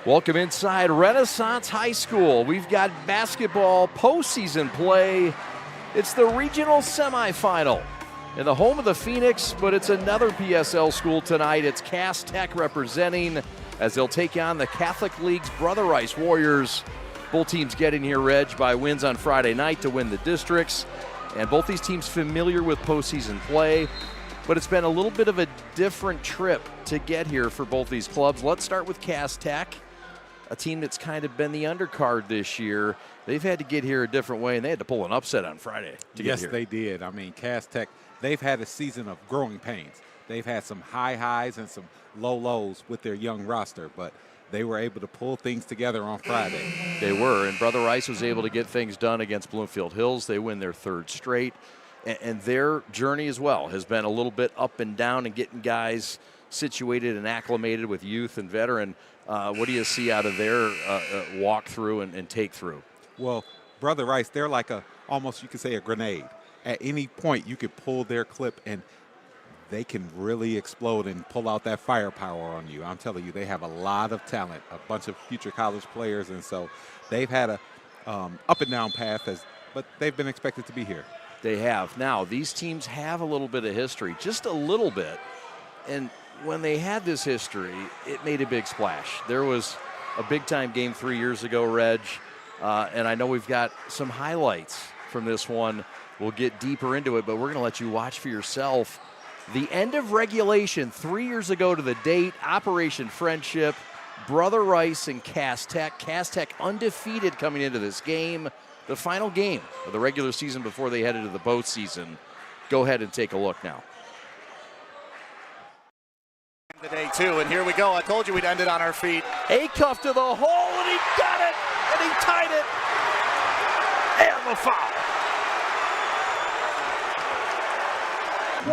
Welcome inside Renaissance High School. We've got basketball postseason play. It's the regional semifinal in the home of the Phoenix, but it's another PSL school tonight. It's Cass Tech representing as they'll take on the Catholic League's Brother Rice Warriors. Both teams getting here, Reg, by wins on Friday night to win the districts. And both these teams familiar with postseason play, but it's been a little bit of a different trip to get here for both these clubs. Let's start with Cass Tech, a team that's kind of been the undercard this year. They've had to get here a different way, and they had to pull an upset on Friday to get here. Yes, they did. I mean, Cass Tech, they've had a season of growing pains. They've had some high highs and some low lows with their young roster, but they were able to pull things together on Friday. They were, and Brother Rice was able to get things done against Bloomfield Hills. They win their third straight, and their journey as well has been a little bit up and down and getting guys situated and acclimated with youth and veteran. What do you see out of their walk-through and take-through? Well, Brother Rice, they're like almost you could say a grenade. At any point, you could pull their clip, and they can really explode and pull out that firepower on you. I'm telling you, they have a lot of talent, a bunch of future college players, and so they've had a up and down path, but they've been expected to be here. They have. Now, these teams have a little bit of history, just a little bit, and when they had this history, it made a big splash. There was a big-time game 3 years ago, Reg, and I know we've got some highlights from this one. We'll get deeper into it, but we're going to let you watch for yourself. The end of regulation 3 years ago to the date, Operation Friendship, Brother Rice and Cass Tech. Cass Tech undefeated coming into this game, the final game of the regular season before they headed to the postseason. Go ahead and take a look now. Today too, and here we go. I told you we'd end it on our feet. Acuff to the hole, and he got it, and he tied it, and the foul.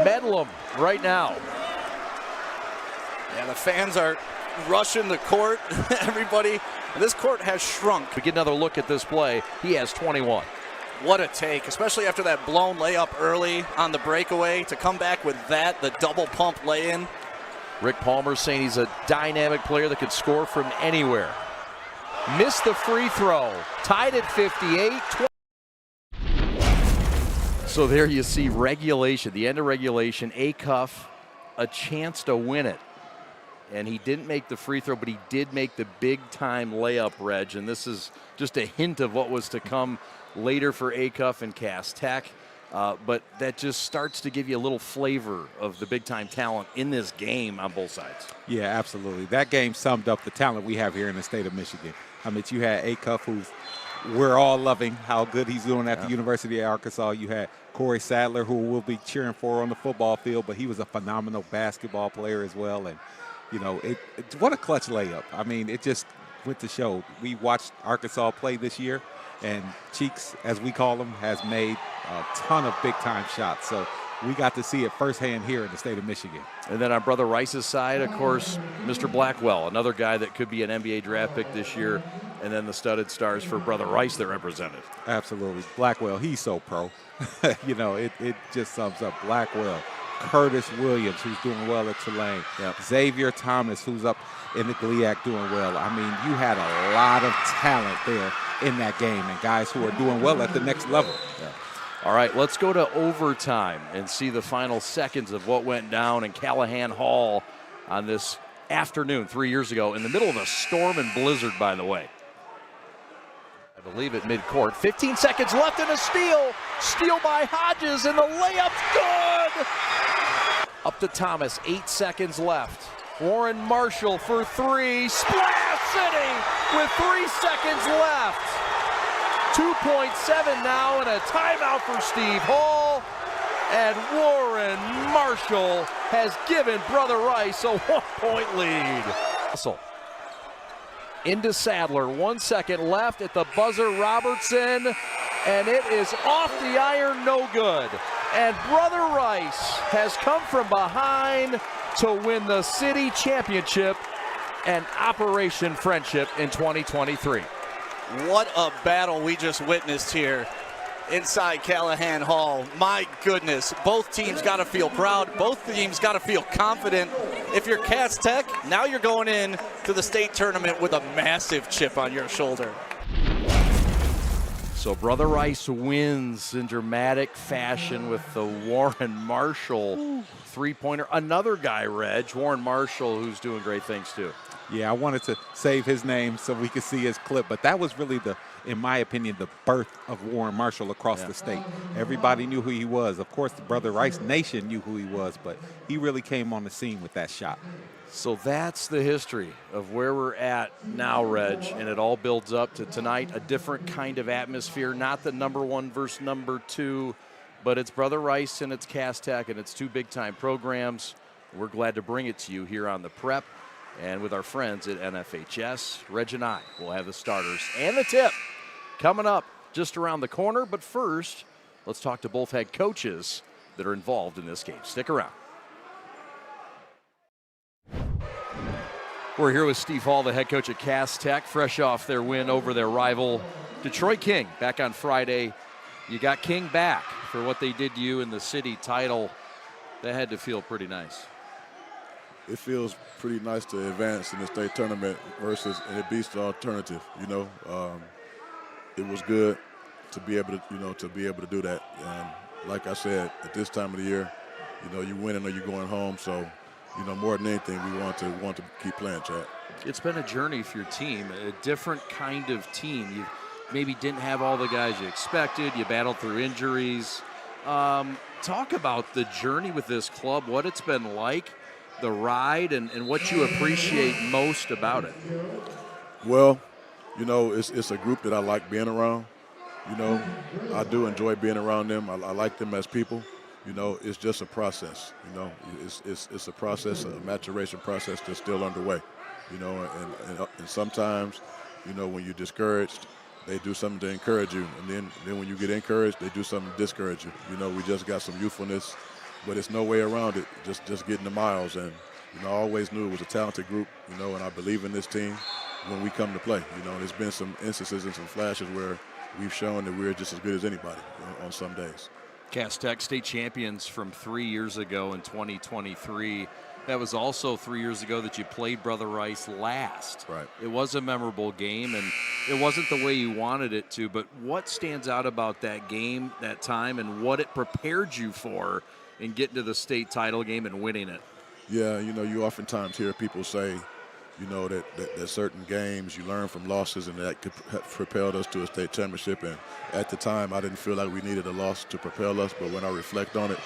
Medlem right now. Yeah, the fans are rushing the court. Everybody, this court has shrunk. We get another look at this play. He has 21. What a take, especially after that blown layup early on the breakaway. To come back with that, the double pump lay-in. Rick Palmer saying he's a dynamic player that could score from anywhere. Missed the free throw. Tied at 58. So there you see regulation, the end of regulation. Acuff, a chance to win it. And he didn't make the free throw, but he did make the big-time layup, Reg. And this is just a hint of what was to come later for Acuff and Cass Tech. But that just starts to give you a little flavor of the big-time talent in this game on both sides. Yeah, absolutely. That game summed up the talent we have here in the state of Michigan. I mean, you had Acuff, who's we're all loving how good he's doing at the University of Arkansas. You had Corey Sadler, who we'll be cheering for on the football field, but he was a phenomenal basketball player as well. And, you know, what a clutch layup. I mean, it just went to show. We watched Arkansas play this year, and Cheeks, as we call him, has made a ton of big-time shots. So we got to see it firsthand here in the state of Michigan. And then on Brother Rice's side, of course, Mr. Blackwell, another guy that could be an NBA draft pick this year, and then the studded stars for Brother Rice that represented. Absolutely. Blackwell, he's so pro. You know, it just sums up Blackwell. Curtis Williams, who's doing well at Tulane. Yep. Xavier Thomas, who's up in the GLIAC doing well. I mean, you had a lot of talent there in that game and guys who are doing well at the next level. Yeah. All right, let's go to overtime and see the final seconds of what went down in Callahan Hall on this afternoon 3 years ago in the middle of a storm and blizzard, by the way. I believe at midcourt. 15 seconds left and a steal. Steal by Hodges, and the layup's good. Up to Thomas, 8 seconds left. Warren Marshall for three. Splash City with 3 seconds left. 2.7 now, and a timeout for Steve Hall. And Warren Marshall has given Brother Rice a 1-point lead. Russell into Sadler, 1 second left at the buzzer, Robertson, and it is off the iron, no good. And Brother Rice has come from behind to win the city championship and Operation Friendship in 2023. What a battle we just witnessed here inside Callahan Hall. My goodness, both teams got to feel proud. Both teams got to feel confident. if you're Cass Tech, now you're going in to the state tournament with a massive chip on your shoulder. So Brother Rice wins in dramatic fashion with the Warren Marshall three-pointer. Another guy, Reg, Warren Marshall, who's doing great things too. Yeah, I wanted to save his name so we could see his clip, but that was really in my opinion, the birth of Warren Marshall across the state. Everybody knew who he was. Of course, the Brother Rice Nation knew who he was, but he really came on the scene with that shot. So that's the history of where we're at now, Reg, and it all builds up to tonight, a different kind of atmosphere, not the number one versus number two, but it's Brother Rice and it's Cass Tech, and it's two big-time programs. We're glad to bring it to you here on the Prep and with our friends at NFHS. Reg and I will have the starters and the tip coming up just around the corner, but first, let's talk to both head coaches that are involved in this game. Stick around. We're here with Steve Hall, the head coach at Cass Tech, fresh off their win over their rival Detroit King back on Friday. You got King back for what they did to you in the city title. That had to feel pretty nice. It feels pretty nice to advance in the state tournament versus it beats the alternative. It was good to be able to do that. Like I said, at this time of the year, you're winning or you're going home. So, more than anything, we want to keep playing, Chad. It's been a journey for your team, a different kind of team. You maybe didn't have all the guys you expected. You battled through injuries. Talk about the journey with this club, what it's been like, the ride, and what you appreciate most about it. Well, it's a group that I like being around. I do enjoy being around them. I like them as people. It's just a process. It's a process, a maturation process that's still underway. And sometimes, when you're discouraged, they do something to encourage you, and then when you get encouraged, they do something to discourage you. We just got some youthfulness, but it's no way around it. Just getting the miles, and I always knew it was a talented group. And I believe in this team when we come to play. There's been some instances and some flashes where we've shown that we're just as good as anybody on some days. Cass Tech state champions from 3 years ago in 2023. That was also 3 years ago that you played Brother Rice last. Right. It was a memorable game, and it wasn't the way you wanted it to, but what stands out about that game, that time, and what it prepared you for in getting to the state title game and winning it? Yeah, you oftentimes hear people say, that certain games you learn from losses, and that could propelled us to a state championship. And at the time, I didn't feel like we needed a loss to propel us. But when I reflect on it,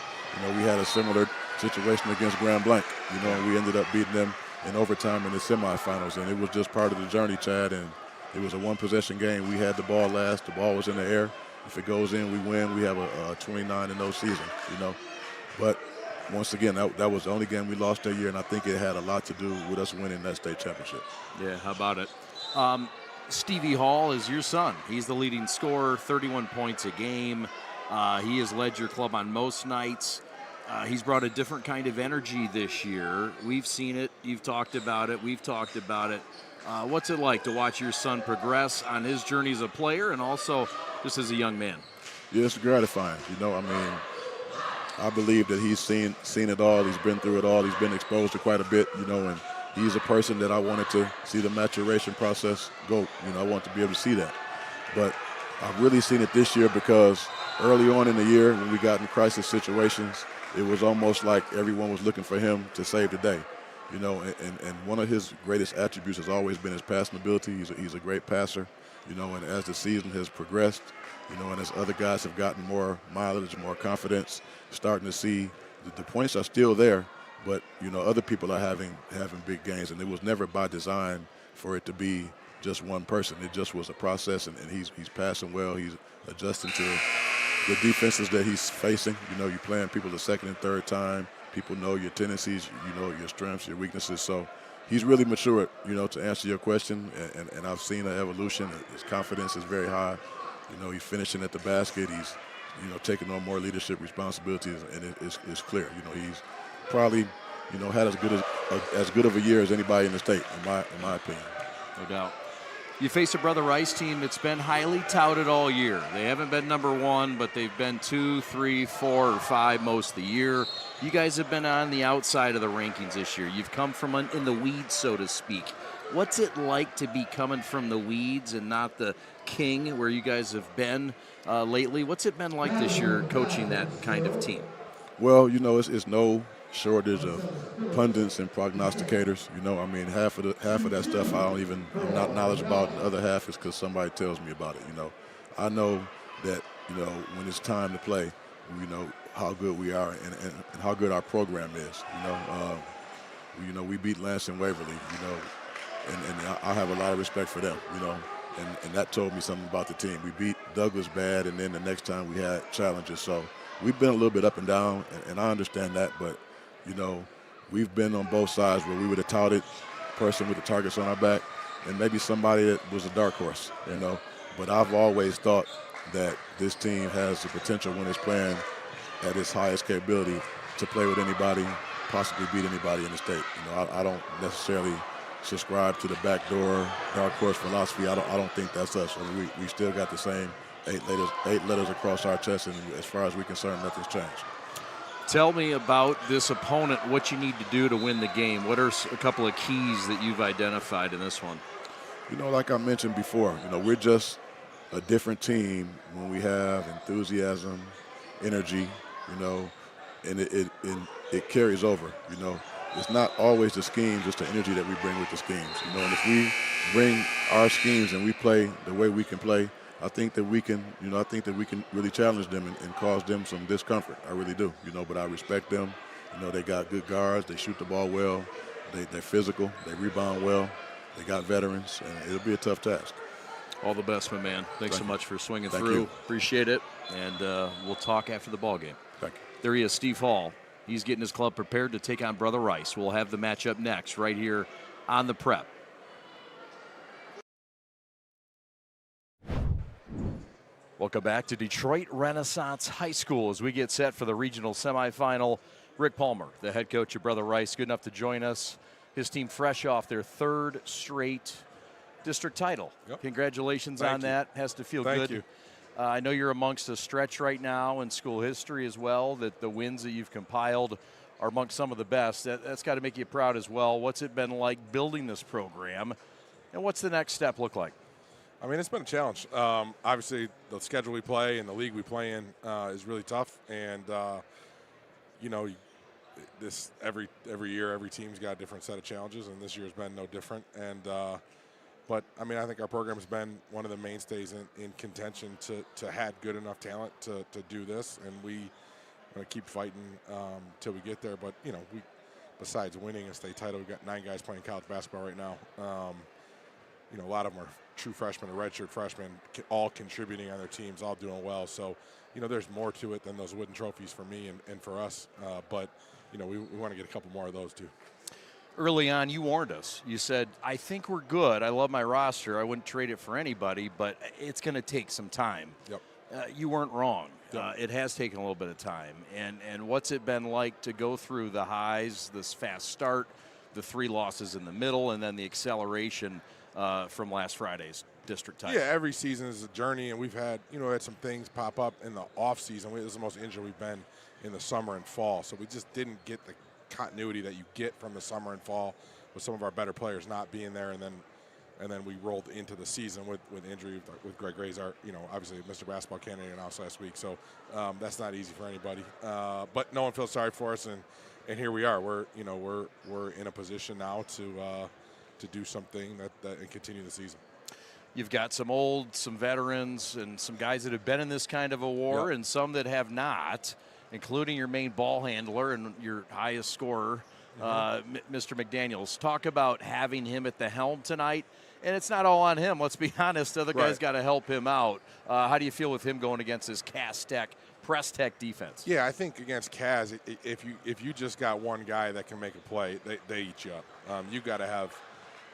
we had a similar situation against Grand Blanc. And we ended up beating them in overtime in the semifinals. And it was just part of the journey, Chad. And it was a one-possession game. We had the ball last. The ball was in the air. If it goes in, we win. We have a 29-0 season. But once again, that was the only game we lost that year, and I think it had a lot to do with us winning that state championship. Yeah, how about it? Stevie Hall is your son. He's the leading scorer, 31 points a game. He has led your club on most nights. He's brought a different kind of energy this year. We've seen it. You've talked about it. We've talked about it. What's it like to watch your son progress on his journey as a player and also just as a young man? Yeah, it's gratifying. I believe that he's seen it all. He's been through it all. He's been exposed to quite a bit, and he's a person that I wanted to see the maturation process go. I want to be able to see that. But I've really seen it this year because early on in the year when we got in crisis situations, it was almost like everyone was looking for him to save the day. And one of his greatest attributes has always been his passing ability. He's a great passer, and as the season has progressed, and as other guys have gotten more mileage, more confidence, starting to see the points are still there, but, other people are having big games, and it was never by design for it to be just one person. It just was a process, and he's passing well. He's adjusting to the defenses that he's facing. You're playing people the second and third time. People know your tendencies, your strengths, your weaknesses. So he's really matured, to answer your question, and I've seen an evolution. His confidence is very high. He's finishing at the basket. He's, taking on more leadership responsibilities, and it's clear. He's probably, had as good of a year as anybody in the state, in my opinion. No doubt. You face a Brother Rice team that's been highly touted all year. They haven't been number one, but they've been 2, 3, 4, or 5 most of the year. You guys have been on the outside of the rankings this year. You've come from in the weeds, so to speak. What's it like to be coming from the weeds and not the king where you guys have been lately? What's it been like this year coaching that kind of team? Well, it's no shortage of pundits and prognosticators. I mean, half of that stuff I'm not knowledgeable about, and the other half is because somebody tells me about it. I know that when it's time to play, how good we are and how good our program is. We beat Lansing Waverly. And I have a lot of respect for them. And that told me something about the team. We beat Douglas bad, and then the next time we had challenges. So we've been a little bit up and down, and I understand that. But, we've been on both sides where we would have touted person with the targets on our back and maybe somebody that was a dark horse, But I've always thought that this team has the potential when it's playing at its highest capability to play with anybody, possibly beat anybody in the state. I don't necessarily subscribe to the backdoor dark horse philosophy. I don't think that's us. We still got the same eight letters across our chest, and as far as we're concerned, nothing's changed. Tell me about this opponent, what you need to do to win the game. What are a couple of keys that you've identified in this one? Like I mentioned before, we're just a different team when we have enthusiasm, energy, and it carries over, It's not always the schemes, it's the energy that we bring with the schemes, And if we bring our schemes and we play the way we can play, I think that we can, really challenge them and cause them some discomfort. I really do, But I respect them. They got good guards. They shoot the ball well. They're physical. They rebound well. They got veterans, and it'll be a tough task. All the best, my man. Thanks so much for swinging through. You. Appreciate it, and we'll talk after the ball game. Thank you. There he is, Steve Hall. He's getting his club prepared to take on Brother Rice. We'll have the matchup next right here on the Prep. Welcome back to Detroit Renaissance High School as we get set for the regional semifinal. Rick Palmer, the head coach of Brother Rice, good enough to join us. His team fresh off their third straight district title. Yep. Congratulations Thank on you. that. Has to feel Thank good. you. I know you're amongst a stretch right now in school history as well, that the wins that you've compiled are amongst some of the best. That's got to make you proud as well. What's it been like building this program, and what's the next step look like? I mean, it's been a challenge. Obviously, the schedule we play and the league we play in is really tough. And, this every year, every team's got a different set of challenges, and this year's been no different. And but, I mean, I think our program has been one of the mainstays in contention to have good enough talent to do this. And we keep fighting till we get there. But, we besides winning a state title, we've got 9 guys playing college basketball right now. A lot of them are true freshmen or redshirt freshmen, all contributing on their teams, all doing well. So, there's more to it than those wooden trophies for me and for us. But, we want to get a couple more of those too. Early on, you warned us. You said, I think we're good. I love my roster. I wouldn't trade it for anybody, but it's going to take some time. Yep. You weren't wrong. Yep. It has taken a little bit of time. And what's it been like to go through the highs, this fast start, the 3 losses in the middle, and then the acceleration from last Friday's district title? Yeah, every season is a journey, and we've had some things pop up in the off season. This is the most injured we've been in the summer and fall, so we just didn't get the continuity that you get from the summer and fall with some of our better players not being there, and then we rolled into the season with injury with Greg Ray's obviously Mr. Basketball candidate announced last week, so that's not easy for anybody. But no one feels sorry for us, and here we are. We're in a position now to do something that and continue the season. You've got some old, some veterans, and some guys that have been in this kind of a war, Yep. and some that have not, including your main ball handler and your highest scorer, Mr. McDaniels. Talk about having him at the helm tonight. And it's not all on him, let's be honest. Other guys got to help him out. How do you feel with him going against his press tech defense? Yeah, I think against Kaz, if you just got one guy that can make a play, they eat you up. You got to have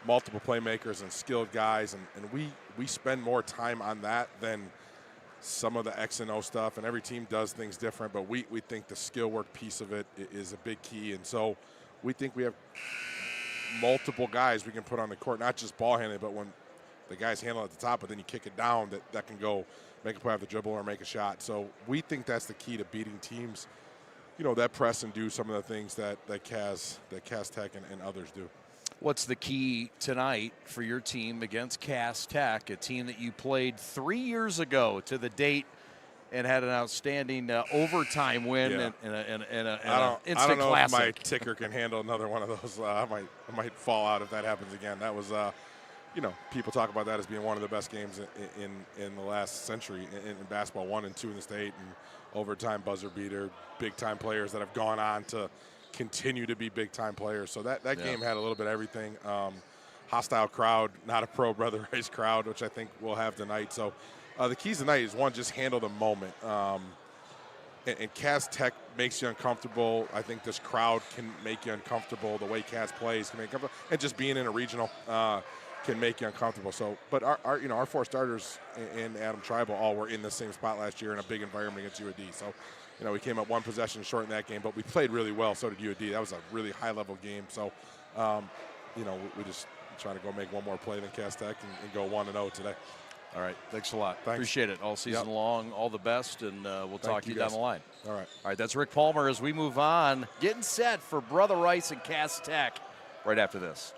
multiple playmakers and skilled guys, and we spend more time on that than some of the X and O stuff, and every team does things different, but we think the skill work piece of it is a big key, and so we think we have multiple guys we can put on the court, not just ball handling, but when the guys handle at the top, but then you kick it down, that can go make a play off the dribble or make a shot. So we think that's the key to beating teams that press and do some of the things that Cass Tech and others do. What's the key tonight for your team against Cass Tech, a team that you played 3 years ago to the date and had an outstanding overtime win and an instant I don't know classic? if my ticker can handle another one of those. I might fall out if that happens again. That was, people talk about that as being one of the best games in the last century in basketball, 1 and 2 in the state, and overtime buzzer beater, big time players that have gone on to continue to be big time players. So that game had a little bit of everything. Hostile crowd, not a pro Brother Rice crowd, which I think we'll have tonight. So the keys tonight is, one, just handle the moment. And Cass Tech makes you uncomfortable. I think this crowd can make you uncomfortable. The way Cass plays can make you uncomfortable. And just being in a regional can make you uncomfortable. So, but our 4 starters and Adam Tribal all were in the same spot last year in a big environment against UAD. So, we came up 1 possession short in that game, but we played really well. So did UAD. That was a really high-level game. So, we just try to go make one more play than Cass Tech and go 1-0 today. All right, thanks a lot. Thanks. Appreciate it all season long. All the best, and we'll talk to you down guys. the line. All right, that's Rick Palmer as we move on, getting set for Brother Rice and Cass Tech right after this.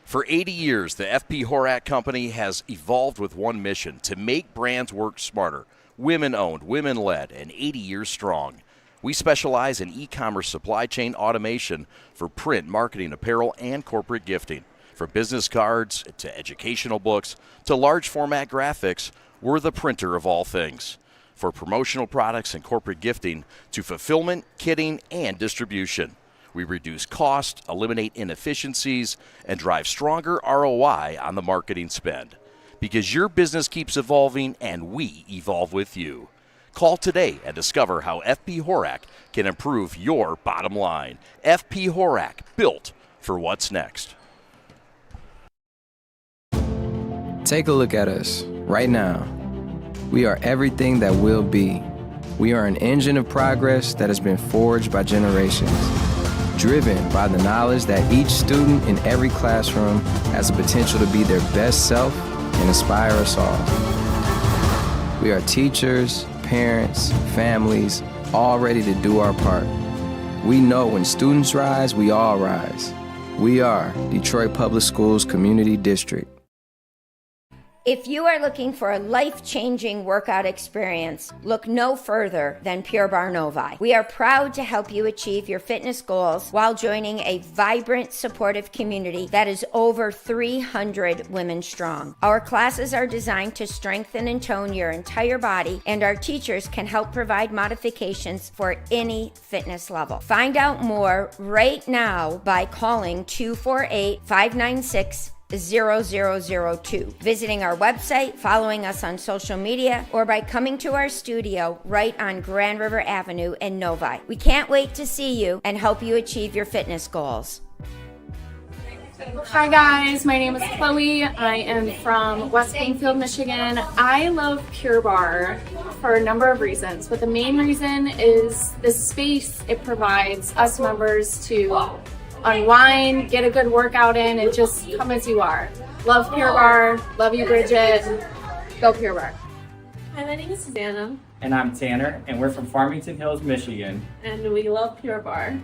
For 80 years, the F.P. Horak Company has evolved with one mission: to make brands work smarter. Women-owned, women-led, and 80 years strong. We specialize in e-commerce supply chain automation for print, marketing, apparel, and corporate gifting. From business cards to educational books to large format graphics, we're the printer of all things. For promotional products and corporate gifting to fulfillment, kitting, and distribution. We reduce cost, eliminate inefficiencies, and drive stronger ROI on the marketing spend. Because your business keeps evolving and we evolve with you. Call today and discover how F.P. Horak can improve your bottom line. F.P. Horak, built for what's next. Take a look at us right now. We are everything that will be. We are an engine of progress that has been forged by generations, driven by the knowledge that each student in every classroom has the potential to be their best self and inspire us all. We are teachers, parents, families, all ready to do our part. We know when students rise, we all rise. We are Detroit Public Schools Community District. If you are looking for a life-changing workout experience, look no further than Pure Barre Novi. We are proud to help you achieve your fitness goals while joining a vibrant, supportive community that is over 300 women strong. Our classes are designed to strengthen and tone your entire body, and our teachers can help provide modifications for any fitness level. Find out more right now by calling 248-596-0002, visiting our website, following us on social media, or by coming to our studio right on Grand River Avenue in Novi. We can't wait to see you and help you achieve your fitness goals. Hi guys, my name is Chloe. I am from West Plainfield, Michigan. I love Pure Barre for a number of reasons, but the main reason is the space it provides us members to unwind, get a good workout in, and just come as you are. Love Pure Barre. Love you, Bridget. Go Pure Barre. Hi, my name is Susanna. And I'm Tanner, and we're from Farmington Hills, Michigan. And we love Pure Barre.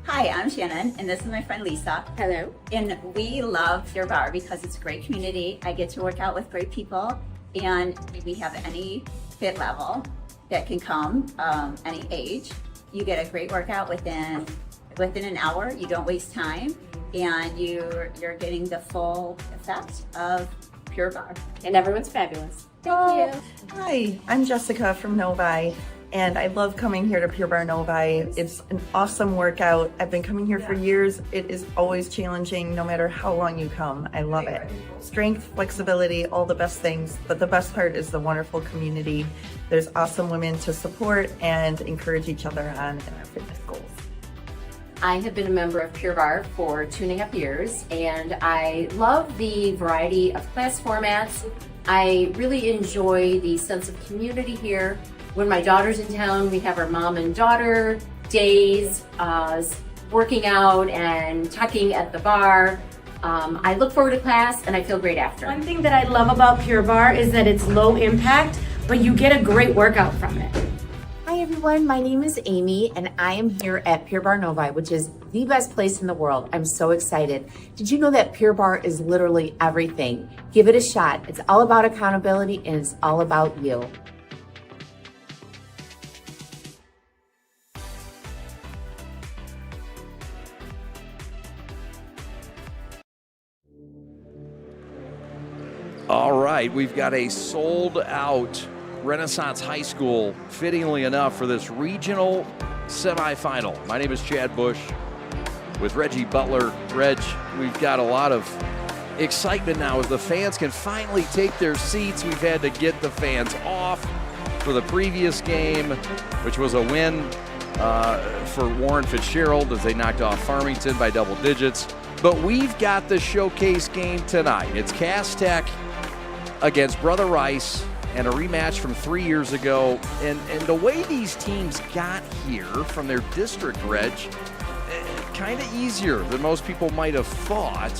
Hi, I'm Shannon, and this is my friend Lisa. Hello. And we love Pure Barre because it's a great community. I get to work out with great people, and we have any fit level that can come, any age. You get a great workout within an hour. You don't waste time, and you're getting the full effect of Pure Barre. And everyone's fabulous. Thank you. Hi, I'm Jessica from Novi, and I love coming here to Pure Barre Novi. It's an awesome workout. I've been coming here for years. It is always challenging no matter how long you come. I love it. Strength, flexibility, all the best things, but the best part is the wonderful community. There's awesome women to support and encourage each other on in our fitness goals. I have been a member of Pure Barre for 2.5 years, and I love the variety of class formats. I really enjoy the sense of community here. When my daughter's in town, we have our mom and daughter days, working out and tucking at the bar. I look forward to class and I feel great after. One thing that I love about Pure Barre is that it's low impact, but you get a great workout from it. Hi everyone, my name is Amy and I am here at Pure Barre Novi, which is the best place in the world. I'm so excited. Did you know that Pure Barre is literally everything? Give it a shot. It's all about accountability and it's all about you. All right, we've got a sold-out Renaissance High School, fittingly enough, for this regional semifinal. My name is Chad Bush with Reggie Butler. Reg, we've got a lot of excitement now as the fans can finally take their seats. We've had to get the fans off for the previous game, which was a win for Warren Fitzgerald as they knocked off Farmington by double digits. But we've got the showcase game tonight. It's Cass Tech against Brother Rice, and a rematch from 3 years ago. And the way these teams got here from their district, Reg, kind of easier than most people might have thought.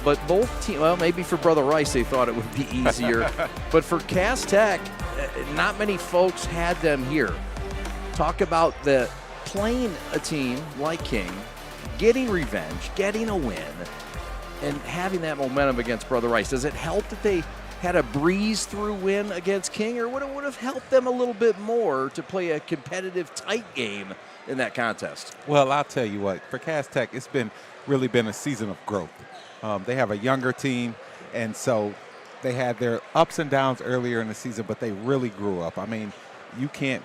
But both teams, well, maybe for Brother Rice they thought it would be easier. But for Cass Tech, not many folks had them here. Talk about playing a team like King, getting revenge, getting a win, and having that momentum against Brother Rice. Does it help that they had a breeze-through win against King, or would it have helped them a little bit more to play a competitive, tight game in that contest? Well, I'll tell you what, for Cass Tech, it's really been a season of growth. They have a younger team, and so they had their ups and downs earlier in the season, but they really grew up. I mean, you can't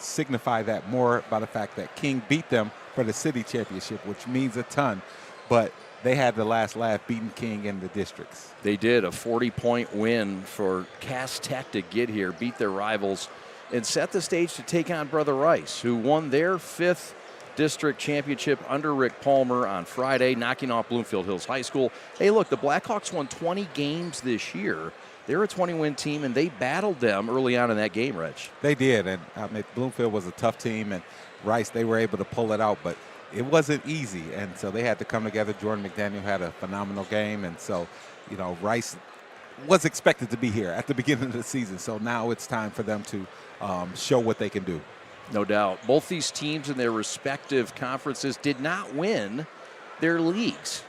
signify that more by the fact that King beat them for the city championship, which means a ton, but they had the last laugh beating King in the districts. They did a 40-point win for Cass Tech to get here, beat their rivals, and set the stage to take on Brother Rice, who won their 5th district championship under Rick Palmer on Friday, knocking off Bloomfield Hills High School. Hey, look, the Blackhawks won 20 games this year. They're a 20-win team, and they battled them early on in that game, Reg. They did, and I mean, Bloomfield was a tough team, and Rice, they were able to pull it out, but it wasn't easy, and so they had to come together. Jordan McDaniel had a phenomenal game, and so, you know, Rice was expected to be here at the beginning of the season, so now it's time for them to show what they can do. No doubt. Both these teams in their respective conferences did not win their leagues,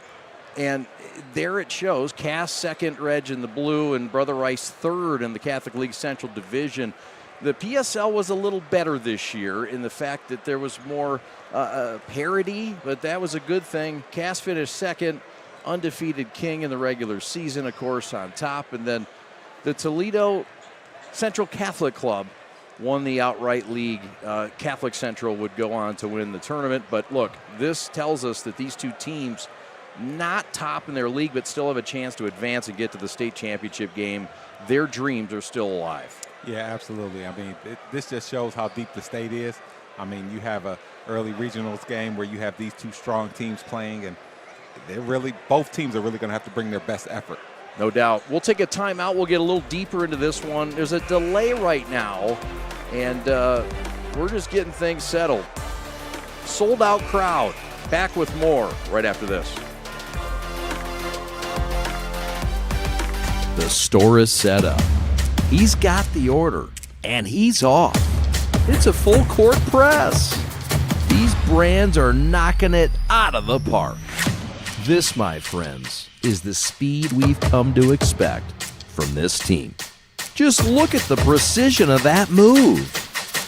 and there it shows. Cass second, Reg in the blue, and Brother Rice third in the Catholic League Central Division. The PSL was a little better this year in the fact that there was more parity, but that was a good thing. Cass finished second, undefeated King in the regular season, of course, on top. And then the Toledo Central Catholic Club won the outright league. Catholic Central would go on to win the tournament. But look, this tells us that these two teams, not top in their league, but still have a chance to advance and get to the state championship game. Their dreams are still alive. Yeah, absolutely. I mean, this just shows how deep the state is. I mean, you have a early regionals game where you have these two strong teams playing, and both teams are really going to have to bring their best effort. No doubt. We'll take a timeout. We'll get a little deeper into this one. There's a delay right now, and we're just getting things settled. Sold out crowd. Back with more right after this. The store is set up. He's got the order, and he's off. It's a full court press. These brands are knocking it out of the park. This, my friends, is the speed we've come to expect from this team. Just look at the precision of that move,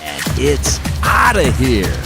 and it's out of here.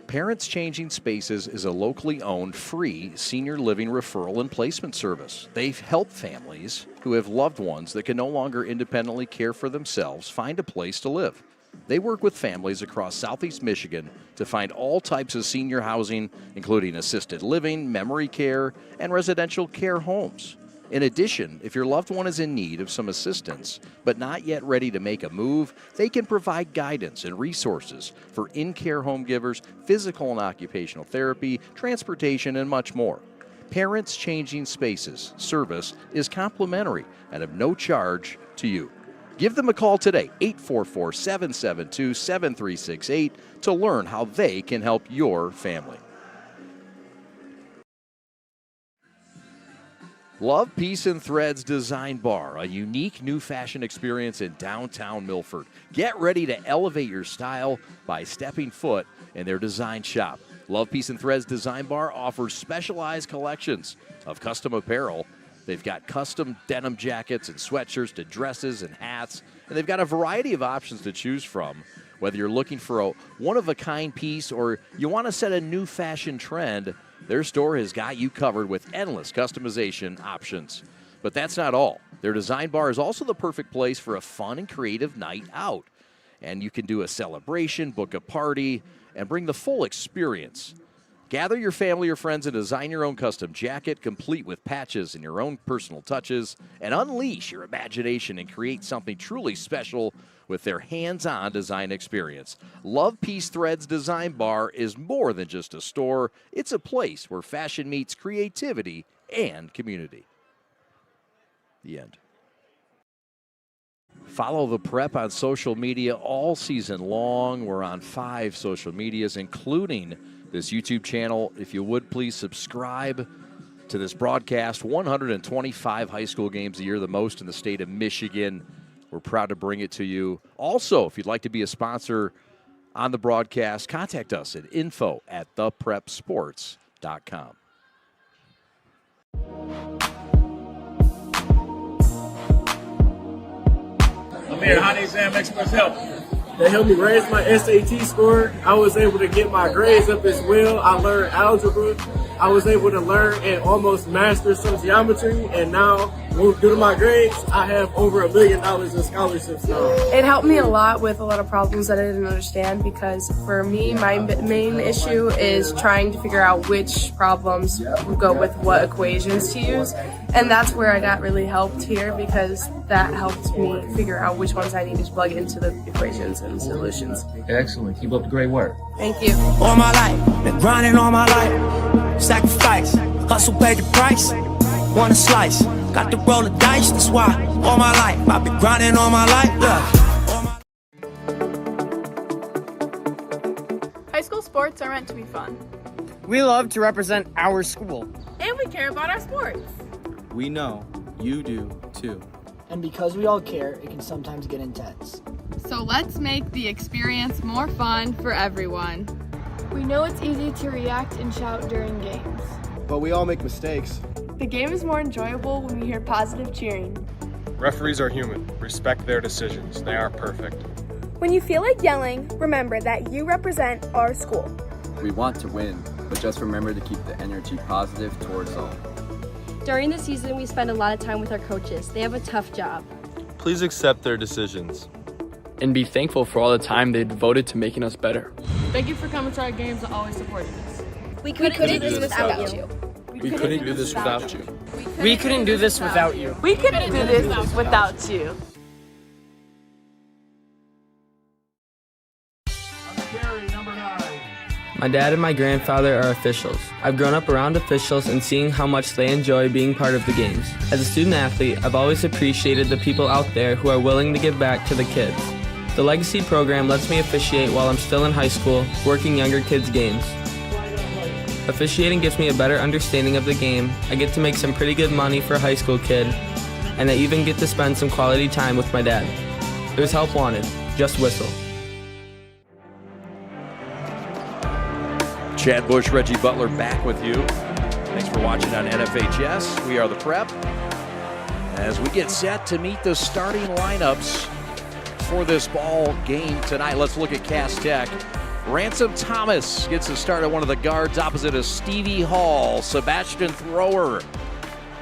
Parents Changing Spaces is a locally owned, free senior living referral and placement service. They help families who have loved ones that can no longer independently care for themselves find a place to live. They work with families across Southeast Michigan to find all types of senior housing, including assisted living, memory care, and residential care homes. In addition, if your loved one is in need of some assistance but not yet ready to make a move, they can provide guidance and resources for in-care home givers, physical and occupational therapy, transportation, and much more. Parents Changing Spaces service is complimentary and of no charge to you. Give them a call today, 844-772-7368, to learn how they can help your family. Love, Peace, and Threads Design Bar, a unique new fashion experience in downtown Milford. Get ready to elevate your style by stepping foot in their design shop. Love, Peace, and Threads Design Bar offers specialized collections of custom apparel. They've got custom denim jackets and sweatshirts to dresses and hats, and they've got a variety of options to choose from. Whether you're looking for a one-of-a-kind piece or you want to set a new fashion trend, their store has got you covered with endless customization options. But that's not all. Their design bar is also the perfect place for a fun and creative night out. And you can do a celebration, book a party, and bring the full experience. Gather your family or friends and design your own custom jacket, complete with patches and your own personal touches, and unleash your imagination and create something truly special with their hands-on design experience. Love, Peace, Threads Design Bar is more than just a store. It's a place where fashion meets creativity and community. The end. Follow the Prep on social media all season long. We're on 5 social medias, including this YouTube channel. If you would, please subscribe to this broadcast. 125 high school games a year, the most in the state of Michigan. We're proud to bring it to you. Also, if you'd like to be a sponsor on the broadcast, contact us at info@theprepsports.com. I'm here at High Exam Express Help. They helped me raise my SAT score. I was able to get my grades up as well. I learned algebra. I was able to learn and almost master some geometry. And now, due to my grades, I have over $1 million in scholarships now. It helped me a lot with a lot of problems that I didn't understand, because for me, my main issue is trying to figure out which problems go with what equations to use. And that's where I got really helped here, because that helped me figure out which ones I needed to plug into the equations and solutions. Excellent. Keep up the great work. Thank you. All my life, been grinding all my life. Sacrifice, hustle paid the price. Want a slice, got to roll the dice. That's why all my life, I've been grinding all my life. High school sports are meant to be fun. We love to represent our school. And we care about our sports. We know you do too. And because we all care, it can sometimes get intense. So let's make the experience more fun for everyone. We know it's easy to react and shout during games. But we all make mistakes. The game is more enjoyable when we hear positive cheering. Referees are human. Respect their decisions. They aren't perfect. When you feel like yelling, remember that you represent our school. We want to win, but just remember to keep the energy positive towards all. During the season, we spend a lot of time with our coaches. They have a tough job. Please accept their decisions. And be thankful for all the time they devoted to making us better. Thank you for coming to our games and always supporting us. We couldn't do this without you. We couldn't do this without you. We couldn't do this without you. We couldn't do this without you. My dad and my grandfather are officials. I've grown up around officials and seeing how much they enjoy being part of the games. As a student athlete, I've always appreciated the people out there who are willing to give back to the kids. The Legacy program lets me officiate while I'm still in high school, working younger kids' games. Officiating gives me a better understanding of the game. I get to make some pretty good money for a high school kid, and I even get to spend some quality time with my dad. There's help wanted. Just whistle. Chad Bush, Reggie Butler back with you. Thanks for watching on NFHS. We are the Prep. As we get set to meet the starting lineups for this ball game tonight, let's look at Cass Tech. Ransom Thomas gets the start at one of the guards opposite of Stevie Hall. Sebastian Thrower,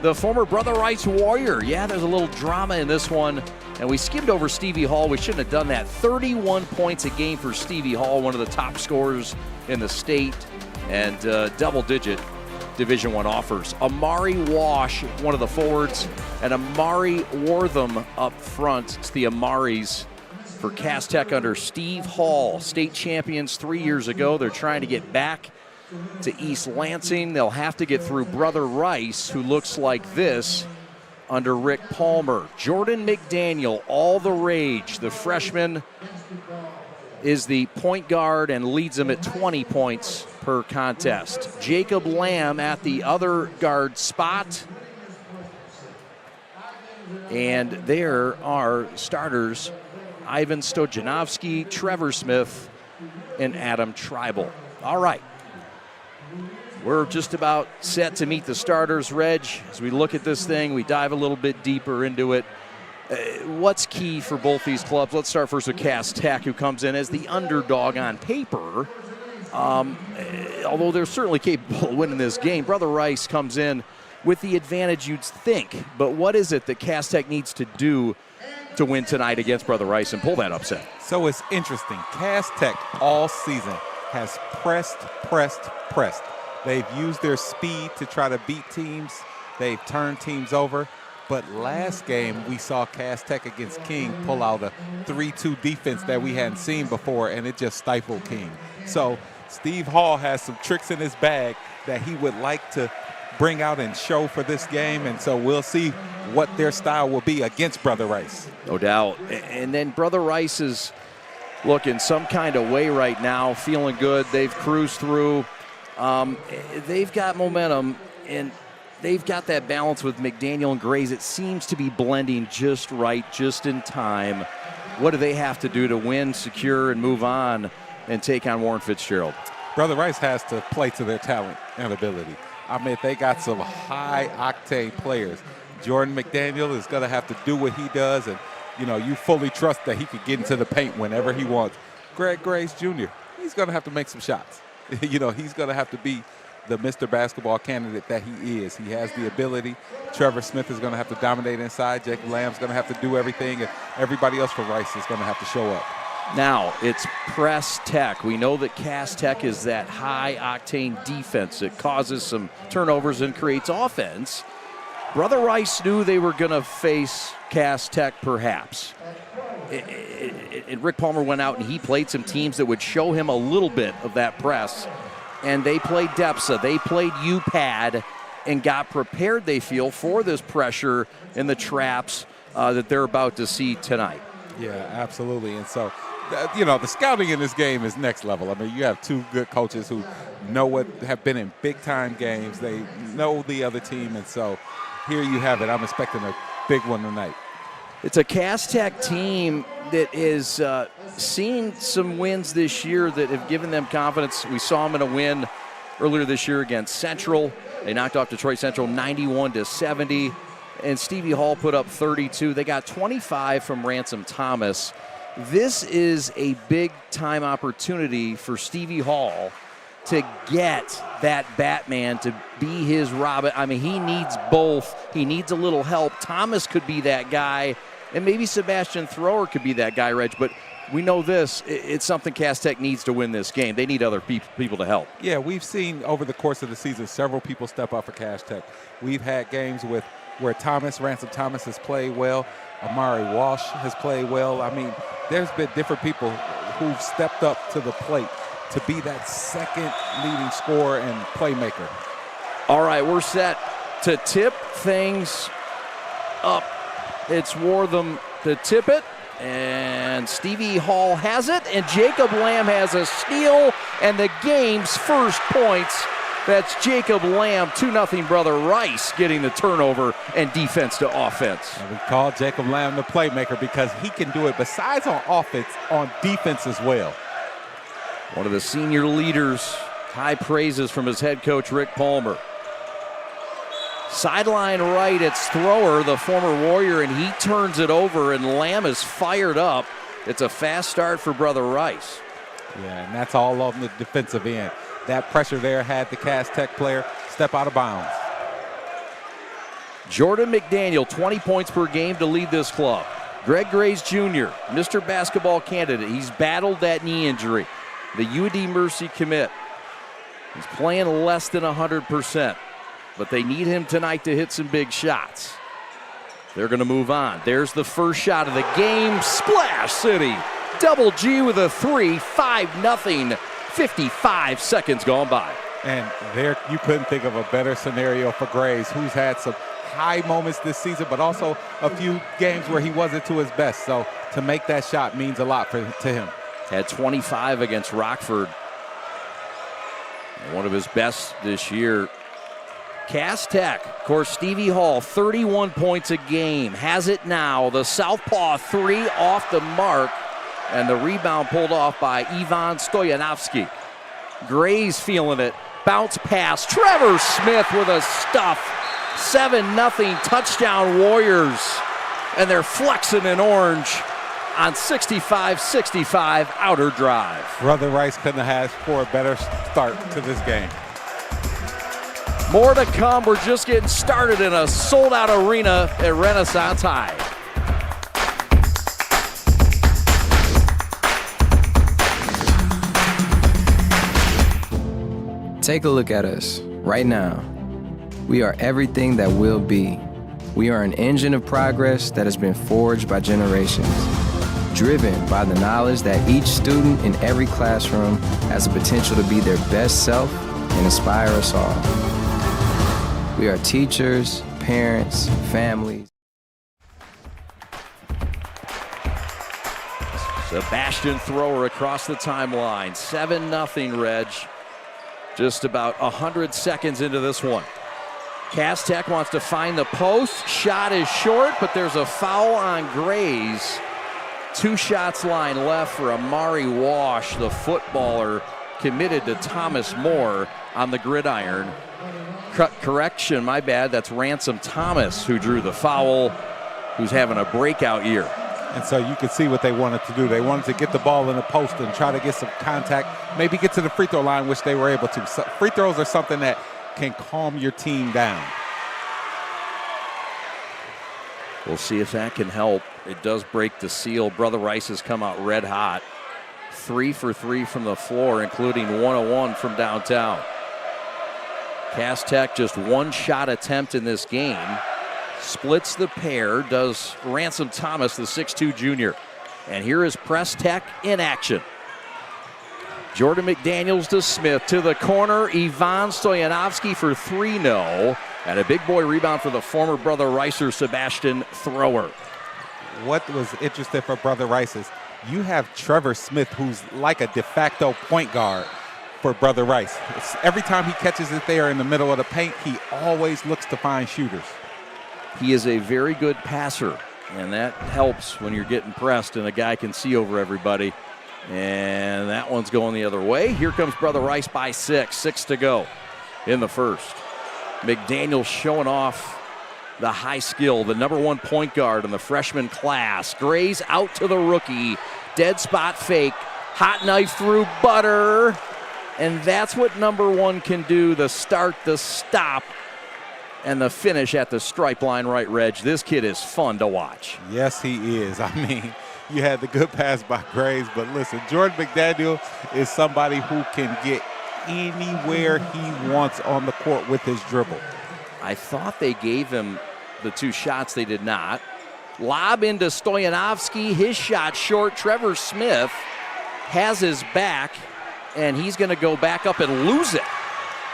the former Brother Rice Warrior. Yeah, there's a little drama in this one. And we skimmed over Stevie Hall. We shouldn't have done that. 31 points a game for Stevie Hall, one of the top scorers in the state, and double-digit Division I offers. Amari Wash, one of the forwards, and Amari Wortham up front. It's the Amaris for Cass Tech under Steve Hall. State champions 3 years ago. They're trying to get back to East Lansing. They'll have to get through Brother Rice, who looks like this. under Rick Palmer. Jordan McDaniel, all the rage. The freshman is the point guard and leads them at 20 points per contest. Jacob Lamb at the other guard spot. And there are starters, Ivan Stojanovsky, Trevor Smith, and Adam Treibel. All right. We're just about set to meet the starters, Reg. As we look at this thing, we dive a little bit deeper into it. What's key for both these clubs? Let's start first with Cass Tech, who comes in as the underdog on paper. Although they're certainly capable of winning this game, Brother Rice comes in with the advantage you'd think. But what is it that Cass Tech needs to do to win tonight against Brother Rice and pull that upset? So it's interesting. Cass Tech all season has pressed. They've used their speed to try to beat teams. They've turned teams over. But last game, we saw Cass Tech against King pull out a 3-2 defense that we hadn't seen before, and it just stifled King. So Steve Hall has some tricks in his bag that he would like to bring out and show for this game, and so we'll see what their style will be against Brother Rice. No doubt. And then Brother Rice is looking some kind of way right now, feeling good. They've cruised through. They've got momentum, and they've got that balance with McDaniel and Grays. It seems to be blending just right, just in time. What do they have to do to win, secure, and move on and take on Warren Fitzgerald? Brother Rice has to play to their talent and ability. I mean, they got some high-octane players. Jordan McDaniel is going to have to do what he does, and, you fully trust that he can get into the paint whenever he wants. Greg Grace Jr., he's going to have to make some shots. He's going to have to be the Mr. Basketball candidate that he is. He has the ability. Trevor Smith is going to have to dominate inside. Jacob Lamb's going to have to do everything, and everybody else for Rice is going to have to show up. Now, it's Press Tech. We know that Cass Tech is that high-octane defense that causes some turnovers and creates offense. Brother Rice knew they were going to face Cass Tech, perhaps. Rick Palmer went out and he played some teams that would show him a little bit of that press. And they played DEPSA, they played UPAD, and got prepared, they feel, for this pressure and the traps that they're about to see tonight. Yeah, absolutely. And so, the scouting in this game is next level. I mean, you have two good coaches who have been in big-time games. They know the other team, and so here you have it. I'm expecting a big one tonight. It's a Cass Tech team that is seen some wins this year that have given them confidence. We saw them in a win earlier this year against Central. They knocked off Detroit Central 91-70, and Stevie Hall put up 32. They got 25 from Ransom Thomas. This is a big-time opportunity for Stevie Hall to get that Batman to be his Robin. I mean, he needs both. He needs a little help. Thomas could be that guy, and maybe Sebastian Thrower could be that guy, Reg, but we know this. It's something Cass Tech needs to win this game. They need other people to help. Yeah, we've seen over the course of the season several people step up for Cass Tech. We've had games where Ransom Thomas has played well. Amari Walsh has played well. I mean, there's been different people who've stepped up to the plate to be that second leading scorer and playmaker. All right, we're set to tip things up. It's Wortham to tip it, and Stevie Hall has it, and Jacob Lamb has a steal, and the game's first points. That's Jacob Lamb, 2-0 Brother Rice getting the turnover and defense to offense. And we call Jacob Lamb the playmaker because he can do it besides on offense, on defense as well. One of the senior leaders, high praises from his head coach, Rick Palmer. Sideline right, it's Thrower, the former Warrior, and he turns it over, and Lamb is fired up. It's a fast start for Brother Rice. Yeah, and that's all on the defensive end. That pressure there had the Cass Tech player step out of bounds. Jordan McDaniel, 20 points per game to lead this club. Greg Grace Jr., Mr. Basketball candidate. He's battled that knee injury. The UD Mercy commit. He's playing less than 100%, but they need him tonight to hit some big shots. They're going to move on. There's the first shot of the game. Splash City. Double G with a 3, 5-0. 55 seconds gone by. And there, you couldn't think of a better scenario for Graves, who's had some high moments this season, but also a few games where he wasn't to his best. So to make that shot means a lot to him. Had 25 against Rockford. One of his best this year. Cass Tech, of course, Stevie Hall, 31 points a game. Has it now. The southpaw three off the mark. And the rebound pulled off by Ivan Stoyanovsky. Gray's feeling it. Bounce pass. Trevor Smith with a stuff. 7-0 touchdown Warriors. And they're flexing in orange on 65-65 outer drive. Brother Rice couldn't have asked for a better start to this game. More to come. We're just getting started in a sold-out arena at Renaissance High. Take a look at us right now. We are everything that will be. We are an engine of progress that has been forged by generations, driven by the knowledge that each student in every classroom has the potential to be their best self and inspire us all. We are teachers, parents, families. Sebastian Thrower across the timeline. 7-0 Reg. Just about 100 seconds into this one. Cass Tech wants to find the post. Shot is short, but there's a foul on Grays. 2 shots line left for Amari Wash, the footballer committed to Thomas More on the gridiron. Correction, my bad, that's Ransom Thomas who drew the foul, who's having a breakout year. And so you could see what they wanted to do. They wanted to get the ball in the post and try to get some contact, maybe get to the free throw line, which they were able to. So free throws are something that can calm your team down. We'll see if that can help. It does break the seal. Brother Rice has come out red hot. 3 for 3 from the floor, including 101 from downtown. Cass Tech just 1 shot attempt in this game. Splits the pair, does Ransom Thomas, the 6'2 junior. And here is Press Tech in action. Jordan McDaniels to Smith to the corner. Ivan Stoyanovsky for 3, no. And a big boy rebound for the former Brother Ricer, Sebastian Thrower. What was interesting for Brother Rice is you have Trevor Smith, who's like a de facto point guard for Brother Rice. Every time he catches it there in the middle of the paint, he always looks to find shooters. He is a very good passer, and that helps when you're getting pressed and a guy can see over everybody. And that one's going the other way. Here comes Brother Rice by 6 to go in the first. McDaniel showing off the high skill, the #1 point guard in the freshman class. Gray's out to the rookie. Dead spot fake. Hot knife through butter. And that's what #1 can do, the start, the stop, and the finish at the stripe line, right, Reg? This kid is fun to watch. Yes, he is. I mean, you had the good pass by Graves, but listen, Jordan McDaniel is somebody who can get anywhere he wants on the court with his dribble. I thought they gave him the 2 shots. They did not. Lob into Stoyanovsky. His shot short. Trevor Smith has his back, and he's going to go back up and lose it.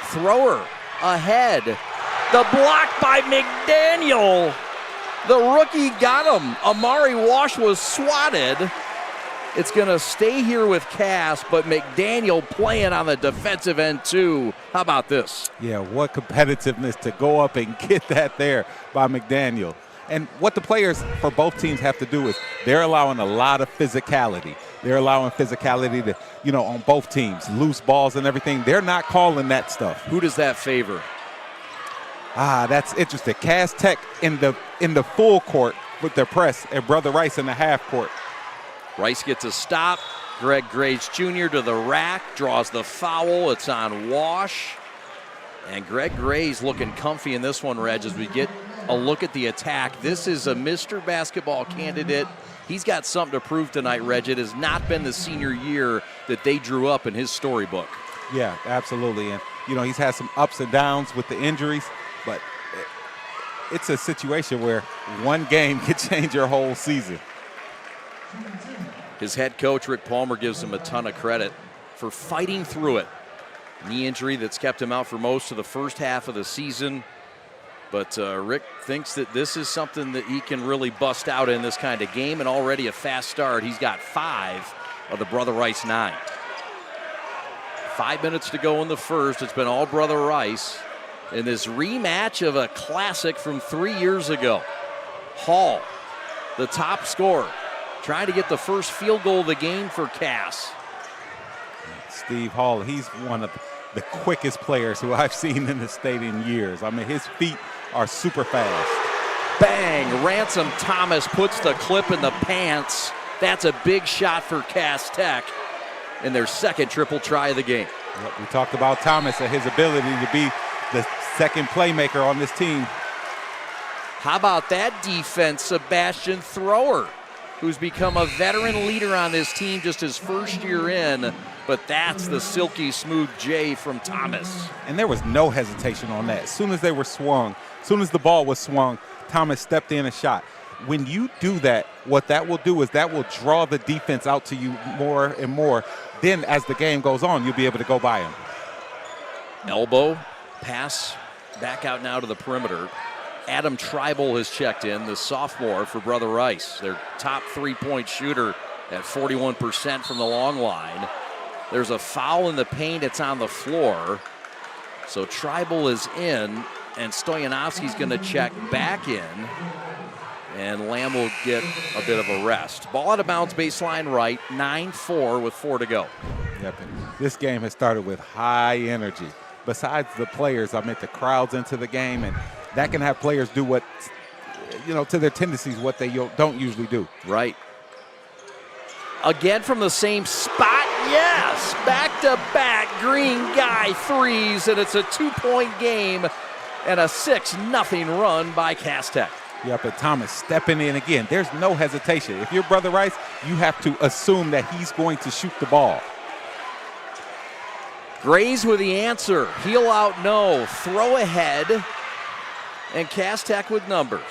Thrower ahead. The block by McDaniel. The rookie got him. Amari Wash was swatted. It's going to stay here with Cass, but McDaniel playing on the defensive end too. How about this? Yeah, what competitiveness to go up and get that there by McDaniel. And what the players for both teams have to do is they're allowing a lot of physicality. They're allowing physicality to, on both teams, loose balls and everything. They're not calling that stuff. Who does that favor? That's interesting. Cass Tech in the full court with their press, and Brother Rice in the half court. Rice gets a stop. Greg Graves Jr. to the rack, draws the foul. It's on Wash. And Greg Graves looking comfy in this one, Reg, as we get a look at the attack. This is a Mr. Basketball candidate. He's got something to prove tonight, Reg. It has not been the senior year that they drew up in his storybook. Yeah, absolutely. And, he's had some ups and downs with the injuries, but it's a situation where one game could change your whole season. His head coach, Rick Palmer, gives him a ton of credit for fighting through it. Knee injury that's kept him out for most of the first half of the season. But Rick thinks that this is something that he can really bust out in this kind of game, and already a fast start. He's got 5 of the Brother Rice 9. 5 minutes to go in the first. It's been all Brother Rice in this rematch of a classic from 3 years ago. Hall, the top scorer, trying to get the first field goal of the game for Cass. Steve Hall, he's one of the quickest players who I've seen in the state in years. I mean, his feet are super fast. Bang! Ransom Thomas puts the clip in the pants. That's a big shot for Cass Tech in their second triple try of the game. Yep, we talked about Thomas and his ability to be the second playmaker on this team. How about that defense, Sebastian Thrower, who's become a veteran leader on this team just his first year in, but that's the silky smooth J from Thomas. And there was no hesitation on that. As soon as they were swung, as soon as the ball was swung, Thomas stepped in and shot. When you do that, what that will do is that will draw the defense out to you more and more. Then as the game goes on, you'll be able to go by him. Elbow, pass back out now to the perimeter. Adam Tribal has checked in, the sophomore for Brother Rice, their top three-point shooter at 41% from the long line. There's a foul in the paint. It's on the floor. So Tribal is in, and Stoyanovsky's going to check back in, and Lamb will get a bit of a rest. Ball out of bounds, baseline right, 9-4 with 4 to go. Yep, this game has started with high energy. Besides the players, I meant the crowds into the game, and that can have players do what, to their tendencies, what they don't usually do. Right. Again from the same spot, yes! Back-to-back Green Guy threes, and it's a 2-point game and a 6-0 run by Cass Tech. Yep, and Thomas stepping in again. There's no hesitation. If you're Brother Rice, you have to assume that he's going to shoot the ball. Grays with the answer. Heel out, no. Throw ahead, and Cass Tech with numbers.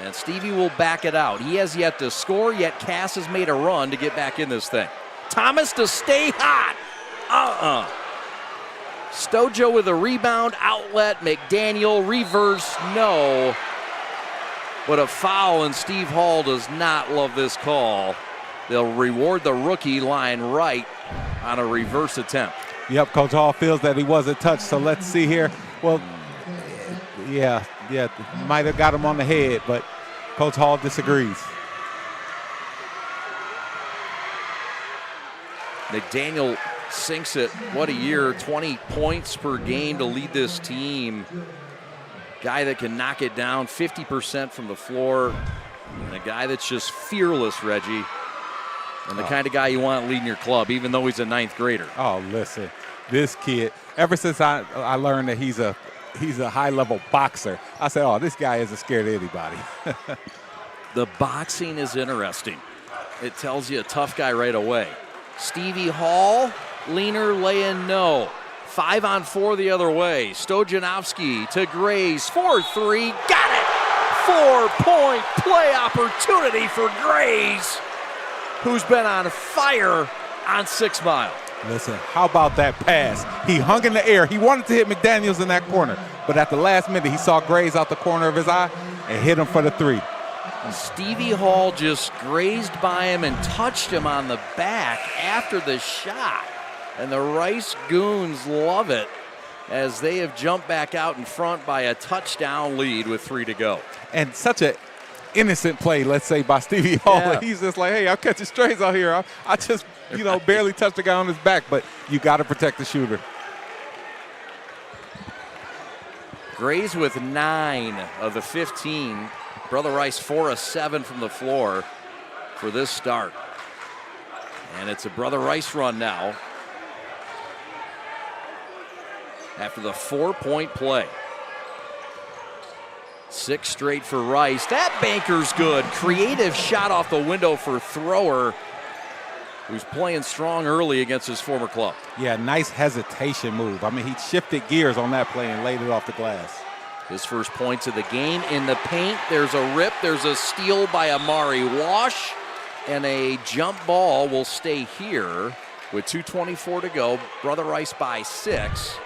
And Stevie will back it out. He has yet to score, yet Cass has made a run to get back in this thing. Thomas to stay hot. Stojo with a rebound, outlet, McDaniel, reverse, no. But a foul, and Steve Hall does not love this call. They'll reward the rookie line right on a reverse attempt. Yep, Coach Hall feels that he wasn't touched, so let's see here. Well, yeah, might have got him on the head, but Coach Hall disagrees. McDaniel sinks it. What a year, 20 points per game to lead this team. Guy that can knock it down 50% from the floor, and a guy that's just fearless, Reggie, and the kind of guy you want leading your club, even though he's a 9th grader. Oh, listen, this kid, ever since I learned that he's a high-level boxer, I said, oh, this guy isn't scared of anybody. The boxing is interesting. It tells you a tough guy right away. Stevie Hall, leaner, lay-in, no. 5-on-4 the other way. Stojanovsky to Grays, 4-3, got it! 4-point play opportunity for Grays, who's been on fire on 6 Mile. Listen, how about that pass? He hung in the air. He wanted to hit McDaniels in that corner, but at the last minute, he saw Grays out the corner of his eye and hit him for the 3. Stevie Hall just grazed by him and touched him on the back after the shot. And the Rice Goons love it as they have jumped back out in front by a touchdown lead with 3 to go. And such an innocent play, let's say, by Stevie Hall. Yeah. He's just like, hey, I'm catching strays out here. I just, barely touched the guy on his back, but you got to protect the shooter. Grays with 9 of the 15. Brother Rice 4 of 7 from the floor for this start. And it's a Brother Rice run now after the 4-point play. 6 straight for Rice. That banker's good. Creative shot off the window for Thrower, who's playing strong early against his former club. Yeah, nice hesitation move. I mean, he shifted gears on that play and laid it off the glass. His first points of the game in the paint. There's a rip. There's a steal by Amari Wash. And a jump ball will stay here with 2:24 to go. Brother Rice by 6.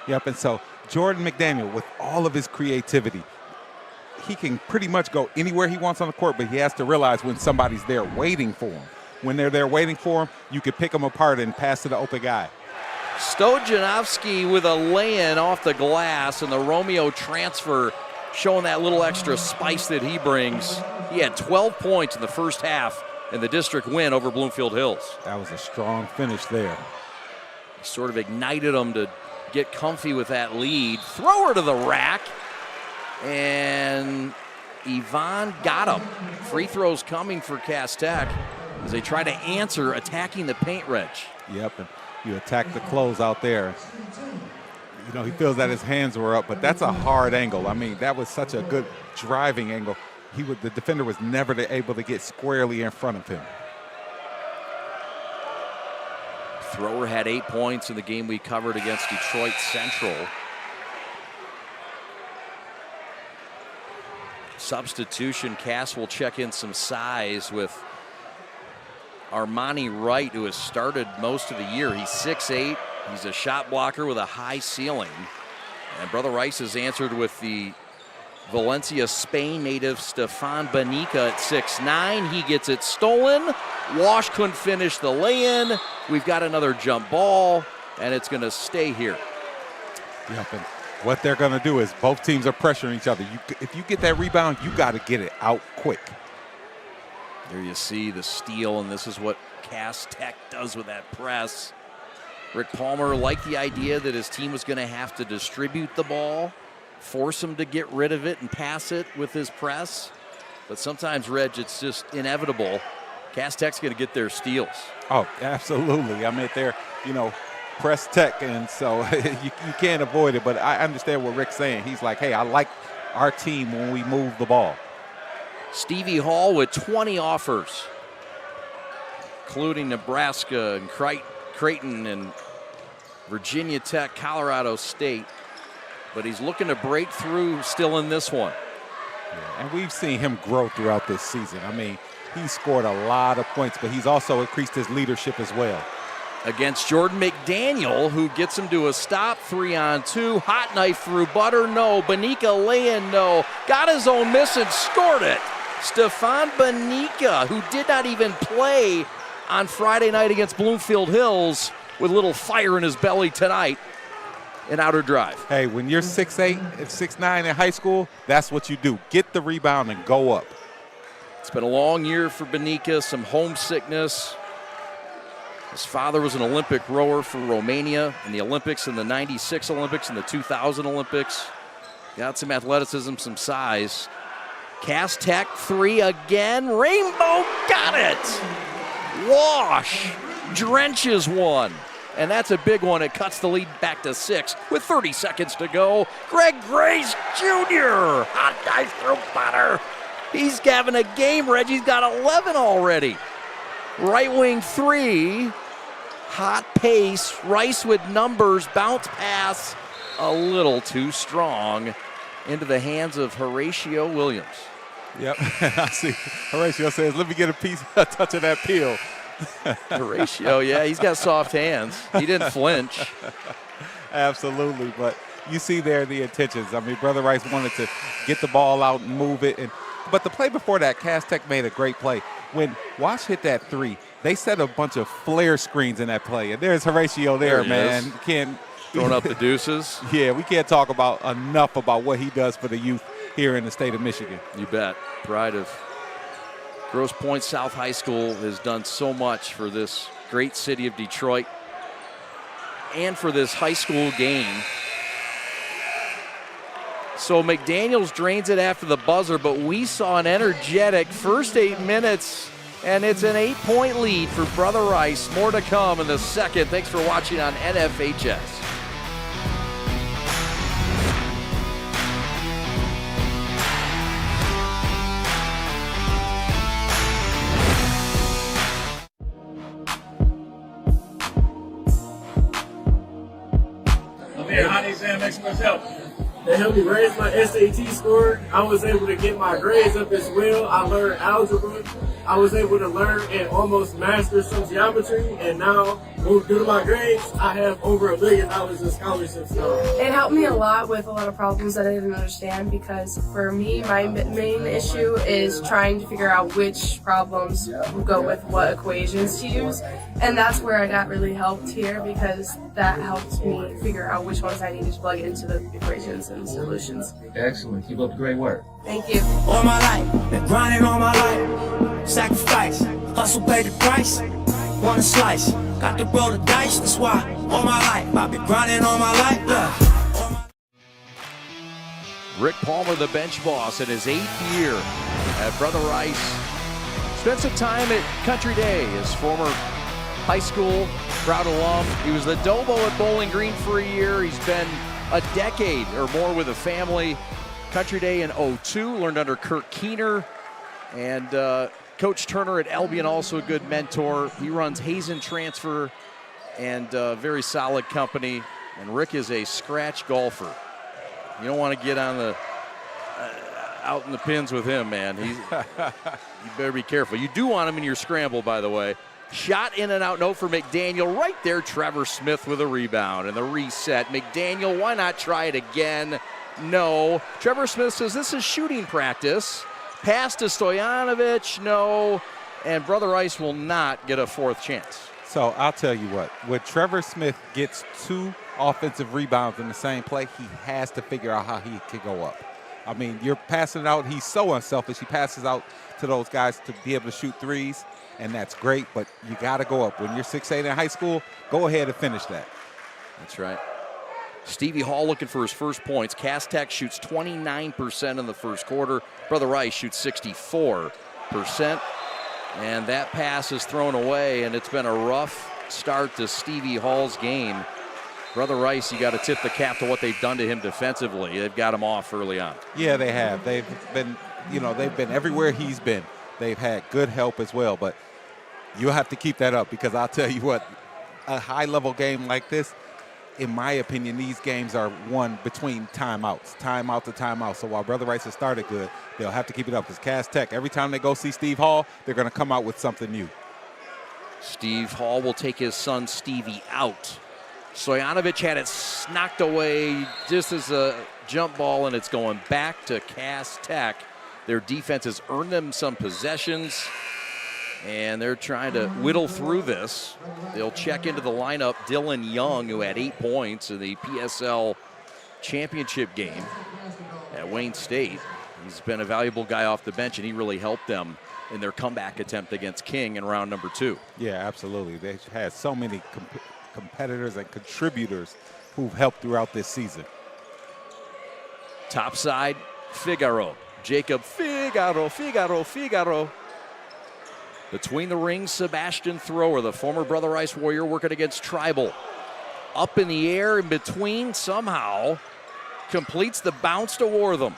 Yep, and so Jordan McDaniel, with all of his creativity, he can pretty much go anywhere he wants on the court, but he has to realize when somebody's there waiting for him. When they're there waiting for him, you can pick them apart and pass to the open guy. Stojanovski with a lay-in off the glass, and the Romeo transfer showing that little extra spice that he brings. He had 12 points in the first half in the district win over Bloomfield Hills. That was a strong finish there. He sort of ignited them to get comfy with that lead. Thrower to the rack, and Yvonne got him. Free throws coming for Cass Tech as they try to answer attacking the paint, Reg. Yep, and you attack the close out there. You know, he feels that his hands were up, but that's a hard angle. I mean, that was such a good driving angle. The defender was never able to get squarely in front of him. Thrower had 8 points in the game we covered against Detroit Central. Substitution, Cass will check in some size with Armani Wright, who has started most of the year. He's 6'8". He's a shot blocker with a high ceiling. And Brother Rice has answered with the Valencia, Spain native Stefan Banica at 6'9". He gets it stolen. Wash couldn't finish the lay-in. We've got another jump ball, and it's going to stay here. Yep, and what they're going to do is both teams are pressuring each other. If you get that rebound, you got to get it out quick. There you see the steal, and this is what Cass Tech does with that press. Rick Palmer liked the idea that his team was going to have to distribute the ball, force him to get rid of it and pass it with his press. But sometimes, Reg, it's just inevitable. Cass Tech's going to get their steals. Oh, absolutely. I mean, they're, press Tech, and so you can't avoid it. But I understand what Rick's saying. He's like, hey, I like our team when we move the ball. Stevie Hall with 20 offers, including Nebraska and Creighton and Virginia Tech, Colorado State. But he's looking to break through still in this one. Yeah, and we've seen him grow throughout this season. I mean, he scored a lot of points, but he's also increased his leadership as well. Against Jordan McDaniel, who gets him to a stop, 3-on-2. Hot knife through butter, no. Banica lay-in, no. Got his own miss and scored it. Stefan Banica, who did not even play on Friday night against Bloomfield Hills, with a little fire in his belly tonight. An outer drive. Hey, when you're 6'8" and 6'9" in high school, that's what you do. Get the rebound and go up. It's been a long year for Banica, some homesickness. His father was an Olympic rower for Romania in the Olympics, in the 96 Olympics, and the 2000 Olympics. Got some athleticism, some size. Cass Tech, 3 again. Rainbow got it. Wash drenches one. And that's a big one. It cuts the lead back to 6 with 30 seconds to go. Greg Grace Jr. Hot knife through butter. He's having a game, Reggie's got 11 already. Right wing 3. Hot pace. Rice with numbers. Bounce pass. A little too strong into the hands of Horatio Williams. Yep. I see. Horatio says, let me get a touch of that peel. Horatio, yeah, he's got soft hands. He didn't flinch. Absolutely, but you see there the intentions. I mean, Brother Rice wanted to get the ball out and move it. But the play before that, Cass Tech made a great play. When Wash hit that 3, they set a bunch of flare screens in that play. And there's Horatio there, man. You can't throwing up the deuces. Yeah, we can't talk enough about what he does for the youth here in the state of Michigan. You bet. Pride of Grosse Pointe South High School has done so much for this great city of Detroit and for this high school game. So McDaniels drains it after the buzzer, but we saw an energetic first 8 minutes, and it's an 8-point lead for Brother Rice. More to come in the second. Thanks for watching on NFHS. Here, how these Amex must help. They helped me raise my SAT score. I was able to get my grades up as well. I learned algebra. I was able to learn and almost master some geometry. And now, due to my grades, I have over $1 million in scholarships now. It helped me a lot with a lot of problems that I didn't understand because for me, my main issue is trying to figure out which problems go with what equations to use. And that's where I got really helped here because that helped me figure out which ones I needed to plug into the equations and solutions. Excellent. Keep up the great work. Thank you. All my life, been grinding all my life. Sacrifice, hustle paid the price. Want a slice, got to roll the dice. That's why all my life, I've been grinding all my life. Yeah. Rick Palmer, the bench boss, in his 8th year at Brother Rice. Spent some time at Country Day, his former high school proud alum. He was the Dobo at Bowling Green for a year. He's been a decade or more with the family. Country Day in 02, learned under Kurt Keener. And Coach Turner at Albion, also a good mentor. He runs Hazen Transfer and very solid company. And Rick is a scratch golfer. You don't want to get on the out in the pins with him, man. You better be careful. You do want him in your scramble, by the way. Shot in and out, no for McDaniel. Right there, Trevor Smith with a rebound and the reset. McDaniel, why not try it again? No. Trevor Smith says this is shooting practice. Pass to Stojanovic, no. And Brother Rice will not get a 4th chance. So I'll tell you what, when Trevor Smith gets 2 offensive rebounds in the same play, he has to figure out how he can go up. I mean, you're passing it out. He's so unselfish. He passes out to those guys to be able to shoot threes, and that's great, but you got to go up. When you're 6'8" in high school, go ahead and finish that. That's right. Stevie Hall looking for his first points. Cass Tech shoots 29% in the first quarter. Brother Rice shoots 64%. And that pass is thrown away, and it's been a rough start to Stevie Hall's game. Brother Rice, you got to tip the cap to what they've done to him defensively. They've got him off early on. Yeah, they have. They've been everywhere he's been. They've had good help as well, but you'll have to keep that up because I'll tell you what, a high-level game like this, in my opinion, these games are won between timeouts, timeout to timeout. So while Brother Rice has started good, they'll have to keep it up because Cass Tech, every time they go see Steve Hall, they're going to come out with something new. Steve Hall will take his son Stevie out. Stojanovic had it knocked away just as a jump ball, and it's going back to Cass Tech. Their defense has earned them some possessions, and they're trying to whittle through this. They'll check into the lineup Dylan Young, who had 8 points in the PSL championship game at Wayne State. He's been a valuable guy off the bench, and he really helped them in their comeback attempt against King in round number 2. Yeah, absolutely. They've had so many competitors and contributors who've helped throughout this season. Top side, Figaro. Jacob Figaro. Between the rings, Sebastian Thrower, the former Brother Rice Warrior, working against Tribal. Up in the air, in between, somehow completes the bounce to Wortham.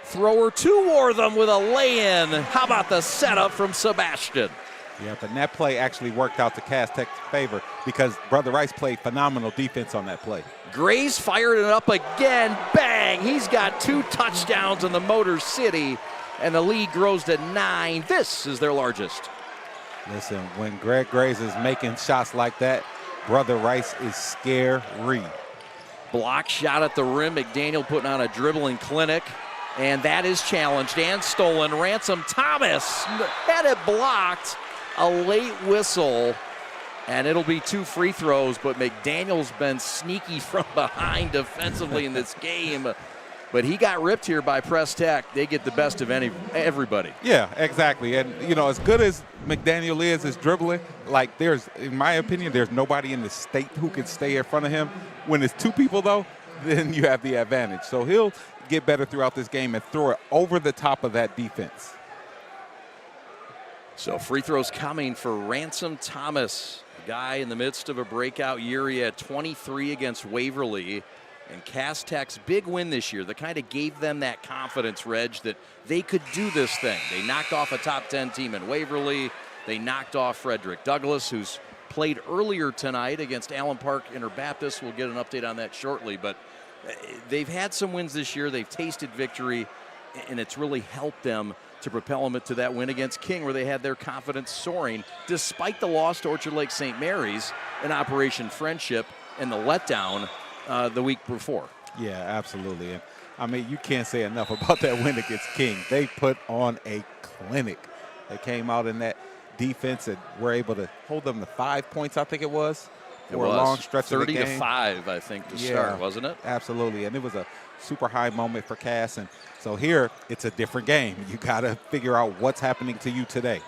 Thrower to Wortham with a lay-in. How about the setup from Sebastian? Yeah, but that play actually worked out to Cass Tech's favor because Brother Rice played phenomenal defense on that play. Grace fired it up again. Bang! He's got 2 touchdowns in the Motor City, and the lead grows to 9. This is their largest. Listen, when Greg Grace is making shots like that, Brother Rice is scary. Block shot at the rim. McDaniel putting on a dribbling clinic, and that is challenged and stolen. Ransom Thomas had it blocked. A late whistle, and it'll be 2 free throws, but McDaniel's been sneaky from behind defensively in this game. But he got ripped here by Press Tech. They get the best of everybody. Yeah, exactly. And, you know, as good as McDaniel is dribbling, like in my opinion, there's nobody in the state who can stay in front of him. When it's 2 people, though, then you have the advantage. So he'll get better throughout this game and throw it over the top of that defense. So free throws coming for Ransom Thomas, a guy in the midst of a breakout year. He had 23 against Waverly. And Cass Tech's big win this year that kind of gave them that confidence, Reg, that they could do this thing. They knocked off a top 10 team in Waverly. They knocked off Frederick Douglass, who's played earlier tonight against Allen Park Interbaptist. We'll get an update on that shortly. But They've had some wins this year. They've tasted victory, and it's really helped them to propel them to that win against King, where they had their confidence soaring despite the loss to Orchard Lake St. Mary's in Operation Friendship and the letdown the week before. Yeah, absolutely. And I mean, you can't say enough about that win against King. They put on a clinic. They came out in that defense and were able to hold them to 5 points, I think it was, for a long stretch of the game. 30-5, I think, to start, wasn't it? Absolutely. And it was a super high moment for Cass. And so here, it's a different game. You got to figure out what's happening to you today.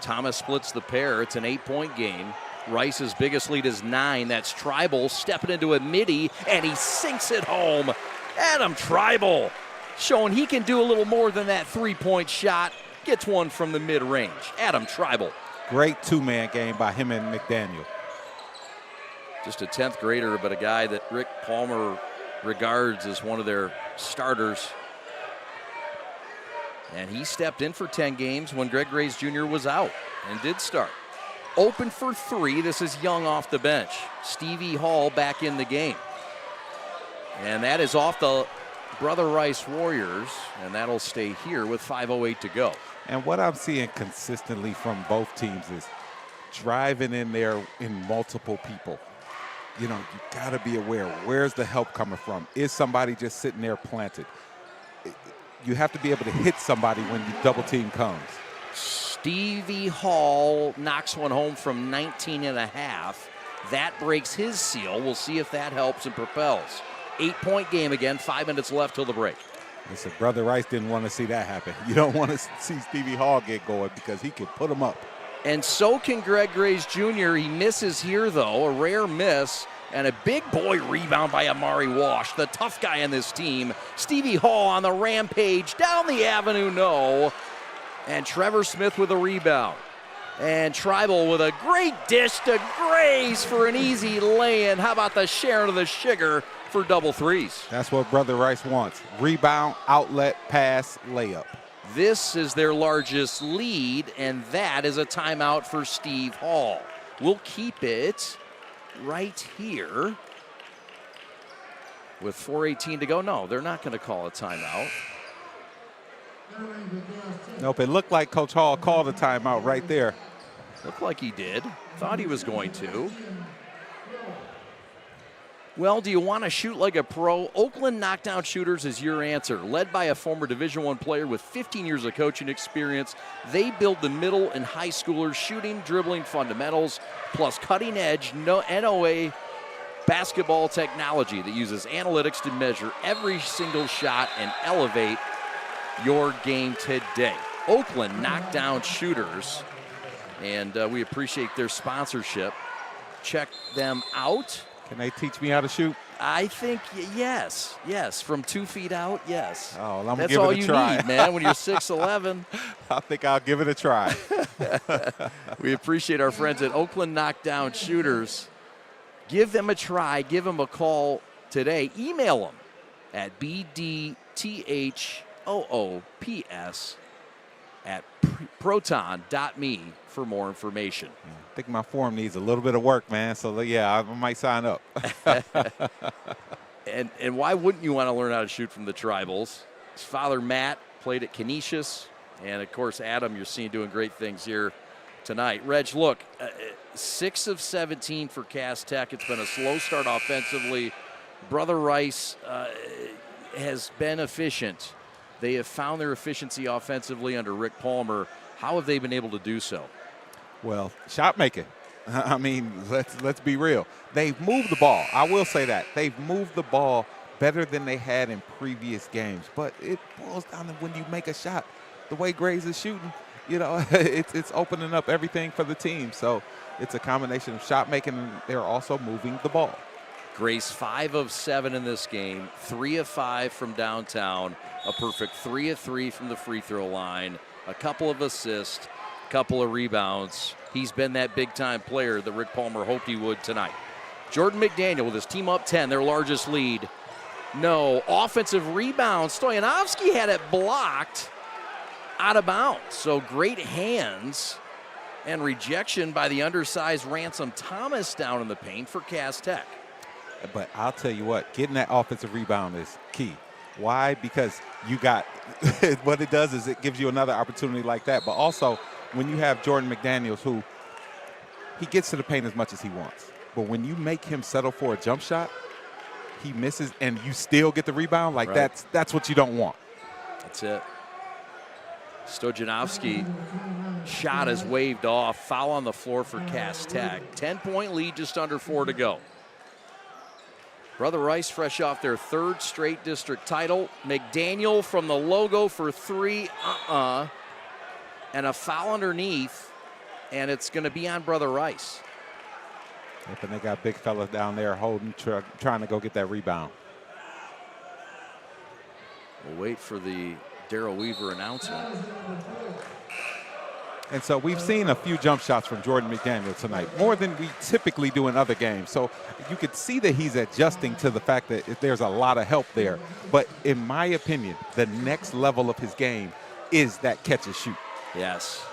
Thomas splits the pair. It's an 8-point game. Rice's biggest lead is 9. That's Tribal stepping into a midi, and he sinks it home. Adam Tribal showing he can do a little more than that 3-point shot. Gets one from the mid-range. Adam Tribal. Great two-man game by him and McDaniel. Just a 10th grader, but a guy that Rick Palmer regards as one of their starters. And he stepped in for 10 games when Greg Grays Jr. was out and did start. Open for 3. This is Young off the bench. Stevie Hall back in the game. And that is off the Brother Rice Warriors, and that'll stay here with 5:08 to go. And what I'm seeing consistently from both teams is driving in there in multiple people. You know, you got to be aware, where's the help coming from? Is somebody just sitting there planted? You have to be able to hit somebody when the double team comes. Stevie Hall knocks one home from 19.5. That breaks his seal. We'll see if that helps and propels. 8-point game again, 5 minutes left till the break. Listen, Brother Rice didn't want to see that happen. You don't want to see Stevie Hall get going because he can put them up. And so can Greg Grays Jr. He misses here, though, a rare miss. And a big boy rebound by Amari Walsh, the tough guy on this team. Stevie Hall on the rampage, down the avenue, no. And Trevor Smith with a rebound. And Tribal with a great dish to Grays for an easy lay-in. How about the sharing of the sugar for double threes? That's what Brother Rice wants. Rebound, outlet, pass, layup. This is their largest lead, and that is a timeout for Steve Hall. We'll keep it right here with 4:18 to go. No, they're not going to call a timeout. Nope, it looked like Coach Hall called a timeout right there. Looked like he did. Thought he was going to. Well, do you want to shoot like a pro? Oakland Knockdown Shooters is your answer. Led by a former Division I player with 15 years of coaching experience, they build the middle and high schoolers shooting, dribbling fundamentals, plus cutting-edge NOA basketball technology that uses analytics to measure every single shot and elevate your game today. Oakland Knockdown Shooters, and we appreciate their sponsorship. Check them out. Can they teach me how to shoot? I think yes. From 2 feet out, yes. Oh, well, I'm That's give all it a you try. need, man, when you're 6'11". I think I'll give it a try. We appreciate our friends at Oakland Knockdown Shooters. Give them a try. Give them a call today. Email them at bdthoops@proton.me for more information. I think my form needs a little bit of work, man. So, yeah, I might sign up. And why wouldn't you want to learn how to shoot from the Tribals? His father, Matt, played at Canisius. And, of course, Adam, you're seeing doing great things here tonight. Reg, look, 6 of 17 for Cass Tech. It's been a slow start offensively. Brother Rice has been efficient. They have found their efficiency offensively under Rick Palmer. How have they been able to do so? Well, shot making. I mean, let's be real. They've moved the ball. I will say that. They've moved the ball better than they had in previous games. But it boils down to when you make a shot, the way Grays is shooting, you know, it's opening up everything for the team. So it's a combination of shot making, and they're also moving the ball. Grace 5 of 7 in this game, 3 of 5 from downtown, a perfect 3 of 3 from the free throw line, a couple of assists, a couple of rebounds. He's been that big-time player that Rick Palmer hoped he would tonight. Jordan McDaniel with his team up 10, their largest lead. No, offensive rebound. Stoyanovsky had it blocked out of bounds. So great hands and rejection by the undersized Ransom Thomas down in the paint for Cass Tech. But I'll tell you what, getting that offensive rebound is key. Why? Because you got what it does is it gives you another opportunity like that. But also, when you have Jordan McDaniels, who he gets to the paint as much as he wants. But when you make him settle for a jump shot, he misses and you still get the rebound. Like that's what you don't want. That's it. Stojanovski shot is waved off. Foul on the floor for Cass Tech. 10-point lead, just under 4 to go. Brother Rice fresh off their 3rd straight district title. McDaniel from the logo for 3. And a foul underneath. And it's going to be on Brother Rice. Yep, and they got big fellas down there holding, trying to go get that rebound. We'll wait for the Darrell Weaver announcement. And so we've seen a few jump shots from Jordan McDaniel tonight, more than we typically do in other games. So you could see that he's adjusting to the fact that there's a lot of help there. But in my opinion, the next level of his game is that catch and shoot. Yes.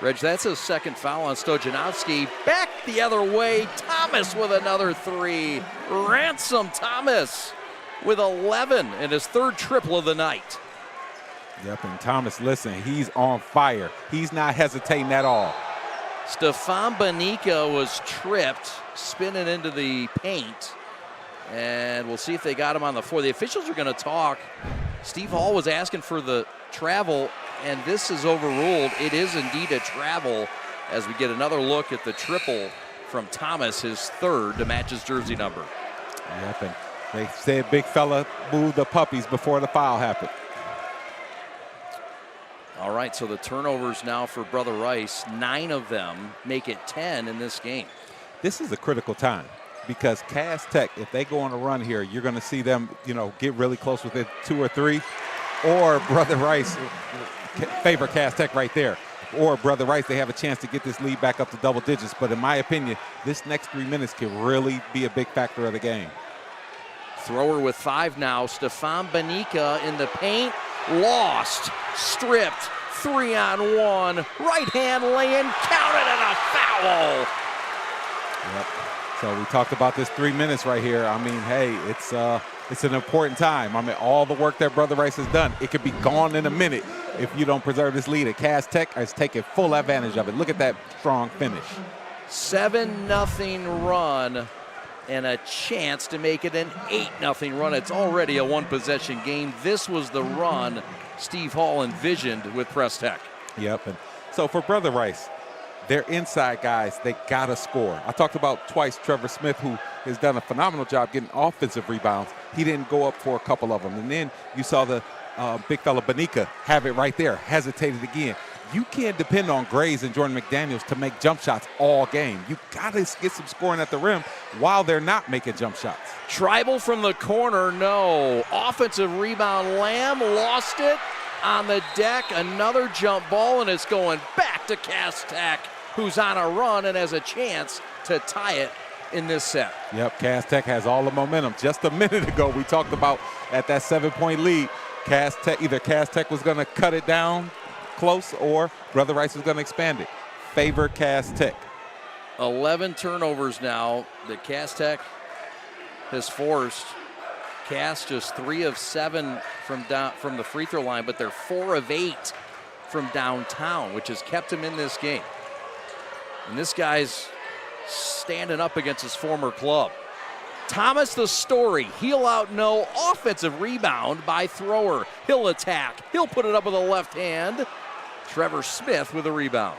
Reg, that's his 2nd foul on Stojanovski. Back the other way. Thomas with another 3. Ransom Thomas with 11 and his 3rd triple of the night. Yep, and Thomas, listen, he's on fire. He's not hesitating at all. Stefan Banica was tripped, spinning into the paint. And we'll see if they got him on the floor. The officials are going to talk. Steve Hall was asking for the travel, and this is overruled. It is indeed a travel as we get another look at the triple from Thomas, his 3rd to match his jersey number. Yep, and they said big fella moved the puppies before the foul happened. All right, so the turnovers now for Brother Rice, 9 of them make it 10 in this game. This is a critical time because Cass Tech, if they go on a run here, you're going to see them, get really close with it, 2 or 3, or Brother Rice favor Cass Tech right there. Or Brother Rice, they have a chance to get this lead back up to double digits. But in my opinion, this next 3 minutes can really be a big factor of the game. Thrower with 5 now. Stefan Banica in the paint. Lost. Stripped. 3-on-1. Right hand lay-in. Counted and a foul. Yep. So we talked about this 3 minutes right here. I mean, hey, it's an important time. I mean, all the work that Brother Rice has done, it could be gone in a minute if you don't preserve this lead. And Cass Tech has taken full advantage of it. Look at that strong finish. 7-0 run and a chance to make it an 8-0 run. It's already a 1-possession game. This was the run Steve Hall envisioned with Press Tech. Yep, and so for Brother Rice, they're inside guys. They got to score. I talked about twice Trevor Smith, who has done a phenomenal job getting offensive rebounds. He didn't go up for a couple of them. And then you saw the big fella Banica have it right there, hesitated again. You can't depend on Grays and Jordan McDaniels to make jump shots all game. You got to get some scoring at the rim while they're not making jump shots. Tribal from the corner, no. Offensive rebound, Lamb lost it on the deck. Another jump ball, and it's going back to Cass Tech, who's on a run and has a chance to tie it in this set. Yep, Cass Tech has all the momentum. Just a minute ago, we talked about at that 7-point lead, either Cass Tech was going to cut it down close or Brother Rice was going to expand it. Favor Cass Tech. 11 turnovers now that Cass Tech has forced. Cass just 3 of 7 from the free throw line, but they're 4 of 8 from downtown, which has kept him in this game. And this guy's standing up against his former club. Thomas the story. He'll out no offensive rebound by Thrower. He'll attack. He'll put it up with a left hand. Trevor Smith with a rebound.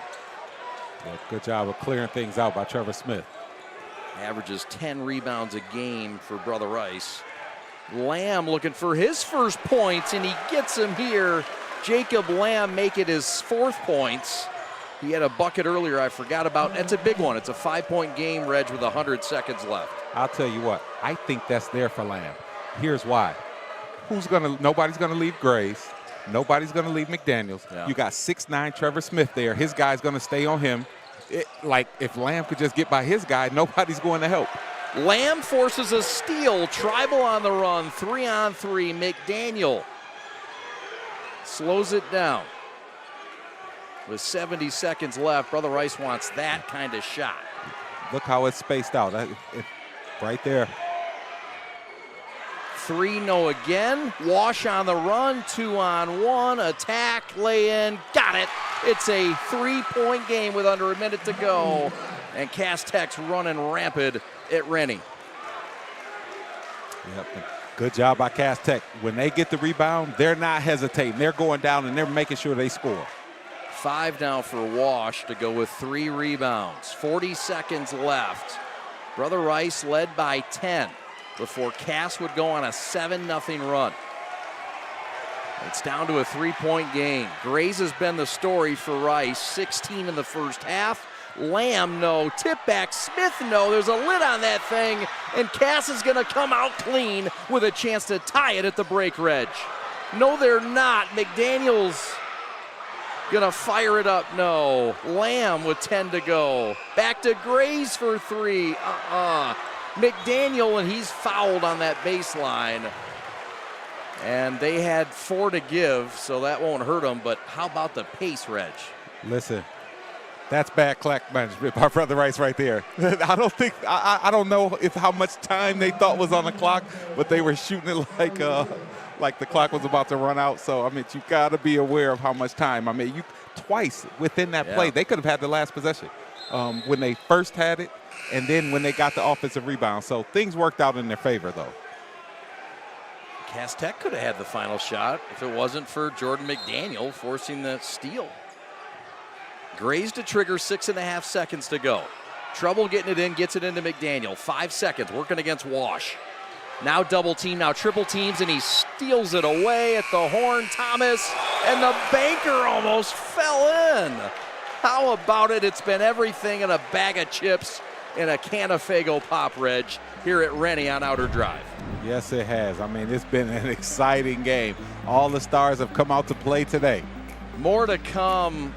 Yeah, good job of clearing things out by Trevor Smith. Averages 10 rebounds a game for Brother Rice. Lamb looking for his first points, and he gets them here. Jacob Lamb make it his 4th points. He had a bucket earlier I forgot about. It's a big one. It's a 5-point game, Reg, with 100 seconds left. I'll tell you what, I think that's there for Lamb. Here's why. Nobody's gonna leave Grays. Nobody's gonna leave McDaniels. Yeah. You got 6'9" Trevor Smith there. His guy's gonna stay on him. If Lamb could just get by his guy, nobody's going to help. Lamb forces a steal. Tribal on the run. 3-on-3. McDaniel slows it down. With 70 seconds left, Brother Rice wants that kind of shot. Look how it's spaced out. Right there. 3, no again. Wash on the run, 2-on-1, attack, lay in, got it. It's a 3-point game with under a minute to go. And Cass Tech's running rampant at Rennie. Yep. Good job by Cass Tech. When they get the rebound, they're not hesitating. They're going down and they're making sure they score. 5 now for Wash to go with 3 rebounds. 40 seconds left. Brother Rice led by 10 before Cass would go on a 7-0 run. It's down to a 3-point game. Grays has been the story for Rice. 16 in the first half. Lamb, no. Tip back. Smith, no. There's a lid on that thing, and Cass is going to come out clean with a chance to tie it at the break, Reg. No, they're not. McDaniel's going to fire it up, no. Lamb with 10 to go. Back to Grays for 3. McDaniel, and he's fouled on that baseline. And they had 4 to give, so that won't hurt them. But how about the pace, Reg? Listen, that's bad clock management by Brother Rice right there. I don't know if how much time they thought was on the clock, but they were shooting it like the clock was about to run out. So, I mean, you got to be aware of how much time. I mean, you twice within that play, they could have had the last possession when they first had it, and then when they got the offensive rebound. So things worked out in their favor, though. Cass Tech could have had the final shot if it wasn't for Jordan McDaniel forcing the steal. Grays to trigger, 6.5 seconds to go. Trouble getting it in, gets it into McDaniel. 5 seconds, working against Wash. Now double team, now triple teams, and he steals it away at the horn. Thomas, and the banker almost fell in. How about it? It's been everything in a bag of chips in a can of Faygo Pop, Reg, here at Rennie on Outer Drive. Yes, it has. I mean, it's been an exciting game. All the stars have come out to play today. More to come.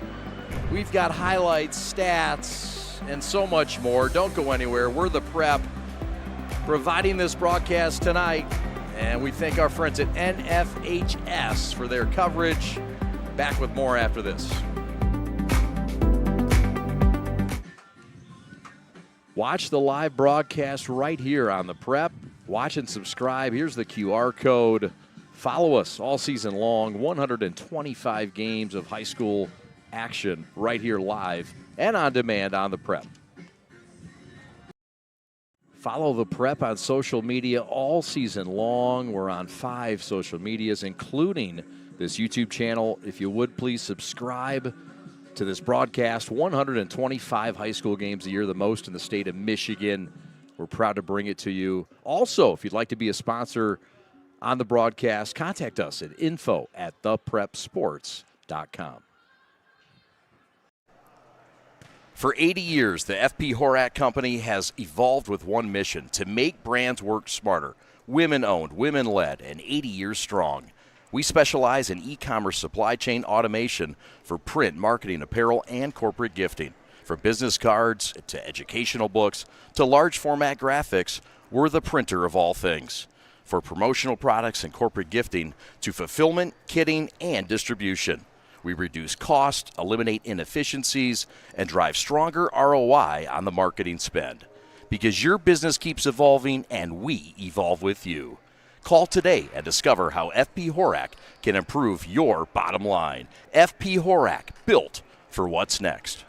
We've got highlights, stats, and so much more. Don't go anywhere. We're the Prep, providing this broadcast tonight. And we thank our friends at NFHS for their coverage. Back with more after this. Watch the live broadcast right here on the Prep. Watch and subscribe. Here's the QR code. Follow us all season long. 125 games of high school action right here live and on demand on the Prep. Follow the Prep on social media all season long. We're on 5 social medias, including this YouTube channel. If you would, please subscribe to this broadcast. 125 high school games a year, the most in the state of Michigan. We're proud to bring it to you. Also, if you'd like to be a sponsor on the broadcast, contact us at info@theprepsports.com. For 80 years, the F.P. Horak Company has evolved with one mission: to make brands work smarter. Women-owned, women-led, and 80 years strong. We specialize in e-commerce supply chain automation for print, marketing, apparel, and corporate gifting. From business cards to educational books to large format graphics, we're the printer of all things. For promotional products and corporate gifting to fulfillment, kitting, and distribution. We reduce cost, eliminate inefficiencies, and drive stronger ROI on the marketing spend. Because your business keeps evolving and we evolve with you. Call today and discover how F.P. Horak can improve your bottom line. F.P. Horak, built for what's next.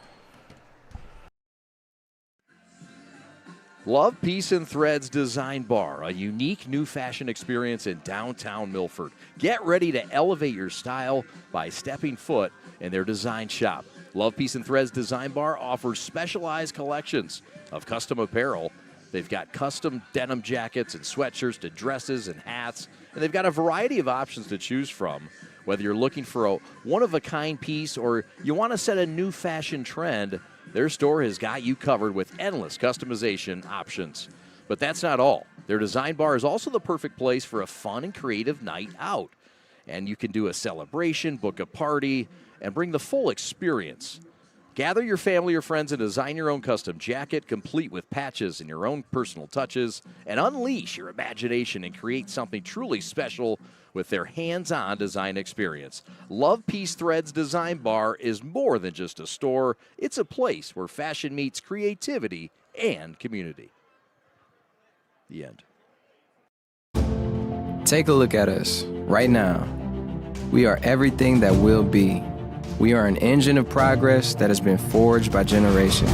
Love Piece and Threads Design Bar, a unique new fashion experience in downtown Milford. Get ready to elevate your style by stepping foot in their design shop. Love Piece and Threads Design Bar offers specialized collections of custom apparel. They've got custom denim jackets and sweatshirts to dresses and hats, and they've got a variety of options to choose from. Whether you're looking for a one-of-a-kind piece or you want to set a new fashion trend, their store has got you covered with endless customization options. But that's not all. Their design bar is also the perfect place for a fun and creative night out. And you can do a celebration, book a party, and bring the full experience. Gather your family or friends and design your own custom jacket, complete with patches and your own personal touches, and unleash your imagination and create something truly special with their hands-on design experience. Love Piece Threads Design Bar is more than just a store. It's a place where fashion meets creativity and community. The end. Take a look at us right now. We are everything that will be. We are an engine of progress that has been forged by generations,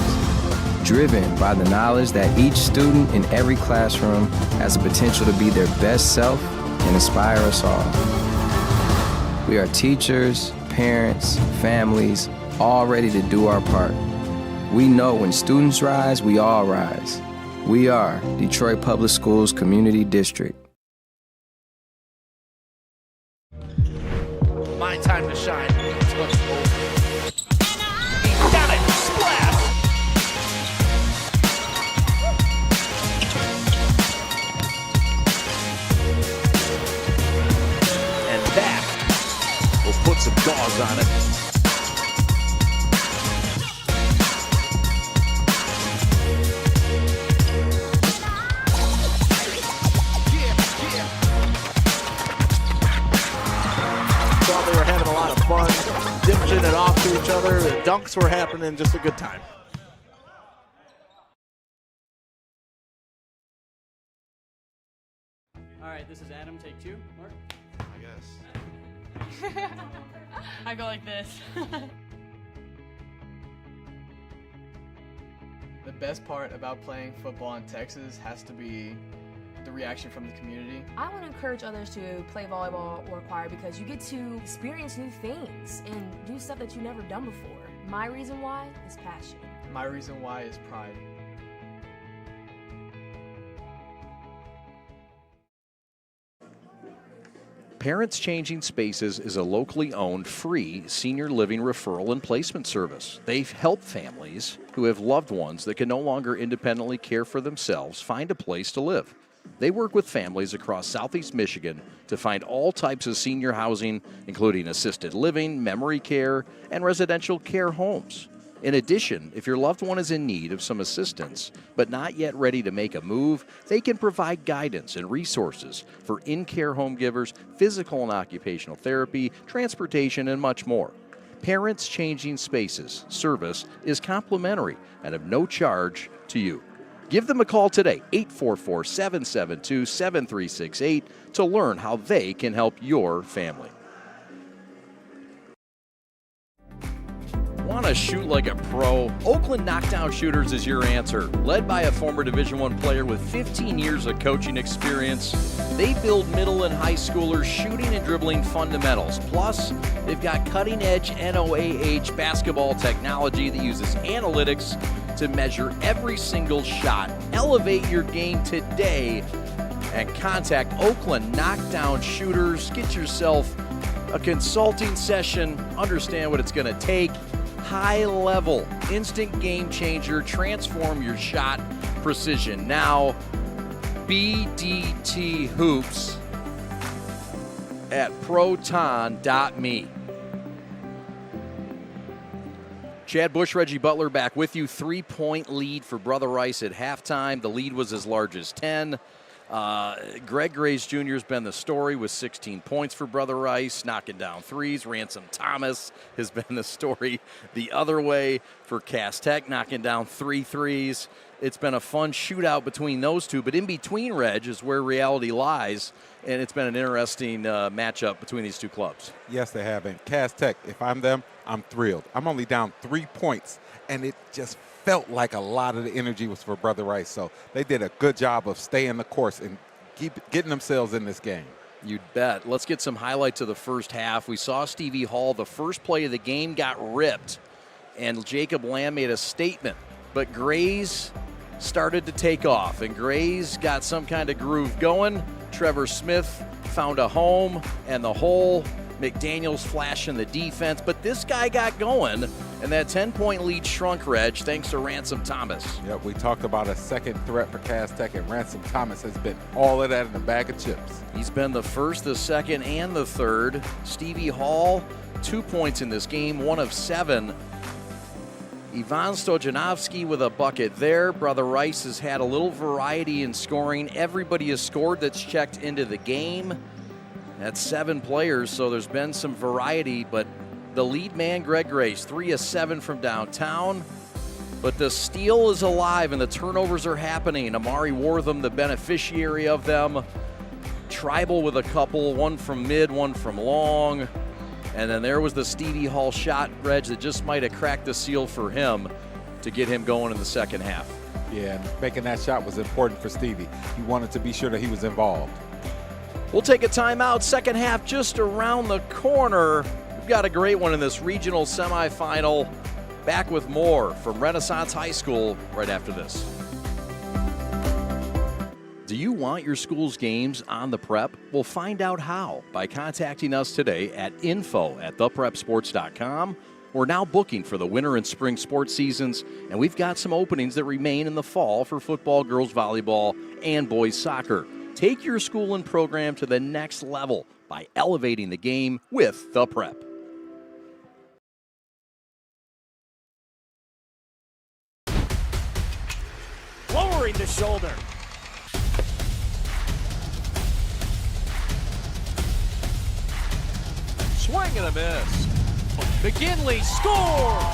driven by the knowledge that each student in every classroom has the potential to be their best self and inspire us all. We are teachers, parents, families, all ready to do our part. We know when students rise, we all rise. We are Detroit Public Schools Community District. My time to shine. He's got it. Splash. And that will put some gauze on it. They were having a lot of fun, dishing it off to each other. The dunks were happening, just a good time. All right, this is Adam. Take 2. Mark? I guess. I go like this. The best part about playing football in Texas has to be the reaction from the community. I want to encourage others to play volleyball or choir because you get to experience new things and do stuff that you've never done before. My reason why is passion. My reason why is pride. Parents Changing Spaces is a locally owned, free senior living referral and placement service. They help families who have loved ones that can no longer independently care for themselves find a place to live. They work with families across Southeast Michigan to find all types of senior housing, including assisted living, memory care, and residential care homes. In addition, if your loved one is in need of some assistance but not yet ready to make a move, they can provide guidance and resources for in-care home givers, physical and occupational therapy, transportation, and much more. Parents Changing Spaces service is complimentary and of no charge to you. Give them a call today, 844-772-7368, to learn how they can help your family. Want to shoot like a pro? Oakland Knockdown Shooters is your answer. Led by a former Division I player with 15 years of coaching experience, they build middle and high schoolers shooting and dribbling fundamentals. Plus, they've got cutting-edge NOAH basketball technology that uses analytics to measure every single shot. Elevate your game today and contact Oakland Knockdown Shooters. Get yourself a consulting session, understand what it's going to take. High level, instant game changer, transform your shot precision. Now, BDT Hoops at proton.me. Chad Bush, Reggie Butler back with you. 3-point lead for Brother Rice at halftime. The lead was as large as 10. Greg Grace Jr. has been the story with 16 points for Brother Rice, knocking down threes. Ransom Thomas has been the story the other way for Cass Tech, knocking down 3 threes. It's been a fun shootout between those two, but in between, Reg, is where reality lies, and it's been an interesting matchup between these two clubs. Yes, they have. And Cass Tech, if I'm them, I'm thrilled. I'm only down 3 points, and it just felt like a lot of the energy was for Brother Rice. So they did a good job of staying the course and getting themselves in this game. You'd bet. Let's get some highlights of the first half. We saw Stevie Hall, the first play of the game, got ripped, and Jacob Lamb made a statement. But Grays started to take off, and Grays got some kind of groove going. Trevor Smith found a home and the hole. McDaniels flashing the defense, but this guy got going, and that 10-point lead shrunk, Reg, thanks to Ransom Thomas. Yep, we talked about a second threat for Cass Tech, and Ransom Thomas has been all of that in a bag of chips. He's been the first, the second, and the third. Stevie Hall, 2 points in this game, 1 of 7. Ivan Stojanovsky with a bucket there. Brother Rice has had a little variety in scoring. Everybody has scored that's checked into the game. That's 7 players, so there's been some variety, but the lead man, Greg Grace, 3 of 7 from downtown. But the steal is alive and the turnovers are happening. Amari Wortham, the beneficiary of them. Tribal with a couple, one from mid, one from long. And then there was the Stevie Hall shot, Reg, that just might have cracked the seal for him to get him going in the second half. Yeah, and making that shot was important for Stevie. He wanted to be sure that he was involved. We'll take a timeout. Second half just around the corner. We've got a great one in this regional semifinal. Back with more from Renaissance High School right after this. Do you want your school's games on the Prep? Well, find out how by contacting us today at info@theprepsports.com. We're now booking for the winter and spring sports seasons, and we've got some openings that remain in the fall for football, girls volleyball, and boys soccer. Take your school and program to the next level by elevating the game with The Prep. Lowering the shoulder. Swing and a miss. McGinley scores!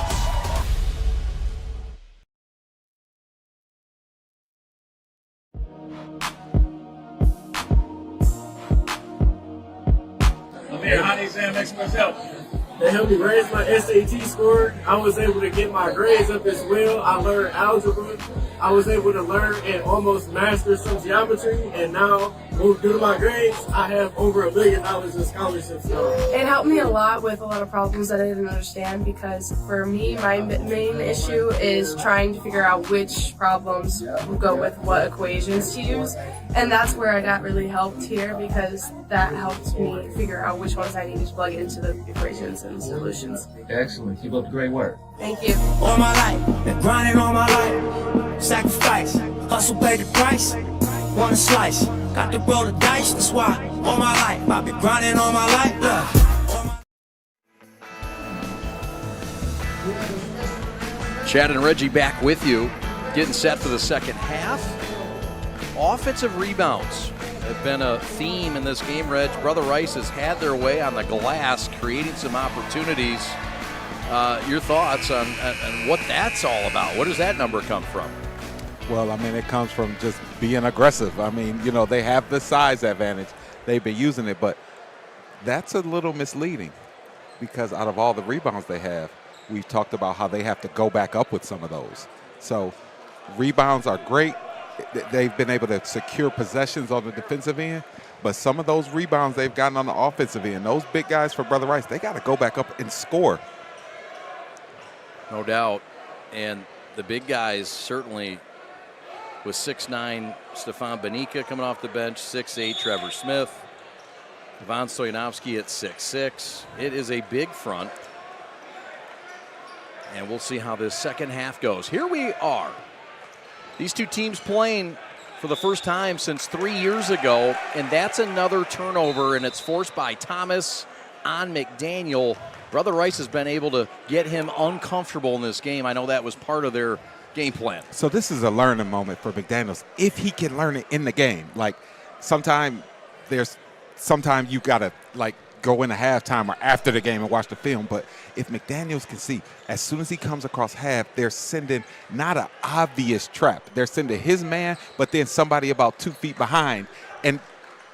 Amir, how these exam experts help? They helped me raise my SAT score. I was able to get my grades up as well. I learned algebra. I was able to learn and almost master some geometry. And now, due to my grades, I have over $1 million in scholarships. It helped me a lot with a lot of problems that I didn't understand because for me, my main issue is trying to figure out which problems go with what equations to use. And that's where I got really helped here because that helped me figure out which ones I needed to plug into the equations and solutions. Excellent. Keep up the great work. Thank you. All my life, been grinding all my life. Sacrifice, hustle pay the price. Want a slice, got to roll the dice. That's why all my life, I've been grinding all my life. Yeah. Chad and Reggie back with you, getting set for the second half. Offensive rebounds have been a theme in this game, Reg. Brother Rice has had their way on the glass, creating some opportunities. Your thoughts on what that's all about? Where does that number come from? Well, I mean, it comes from just being aggressive. I mean, you know, they have the size advantage. They've been using it, but that's a little misleading because out of all the rebounds they have, we've talked about how they have to go back up with some of those. So rebounds are great. They've been able to secure possessions on the defensive end, but some of those rebounds they've gotten on the offensive end, those big guys for Brother Rice, they got to go back up and score. No doubt. And the big guys certainly with 6'9", Stefan Benica coming off the bench, 6'8", Trevor Smith, Ivan Stoyanovsky at 6'6". It is a big front. And we'll see how this second half goes. Here we are. These two teams playing for the first time since 3 years ago, and that's another turnover, and it's forced by Thomas on McDaniel. Brother Rice has been able to get him uncomfortable in this game. I know that was part of their game plan. So this is a learning moment for McDaniels, if he can learn it in the game. Like, sometimes you got to, like, go into halftime or after the game and watch the film. But if McDaniels can see, as soon as he comes across half, they're sending not an obvious trap. They're sending his man, but then somebody about 2 feet behind. And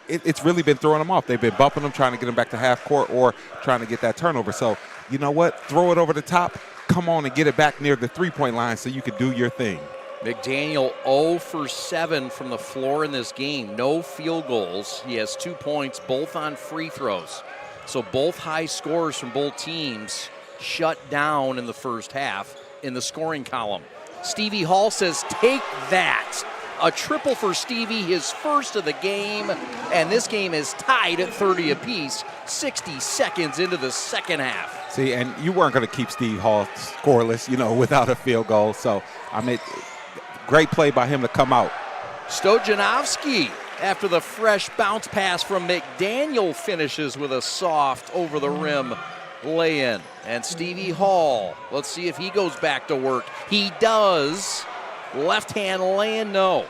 it's really been throwing them off. They've been bumping them, trying to get them back to half court or trying to get that turnover. So, you know what? Throw it over the top. Come on and get it back near the three-point line so you can do your thing. McDaniel 0 for 7 from the floor in this game. No field goals. He has 2 points, both on free throws. So both high scorers from both teams shut down in the first half in the scoring column. Stevie Hall says, take that. A triple for Stevie, his first of the game, and this game is tied at 30 apiece, 60 seconds into the second half. See, and you weren't going to keep Steve Hall scoreless, you know, without a field goal. So, I mean, great play by him to come out. Stojanovsky, after the fresh bounce pass from McDaniel, finishes with a soft over-the-rim lay-in. And Stevie Hall, let's see if he goes back to work. He does. Left hand lay-in, no.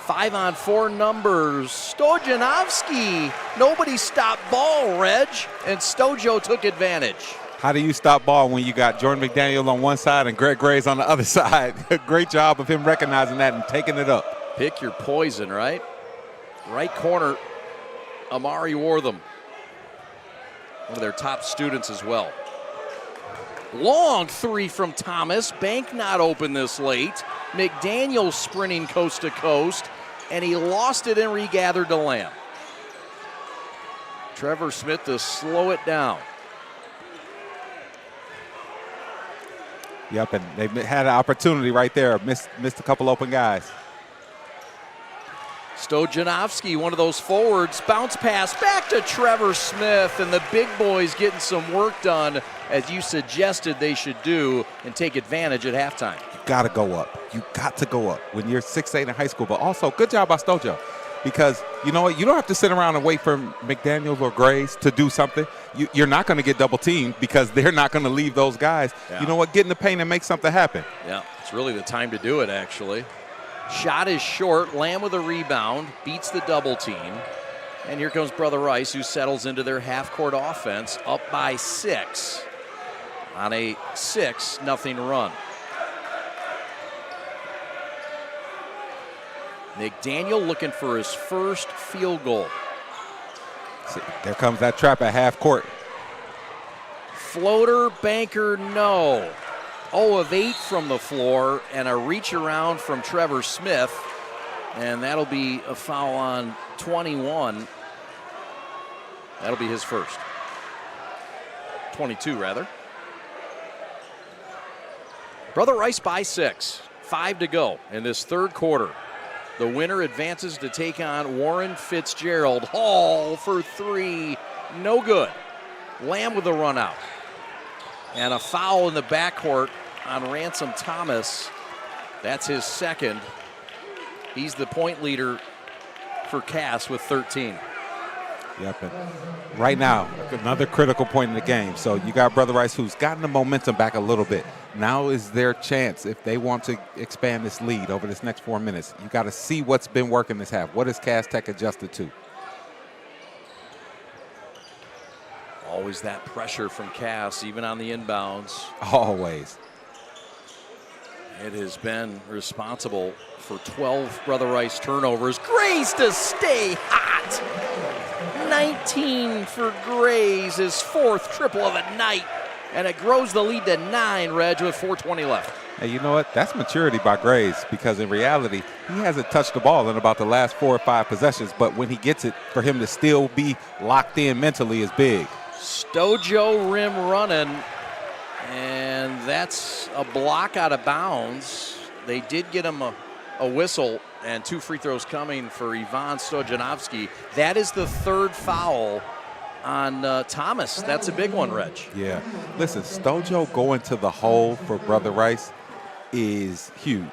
5-on-4 numbers. Stojanovsky, nobody stopped ball, Reg, and Stojo took advantage. How do you stop ball when you got Jordan McDaniel on one side and Greg Graves on the other side? Great job of him recognizing that and taking it up. Pick your poison, right? Right corner, Amari Wortham, one of their top students as well. Long three from Thomas. Bank not open this late. McDaniel sprinting coast to coast, and he lost it and regathered to Lamb. Trevor Smith to slow it down. Yep, and they had an opportunity right there. Missed a couple open guys. Stojanovski, one of those forwards, bounce pass back to Trevor Smith, and the big boys getting some work done, as you suggested they should do, and take advantage at halftime. You got to go up. You got to go up when you're 6'8" in high school. But also, good job by Stojo, because you know what? You don't have to sit around and wait for McDaniels or Graves to do something. You're not going to get double teamed because they're not going to leave those guys. Yeah. You know what? Get in the paint and make something happen. Yeah, it's really the time to do it, actually. Shot is short. Lamb with a rebound, beats the double team. And here comes Brother Rice, who settles into their half-court offense, up by 6 on a 6-0 run. McDaniel looking for his first field goal. See, there comes that trap at half court. Floater, banker, no. 0 of 8 from the floor, and a reach around from Trevor Smith, and that'll be a foul on 21. That'll be his first. 22, rather. Brother Rice by 6. 5 to go in this third quarter. The winner advances to take on Warren Fitzgerald. Hall for 3, no good. Lamb with a run out. And a foul in the backcourt on Ransom Thomas. That's his second. He's the point leader for Cass with 13. Yep, and right now, another critical point in the game. So you got Brother Rice, who's gotten the momentum back a little bit. Now is their chance if they want to expand this lead over this next 4 minutes. You got to see what's been working this half. What is Cass Tech adjusted to? Always that pressure from Cass, even on the inbounds. Always. It has been responsible for 12 Brother Rice turnovers. Grays to stay hot. 19 for Grays, his 4th triple of the night. And it grows the lead to 9, Reg, with 4:20 left. Hey, you know what? That's maturity by Grays, because in reality, he hasn't touched the ball in about the last 4 or 5 possessions. But when he gets it, for him to still be locked in mentally is big. Stojo rim running, and that's a block out of bounds. They did get him a whistle, and 2 free throws coming for Ivan Stojanovski. That is the 3rd foul on Thomas. That's a big one, Reg. Yeah. Listen, Stojo going to the hole for Brother Rice is huge.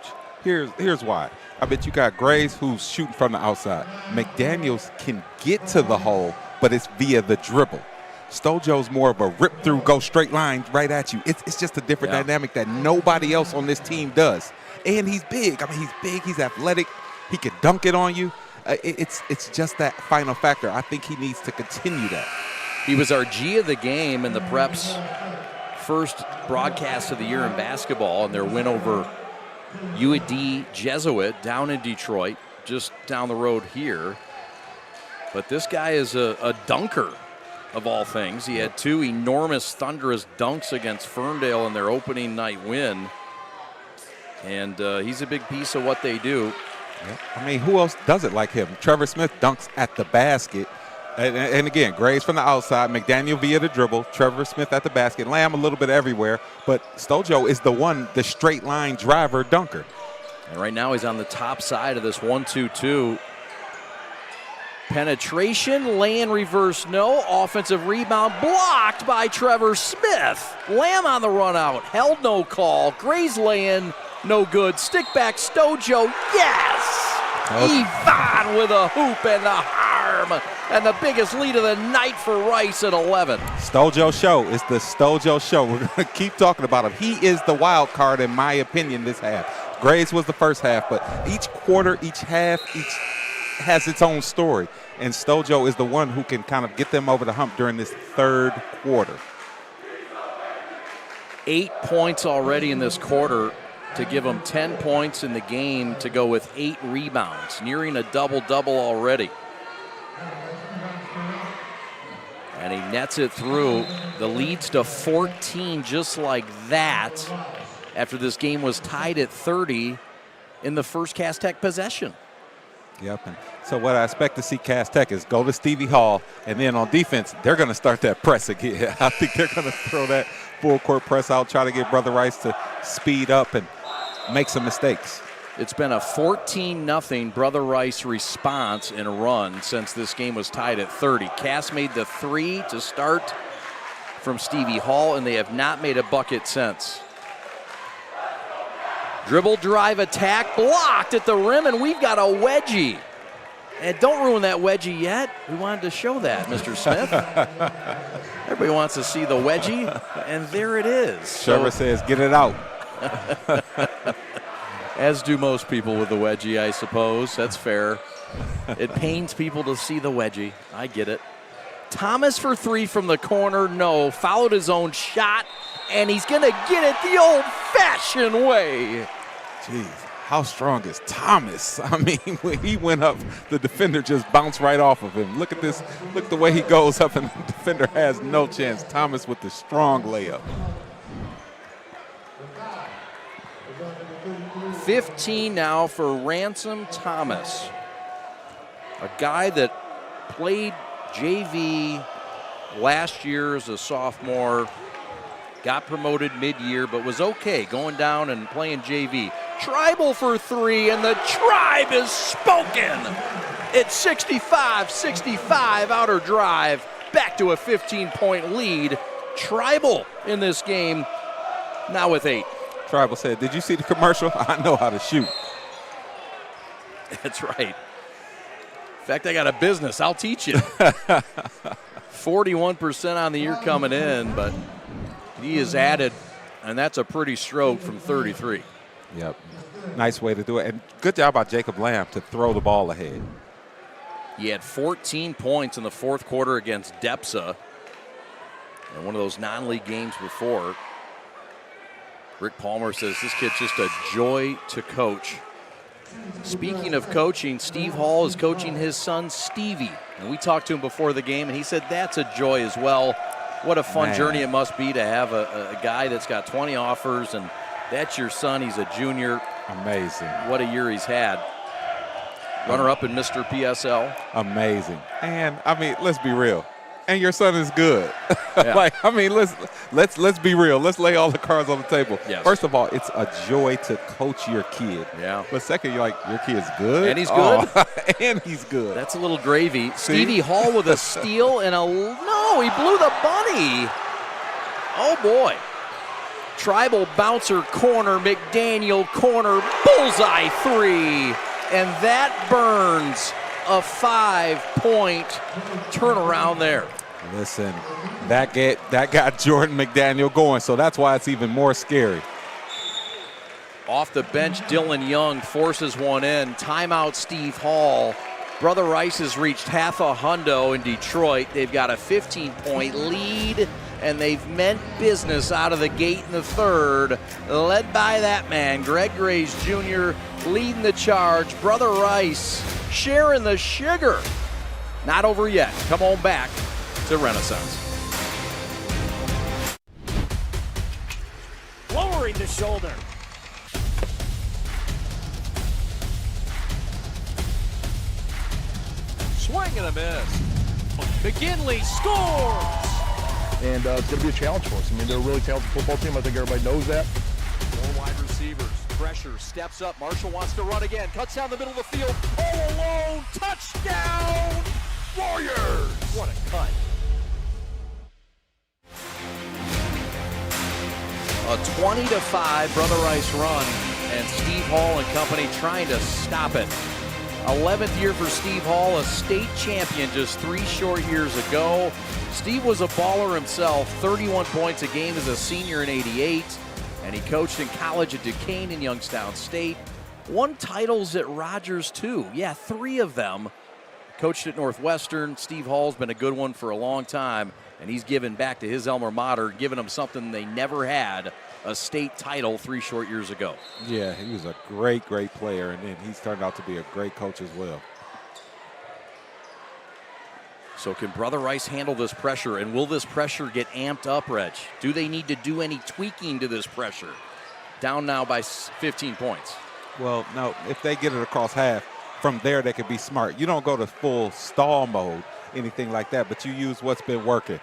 Here's why. I bet you got Graves, who's shooting from the outside. McDaniels can get to the hole, but it's via the dribble. Stojo's more of a rip through, go straight line right at you. It's just a different dynamic that nobody else on this team does. And he's big. I mean, he's big, he's athletic, he can dunk it on you. It's just that final factor. I think he needs to continue that. He was our G of the game in the Prep's first broadcast of the year in basketball, and their win over UAD Jesuit down in Detroit, just down the road here. But this guy is a dunker, of all things. He had 2 enormous, thunderous dunks against Ferndale in their opening night win. And he's a big piece of what they do. Yeah. I mean, who else does it like him? Trevor Smith dunks at the basket. And again, Graves from the outside, McDaniel via the dribble, Trevor Smith at the basket, Lamb a little bit everywhere. But Stojo is the straight line driver dunker. And right now he's on the top side of this 1-2-2. Penetration, lay-in reverse, no. Offensive rebound blocked by Trevor Smith. Lamb on the run out, held no call. Gray's lay-in, no good. Stick back, Stojo, yes! Okay. Ivan with a hoop and the harm. And the biggest lead of the night for Rice at 11. Stojo show. It's the Stojo show. We're going to keep talking about him. He is the wild card, in my opinion, this half. Graves was the first half, but each quarter, each half, each has its own story. And Stojo is the one who can kind of get them over the hump during this third quarter. 8 points already in this quarter to give him 10 points in the game to go with 8 rebounds, nearing a double-double already. And he nets it through. The lead's to 14 just like that after this game was tied at 30 in the first Cass Tech possession. Yep. And so what I expect to see Cass Tech is go to Stevie Hall, and then on defense, they're going to start that press again. I think they're going to throw that full court press out, try to get Brother Rice to speed up and make some mistakes. It's been a 14-0 Brother Rice response and run since this game was tied at 30. Cass made the 3 to start from Stevie Hall, and they have not made a bucket since. Dribble, drive, attack, blocked at the rim, and we've got a wedgie. And don't ruin that wedgie yet. We wanted to show that, Mr. Smith. Everybody wants to see the wedgie, and there it is. Trevor says, get it out. As do most people with the wedgie, I suppose. That's fair. It pains people to see the wedgie. I get it. Thomas for 3 from the corner. No. Followed his own shot, and he's going to get it the old-fashioned way. Jeez, how strong is Thomas? I mean, when he went up, the defender just bounced right off of him. Look at this. Look the way he goes up, and the defender has no chance. Thomas with the strong layup. 15 now for Ransom Thomas, a guy that played JV last year as a sophomore, got promoted mid-year, but was okay going down and playing JV. Tribal for 3, and the tribe is spoken. It's 65-65, outer drive, back to a 15-point lead. Tribal in this game, now with 8. Tribal said, did you see the commercial? I know how to shoot. That's right. In fact, I got a business. I'll teach you. 41% on the year coming in, but he is added, and that's a pretty stroke from 33. Yep. Nice way to do it. And good job by Jacob Lamb to throw the ball ahead. He had 14 points in the fourth quarter against Depsa in one of those non-league games before. Rick Palmer says this kid's just a joy to coach. Speaking of coaching, Steve Hall is coaching his son Stevie. And we talked to him before the game, and he said that's a joy as well. What a fun journey it must be to have a guy that's got 20 offers, and that's your son. He's a junior. Amazing. What a year he's had. Runner-up in Mr. PSL. Amazing. And, I mean, let's be real. And your son is good. Yeah. Like, I mean, let's be real. Let's lay all the cards on the table. Yes. First of all, it's a joy to coach your kid. Yeah. But second, you're like, your kid's good. And he's good. Oh, and he's good. That's a little gravy. Stevie Hall with a steal and no, he blew the bunny. Oh boy. Tribal bouncer corner, McDaniel corner, bullseye 3. And that burns a 5-point turnaround there. Listen, that got Jordan McDaniel going, so that's why it's even more scary. Off the bench, Dylan Young forces one in. Timeout, Steve Hall. Brother Rice has reached half a hundo in Detroit. They've got a 15-point lead, and they've meant business out of the gate in the third, led by that man, Greg Graves Jr., leading the charge. Brother Rice sharing the sugar. Not over yet. Come on back to Renaissance. Lowering the shoulder. Swing and a miss. McKinley scores! And it's going to be a challenge for us. I mean, they're a really talented football team. I think everybody knows that. Four wide receivers. Pressure. Steps up. Marshall wants to run again. Cuts down the middle of the field. All alone. Touchdown! Warriors! What a cut. A 20-5 Brother Rice run, and Steve Hall and company trying to stop it. 11th year for Steve Hall, a state champion just 3 short years ago. Steve was a baller himself, 31 points a game as a senior in '88, and he coached in college at Duquesne and Youngstown State. Won titles at Rogers too. Yeah, 3 of them. Coached at Northwestern. Steve Hall's been a good one for a long time, and he's given back to his alma mater, giving them something they never had, a state title 3 short years ago. Yeah, he was a great, great player, and then he's turned out to be a great coach as well. So can Brother Rice handle this pressure, and will this pressure get amped up, Reg? Do they need to do any tweaking to this pressure? Down now by 15 points. Well, no, if they get it across half, from there they could be smart. You don't go to full stall mode, anything like that, but you use what's been working.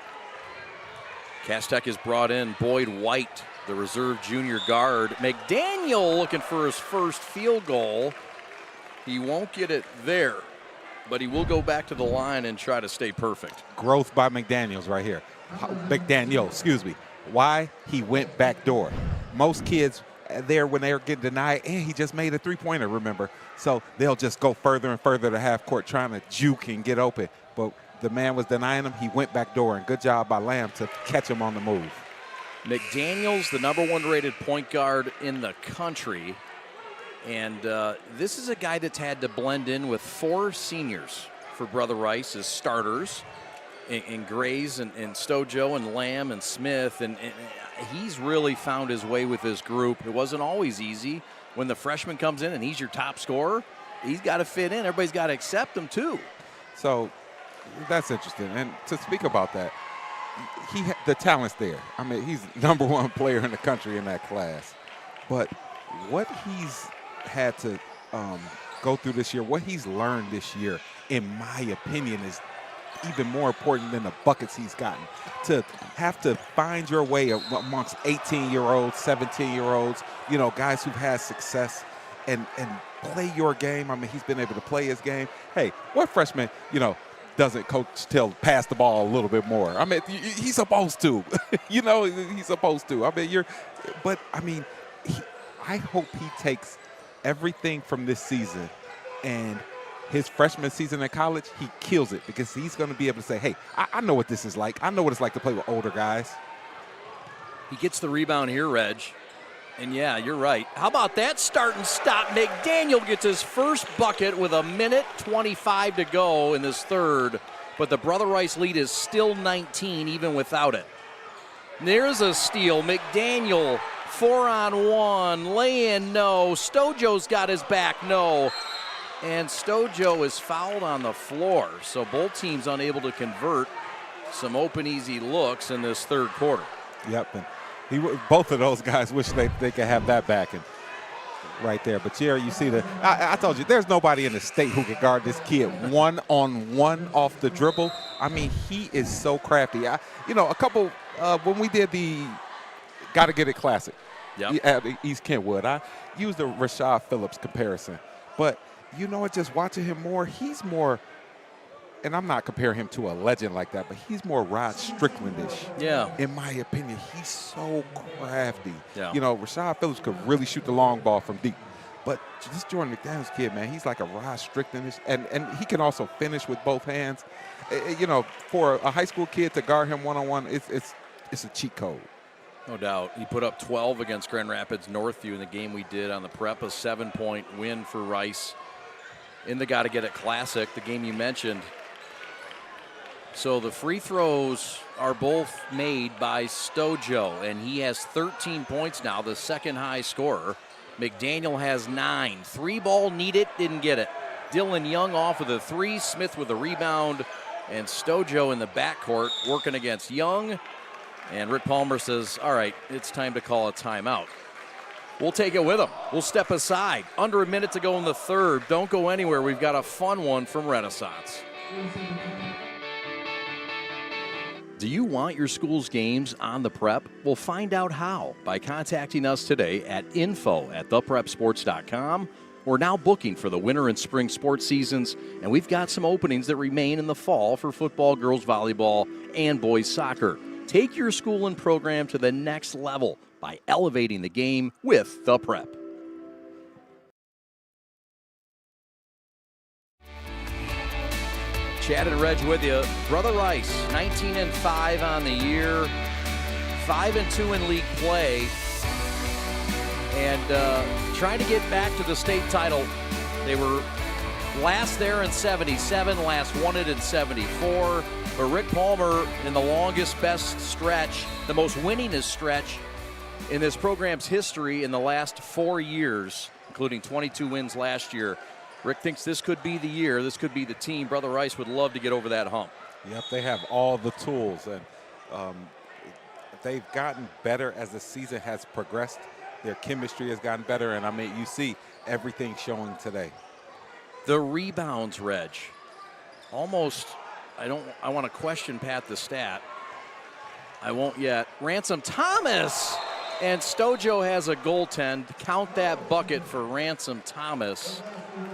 Cass Tech has brought in Boyd White, the reserve junior guard. McDaniel looking for his first field goal. He won't get it there, but he will go back to the line and try to stay perfect. Growth by McDaniels right here. Why? He went back door. Most kids there when they're getting denied, and he just made a three-pointer, remember? So they'll just go further and further to half court trying to juke and get open. But the man was denying him. He went back door, and good job by Lamb to catch him on the move. McDaniel's the #1 rated point guard in the country. And this is a guy that's had to blend in with 4 seniors for Brother Rice as starters in Grays and Stojo and Lamb and Smith. And he's really found his way with this group. It wasn't always easy. When the freshman comes in and he's your top scorer, he's got to fit in. Everybody's got to accept him too. So that's interesting. And to speak about that, the talent's there. I mean, he's #1 player in the country in that class. But what he's had to go through this year, what he's learned this year, in my opinion, is even more important than the buckets he's gotten. To have to find your way amongst 18-year-olds, 17-year-olds, guys who've had success and play your game. I mean, he's been able to play his game. Hey, what freshman, doesn't coach pass the ball a little bit more? I mean, he's supposed to. He's supposed to. I hope he takes everything from this season and his freshman season in college, he kills it, because he's going to be able to say, hey, I know what this is like. I know what it's like to play with older guys. He gets the rebound here, Reg. And yeah, you're right. How about that start and stop? McDaniel gets his first bucket with 1:25 to go in this third, but the Brother Rice lead is still 19 even without it. There's a steal. McDaniel 4-on-1, lay-in, no. Stojo's got his back, no. And Stojo is fouled on the floor, so both teams unable to convert some open, easy looks in this third quarter. Yep, and both of those guys wish they could have that back and right there. But here you see I told you, there's nobody in the state who can guard this kid one-on-one off the dribble. I mean, he is so crafty. When we did the Gotta Get It Classic at East Kentwood, I used the Rashad Phillips comparison. But just watching him more, he's more, and I'm not comparing him to a legend like that, but he's more Rod Strickland-ish. Yeah. In my opinion, he's so crafty. Yeah. Rashad Phillips could really shoot the long ball from deep. But this Jordan McDaniels kid, man, he's like a Rod Strickland-ish, and he can also finish with both hands. For a high school kid to guard him one-on-one, it's a cheat code. No doubt. He put up 12 against Grand Rapids Northview in the game we did on the prep, a 7-point win for Rice in the Gotta Get It Classic, the game you mentioned. So the free throws are both made by Stojo, and he has 13 points now, the second high scorer. McDaniel has 9. 3-ball needed, didn't get it. Dylan Young off with a 3, Smith with a rebound, and Stojo in the backcourt working against Young. And Rick Palmer says, all right, it's time to call a timeout. We'll take it with him. We'll step aside. Under a minute to go in the third. Don't go anywhere. We've got a fun one from Renaissance. Do you want your school's games on the Prep? Well, find out how by contacting us today at info@theprepsports.com. We're now booking for the winter and spring sports seasons, and we've got some openings that remain in the fall for football, girls volleyball, and boys soccer. Take your school and program to the next level by elevating the game with The Prep. Chad and Reg with you. Brother Rice, 19-5 on the year, 5-2 in league play, and trying to get back to the state title. They were last there in 77, last won it in 74, But Rick Palmer in the longest, best stretch, the most winningest stretch in this program's history in the last 4 years, including 22 wins last year. Rick thinks this could be the year. This could be the team. Brother Rice would love to get over that hump. Yep, they have all the tools, and they've gotten better as the season has progressed. Their chemistry has gotten better, and I mean, you see everything showing today. The rebounds, Reg. Almost, I want to question Pat the stat. I won't yet. Ransom Thomas, and Stojo has a goaltend. Count that bucket for Ransom Thomas,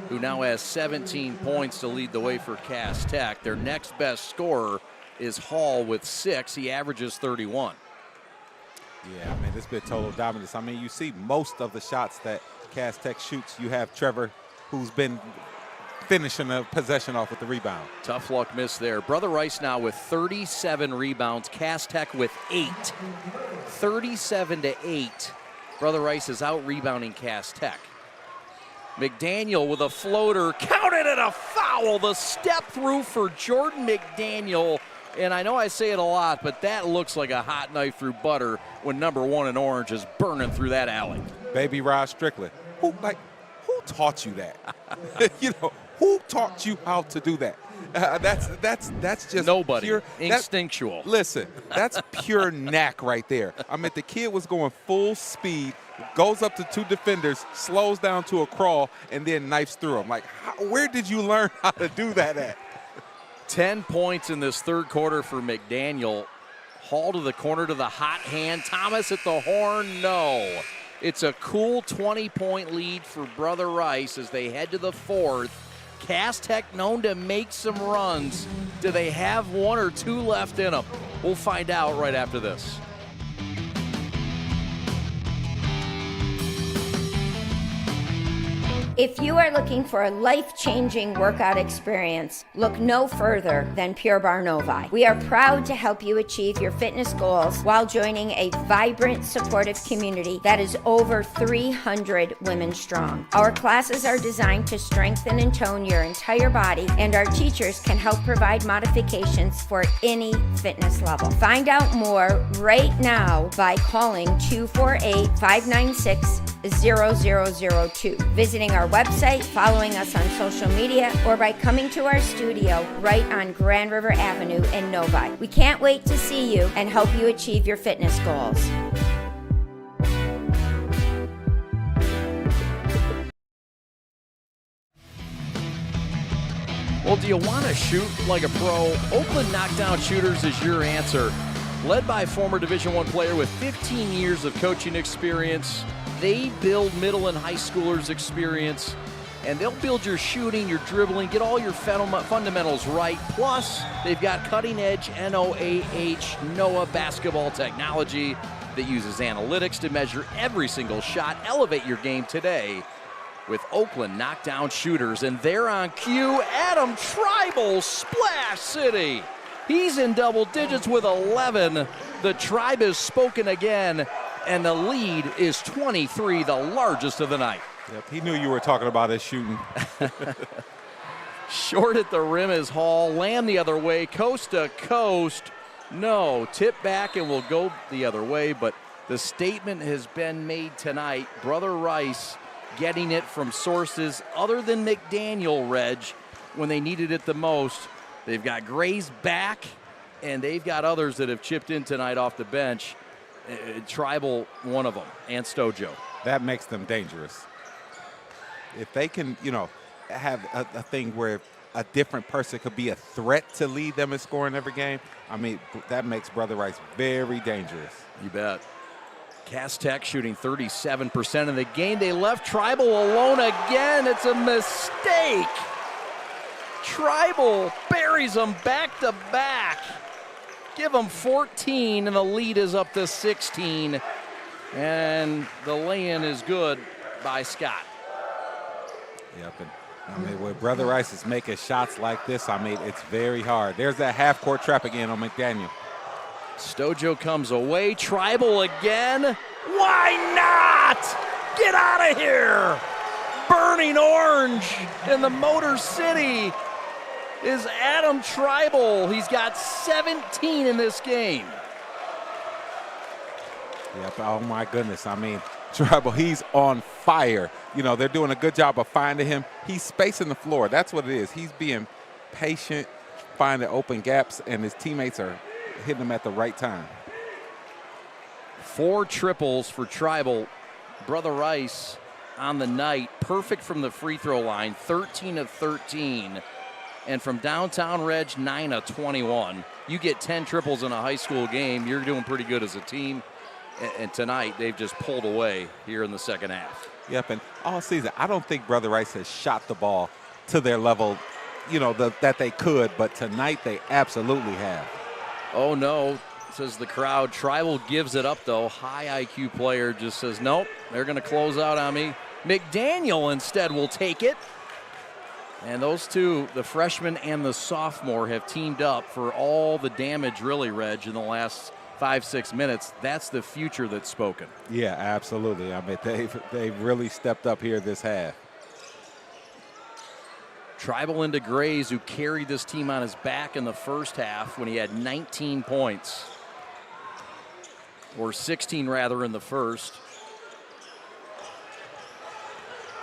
who now has 17 points to lead the way for Cass Tech. Their next best scorer is Hall with 6. He averages 31. Yeah, I mean, it's been total dominance. I mean, you see most of the shots that Cass Tech shoots, you have Trevor, who's been finishing a possession off with the rebound. Tough luck miss there. Brother Rice now with 37 rebounds. Cass Tech with 8. 37-8. Brother Rice is out rebounding Cass Tech. McDaniel with a floater. Counted and a foul. The step through for Jordan McDaniel. And I know I say it a lot, but that looks like a hot knife through butter when number 1 in orange is burning through that alley. Baby Rod Strickland. Who taught you that? You know, who taught you how to do that? That's just nobody. Pure, instinctual. Listen, that's pure knack right there. I mean, the kid was going full speed, goes up to 2 defenders, slows down to a crawl, and then knifes through them. Like, where did you learn how to do that at? 10 points in this third quarter for McDaniel. Hall to the corner to the hot hand. Thomas at the horn, no. It's a cool 20-point lead for Brother Rice as they head to the fourth. Cass Tech known to make some runs. Do they have 1 or 2 left in them? We'll find out right after this. If you are looking for a life-changing workout experience, look no further than Pure Barre Novi. We are proud to help you achieve your fitness goals while joining a vibrant, supportive community that is over 300 women strong. Our classes are designed to strengthen and tone your entire body, and our teachers can help provide modifications for any fitness level. Find out more right now by calling 248-596-0002, visiting our website, following us on social media, or by coming to our studio right on Grand River Avenue in Novi. We can't wait to see you and help you achieve your fitness goals. Well, do you want to shoot like a pro? Oakland Knockdown Shooters is your answer. Led by former Division I player with 15 years of coaching experience, they build middle and high schoolers experience, and they'll build your shooting, your dribbling, get all your fundamentals right. Plus, they've got cutting-edge NOAA basketball technology that uses analytics to measure every single shot. Elevate your game today with Oakland Knockdown Shooters, and they're on cue. Adam Tribal, Splash City. He's in double digits with 11. The Tribe has spoken again, and the lead is 23, the largest of the night. Yep, he knew you were talking about his shooting. Short at the rim is Hall. Lamb the other way, coast to coast. No, tip back and will go the other way, but the statement has been made tonight. Brother Rice getting it from sources other than McDaniel, Reg, when they needed it the most. They've got Gray's back, and they've got others that have chipped in tonight off the bench. Tribal, one of them, and Stojo. That makes them dangerous. If they can, have a thing where a different person could be a threat to lead them in scoring every game, I mean, that makes Brother Rice very dangerous. You bet. Cass Tech shooting 37% in the game. They left Tribal alone again. It's a mistake. Tribal buries them back to back. Give them 14, and the lead is up to 16. And the lay-in is good by Scott. Yep, and I mean, when Brother Rice is making shots like this, I mean, it's very hard. There's that half-court trap again on McDaniel. Stojo comes away. Tribal again. Why not? Get out of here. Burning orange in the Motor City. is Adam Tribal. He's got 17 in this game. Yep, oh my goodness. I mean, Tribal, he's on fire. You know, they're doing a good job of finding him. He's spacing the floor. That's what it is. He's being patient, finding open gaps, and his teammates are hitting him at the right time. 4 triples for Tribal. Brother Rice on the night, perfect from the free throw line, 13 of 13. And from downtown Reg, 9 of 21. You get 10 triples in a high school game, you're doing pretty good as a team. And tonight, they've just pulled away here in the second half. Yep, and all season, I don't think Brother Rice has shot the ball to their level, you know, that they could, but tonight they absolutely have. Oh, no, says the crowd. Tribal gives it up, though. High IQ player just says, nope, they're going to close out on me. McDaniel instead will take it. And those two, the freshman and the sophomore, have teamed up for all the damage, really, Reg, in the last 5-6 minutes. That's the future that's spoken. Yeah, absolutely. I mean, they've really stepped up here this half. Tribal into Grays, who carried this team on his back in the first half when he had 19 points. Or 16, rather, in the first.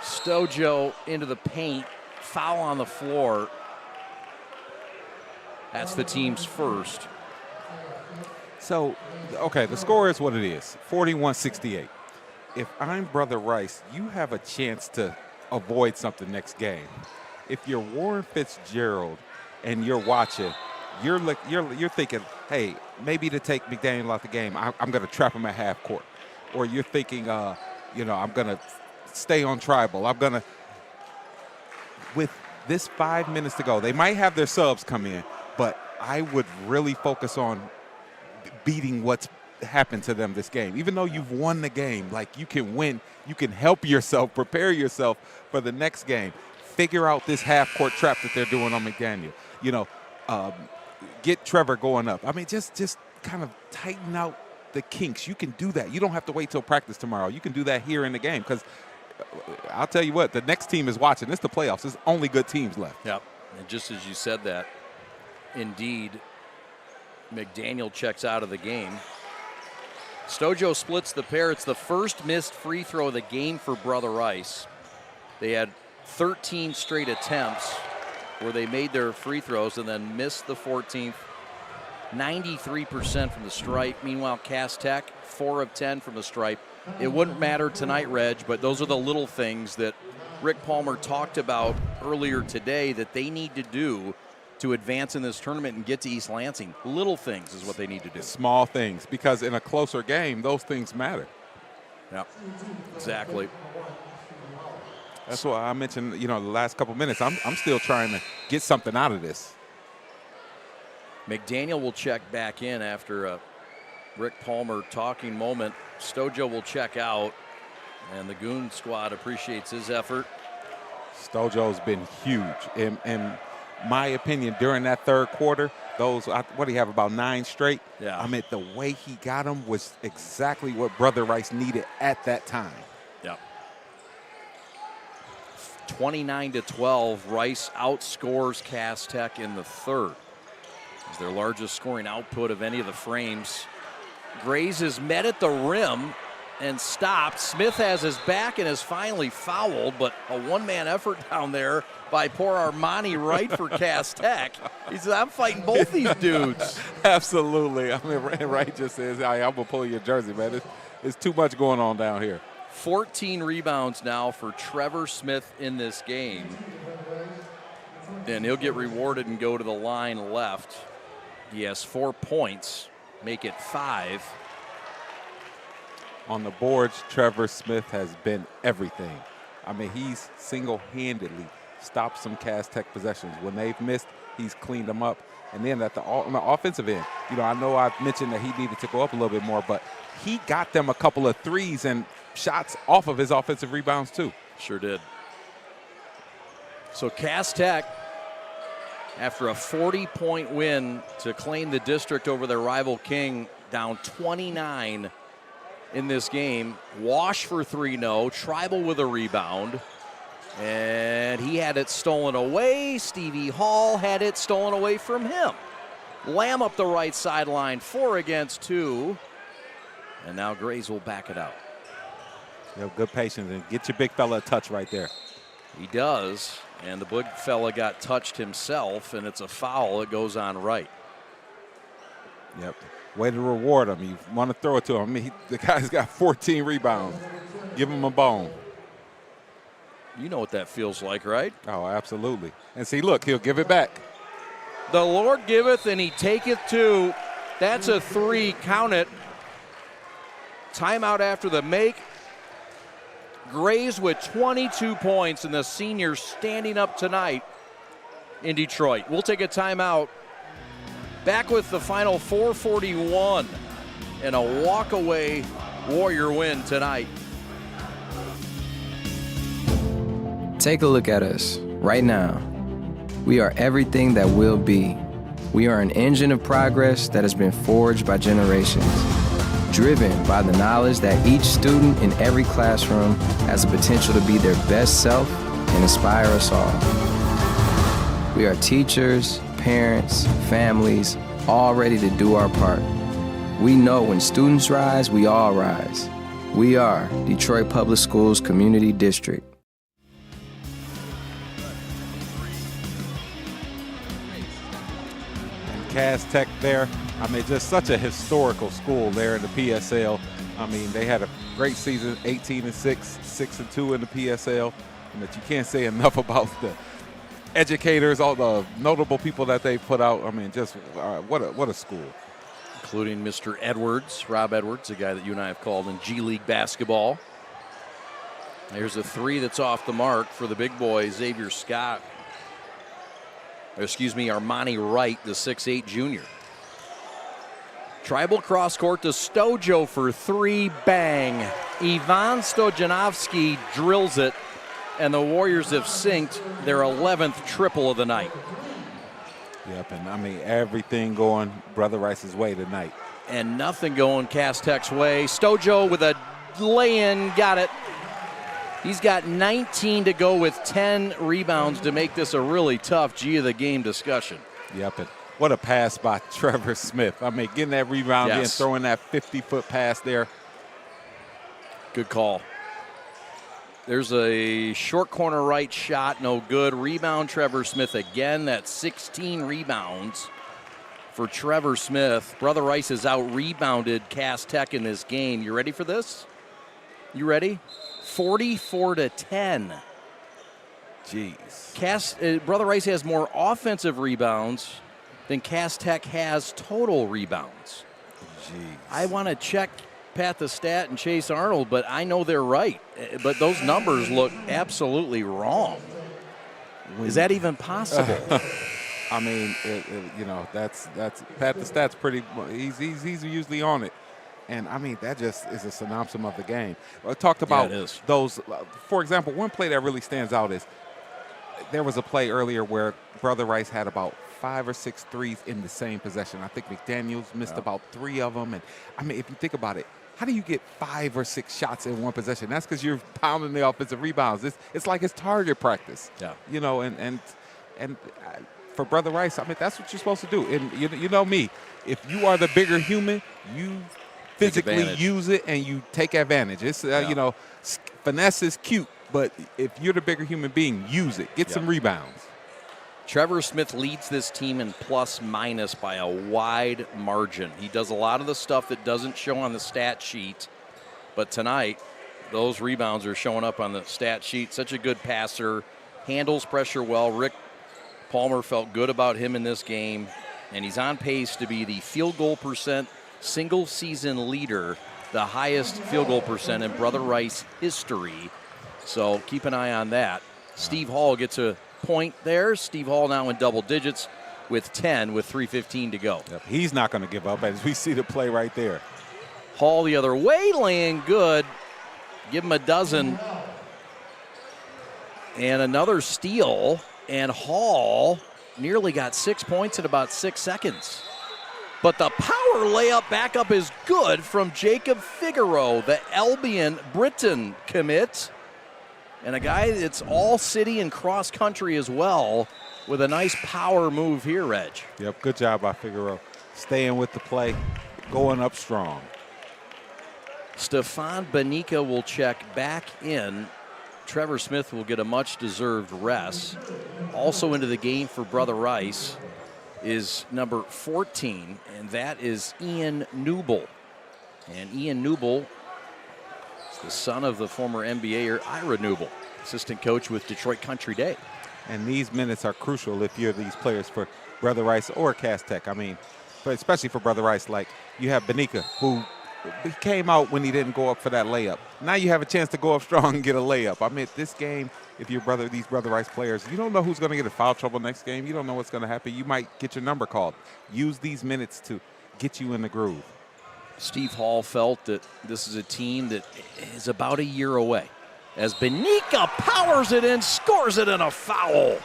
Stojo into the paint. Foul on the floor. That's the team's first. So, okay, the score is what it is, 41-68. If I'm Brother Rice, you have a chance to avoid something next game. If you're Warren Fitzgerald and you're watching, you're thinking, hey, maybe to take McDaniel out the game, I'm going to trap him at half court. Or you're thinking, you know, I'm going to stay on Tribal. I'm going to, with this 5 minutes to go, they might have their subs come in, but I would really focus on beating what's happened to them this game. Even though you've won the game, like, you can win, you can help yourself, prepare yourself for the next game. Figure out this half-court trap that they're doing on McDaniel. You know, get Trevor going up. I mean, just kind of tighten out the kinks. You can do that. You don't have to wait till practice tomorrow. You can do that here in the game, because I'll tell you what, the next team is watching. It's the playoffs. There's only good teams left. Yep, and just as you said that, indeed, McDaniel checks out of the game. Stojo splits the pair. It's the first missed free throw of the game for Brother Rice. They had 13 straight attempts where they made their free throws and then missed the 14th. 93% from the stripe. Meanwhile, Cass Tech, 4 of 10 from the stripe. It wouldn't matter tonight, Reg, but those are the little things that Rick Palmer talked about earlier today that they need to do to advance in this tournament and get to East Lansing. Little things is what they need to do. Small things, because in a closer game, those things matter. Yeah, exactly. That's why I mentioned, you know, the last couple minutes, I'm still trying to get something out of this. McDaniel will check back in after a Rick Palmer talking moment. Stojo will check out, and the Goon squad appreciates his effort. Stojo's been huge. In my opinion, during that third quarter, those, what do you have, about 9 straight? Yeah. I mean, the way he got them was exactly what Brother Rice needed at that time. Yep. 29-12, Rice outscores Cass Tech in the third. It's their largest scoring output of any of the frames. Grays is met at the rim and stopped. Smith has his back and is finally fouled, but a one-man effort down there by poor Armani Wright for Cass Tech. He says, I'm fighting both these dudes. Absolutely. I mean, Wright just says, I'm going to pull your jersey, man. There's too much going on down here. 14 rebounds now for Trevor Smith in this game. And he'll get rewarded and go to the line left. He has 4 points, make it 5. On the boards, Trevor Smith has been everything. I mean, he's single-handedly stopped some Cass Tech possessions. When they've missed, he's cleaned them up. And then on the offensive end, you know, I know I've mentioned that he needed to go up a little bit more, but he got them a couple of threes and shots off of his offensive rebounds too. Sure did. So Cass Tech, after a 40-point win to claim the district over their rival King, down 29 in this game. Wash for 3, no. Tribal with a rebound. And he had it stolen away. Stevie Hall had it stolen away from him. Lamb up the right sideline, 4 against 2. And now Grays will back it out. You have good patience and get your big fella a touch right there. He does. And the big fella got touched himself, and it's a foul. It goes on right. Yep. Way to reward him. You want to throw it to him. I mean, the guy's got 14 rebounds. Give him a bone. You know what that feels like, right? Oh, absolutely. And see, look, he'll give it back. The Lord giveth and he taketh too. That's a 3. Count it. Timeout after the make. Grays with 22 points, and the seniors standing up tonight in Detroit. We'll take a timeout. Back with the final 4:41 and a walk-away Warrior win tonight. Take a look at us right now. We are everything that will be. We are an engine of progress that has been forged by generations, driven by the knowledge that each student in every classroom has the potential to be their best self and inspire us all. We are teachers, parents, families, all ready to do our part. We know when students rise, we all rise. We are Detroit Public Schools Community District. Cass Tech there. I mean, just such a historical school there in the PSL. I mean, they had a great season, 18-6, 6-2 in the PSL. And that you can't say enough about the educators, all the notable people that they put out. I mean, just what a school. Including Mr. Edwards, Rob Edwards, a guy that you and I have called in G League basketball. There's a 3 that's off the mark for the big boy, Xavier Scott. Armani Wright, the 6'8 junior. Tribal cross court to Stojo for 3, bang. Ivan Stojanovsky drills it, and the Warriors have synced their 11th triple of the night. Yep, and I mean, everything going Brother Rice's way tonight. And nothing going Cass Tech's way. Stojo with a lay-in, got it. He's got 19 to go with 10 rebounds to make this a really tough G of the game discussion. Yep, and what a pass by Trevor Smith. I mean, getting that rebound in, throwing that 50-foot pass there. Good call. There's a short corner right shot, no good. Rebound Trevor Smith again. That's 16 rebounds for Trevor Smith. Brother Rice has out-rebounded Cass Tech in this game. You ready for this? You ready? 44-10. Jeez. Brother Rice has more offensive rebounds than Cass Tech has total rebounds. Jeez. I want to check Pat the Stat and Chase Arnold, but I know they're right. But those numbers look absolutely wrong. Is that even possible? I mean, that's Pat the Stat's pretty. He's usually on it. And, I mean, that just is a synopsis of the game. I talked about those. For example, one play that really stands out is there was a play earlier where Brother Rice had about 5 or 6 threes in the same possession. I think McDaniels missed about 3 of them. And, I mean, if you think about it, how do you get 5 or 6 shots in one possession? That's because you're pounding the offensive rebounds. It's like it's target practice. Yeah. You know, and for Brother Rice, I mean, that's what you're supposed to do. And you know me, if you are the bigger human, you physically use it and you take advantage. It's finesse is cute, but if you're the bigger human being, use it. Get some rebounds. Trevor Smith leads this team in plus-minus by a wide margin. He does a lot of the stuff that doesn't show on the stat sheet, but tonight those rebounds are showing up on the stat sheet. Such a good passer, handles pressure well. Rick Palmer felt good about him in this game, and he's on pace to be the field goal percent single season leader, the highest field goal percent in Brother Rice history. So keep an eye on that. Steve Hall gets a point there. Steve Hall now in double digits with 10 with 3:15 to go. Yep, he's not going to give up as we see the play right there. Hall the other way, laying good. Give him a dozen. And another steal. And Hall nearly got 6 points in about 6 seconds. But the power layup back up is good from Jacob Figueroa, the Albion Britain commit. And a guy that's all city and cross country as well, with a nice power move here, Reg. Yep, good job by Figueroa. Staying with the play, going up strong. Stefan Banica will check back in. Trevor Smith will get a much-deserved rest. Also into the game for Brother Rice is number 14, and that is Ian Newble. And Ian Newble is the son of the former NBAer Ira Newble, assistant coach with Detroit Country Day. And these minutes are crucial if you're these players for Brother Rice or Cass Tech. I mean, but especially for Brother Rice, like you have Banica, who he came out when he didn't go up for that layup. Now you have a chance to go up strong and get a layup. I mean, this game, if you're these Brother Rice players, you don't know who's going to get in foul trouble next game. You don't know what's going to happen. You might get your number called. Use these minutes to get you in the groove. Steve Hall felt that this is a team that is about a year away, as Banica powers it in, scores it in a foul.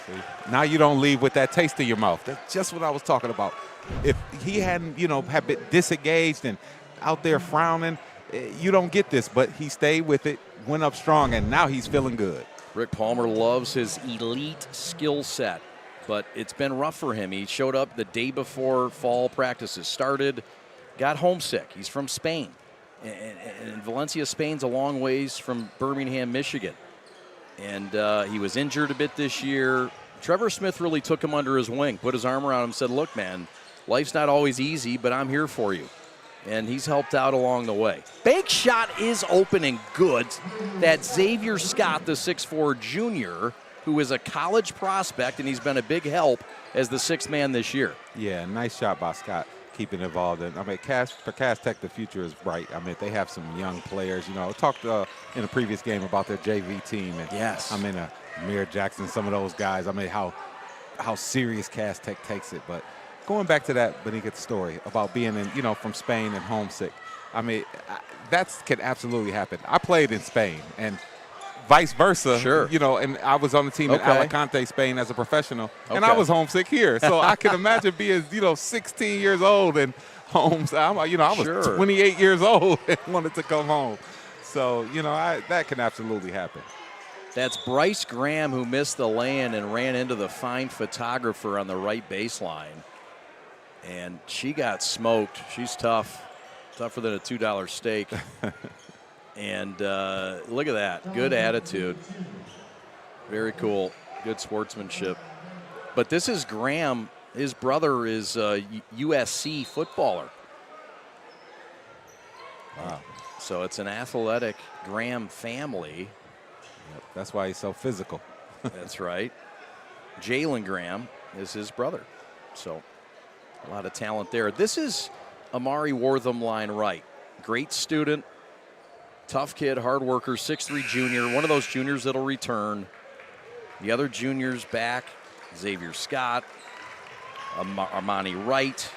See, now you don't leave with that taste in your mouth. That's just what I was talking about. If he hadn't, had been disengaged and out there frowning, you don't get this. But he stayed with it, went up strong, and now he's feeling good. Rick Palmer loves his elite skill set, but it's been rough for him. He showed up the day before fall practices started, got homesick. He's from Spain. And Valencia, Spain's a long ways from Birmingham, Michigan. And he was injured a bit this year. Trevor Smith really took him under his wing, put his arm around him, and said, look, man, life's not always easy, but I'm here for you. And he's helped out along the way. Bank shot is open and good. That Xavier Scott, the 6'4 junior, who is a college prospect, and he's been a big help as the sixth man this year. Yeah, nice shot by Scott, keeping involved. And I mean, for Cass Tech, the future is bright. I mean, they have some young players. I talked in a previous game about their JV team. And yes. I mean, Amir Jackson, some of those guys. I mean, how serious Cass Tech takes it. But going back to that Banica story about being in, from Spain and homesick, I mean, that can absolutely happen. I played in Spain and vice versa. Sure. And I was on the team in Alicante, Spain as a professional, and I Okay. was homesick here. So I can imagine being, 16 years old and home. I was Sure. 28 years old and wanted to come home. So, that can absolutely happen. That's Bryce Graham, who missed the lay-in and ran into the fine photographer on the right baseline. And she got smoked. She's tough, tougher than a $2 steak. And look at that, good attitude. Very cool, good sportsmanship. But this is Graham. His brother is a USC footballer. Wow. So it's an athletic Graham family. Yep, that's why he's so physical. That's right. Jalen Graham is his brother. So a lot of talent there. This is Amari Wortham, line right. Great student, tough kid, hard worker, 6'3 junior, one of those juniors that'll return. The other juniors back, Xavier Scott, Armani Wright,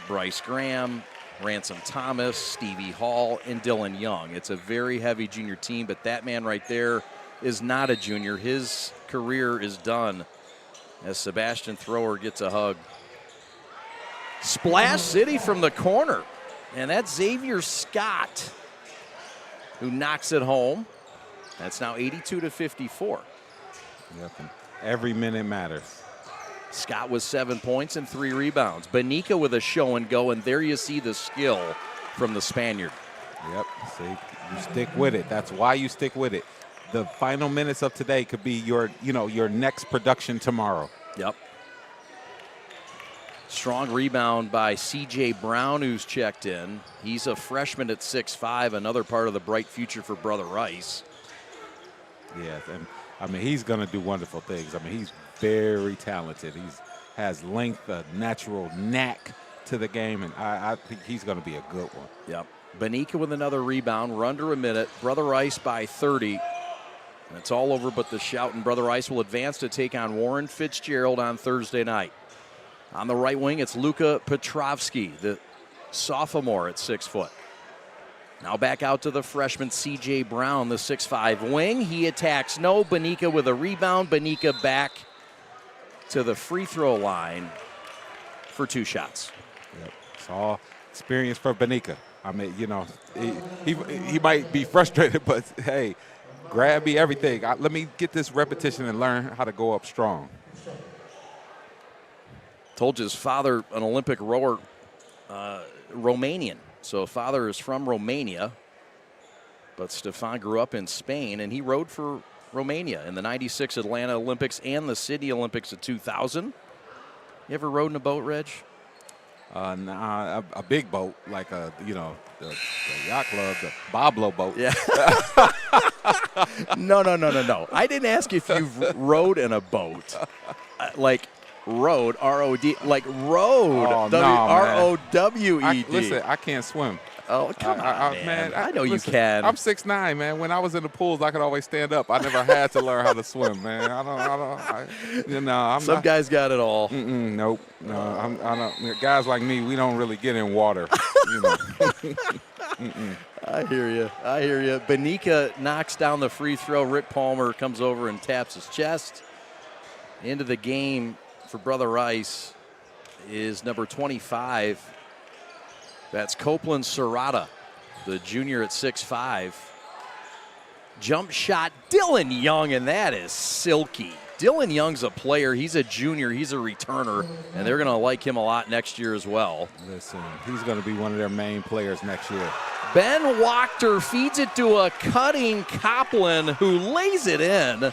Bryce Graham, Ransom Thomas, Stevie Hall, and Dylan Young. It's a very heavy junior team, but that man right there is not a junior. His career is done as Sebastian Thrower gets a hug. Splash City from the corner, and that's Xavier Scott, who knocks it home. That's now 82-54. Yep, and every minute matters. Scott with 7 points and 3 rebounds. Banica with a show and go, and there you see the skill from the Spaniard. Yep, see, you stick with it. That's why you stick with it. The final minutes of today could be your next production tomorrow. Yep. Strong rebound by C.J. Brown, who's checked in. He's a freshman at 6'5", another part of the bright future for Brother Rice. Yes, and I mean, he's going to do wonderful things. I mean, he's very talented. He has length, a natural knack to the game, and I think he's going to be a good one. Yep. Banica with another rebound. We're under a minute. Brother Rice by 30. And it's all over but the shout, and Brother Rice will advance to take on Warren Fitzgerald on Thursday night. On the right wing, it's Luka Petrovsky, the sophomore at 6 foot. Now back out to the freshman C.J. Brown, the 6'5 wing. He attacks Banica with a rebound. Banica back to the free throw line for 2 shots. Yep. It's all experience for Banica. I mean, he might be frustrated, but hey, grab me, everything. Let me get this repetition and learn how to go up strong. Told you his father, an Olympic rower, Romanian. So father is from Romania, but Stefan grew up in Spain, and he rowed for Romania in the 96 Atlanta Olympics and the Sydney Olympics of 2000. You ever rowed in a boat, Reg? Nah, a big boat, like the yacht club, the Boblo boat. Yeah. No. I didn't ask if you've rowed in a boat. Like rowed, R-O-D, like rowed, Oh, W-R-O-W-E-D. Listen, I can't swim. Oh, come on, man. I know you can. I'm 6'9", man. When I was in the pools, I could always stand up. I never had to learn how to swim, man. Some guys got it all. Nope. No, I don't. Guys like me, we don't really get in water. I hear you. Benica knocks down the free throw. Rick Palmer comes over and taps his chest. Into the game for Brother Rice is number 25. That's Copeland Serrata, the junior at 6'5". Jump shot, Dylan Young, and that is silky. Dylan Young's a player. He's a junior. He's a returner, and they're going to like him a lot next year as well. Listen, he's going to be one of their main players next year. Ben Wachter feeds it to a cutting Copland, who lays it in.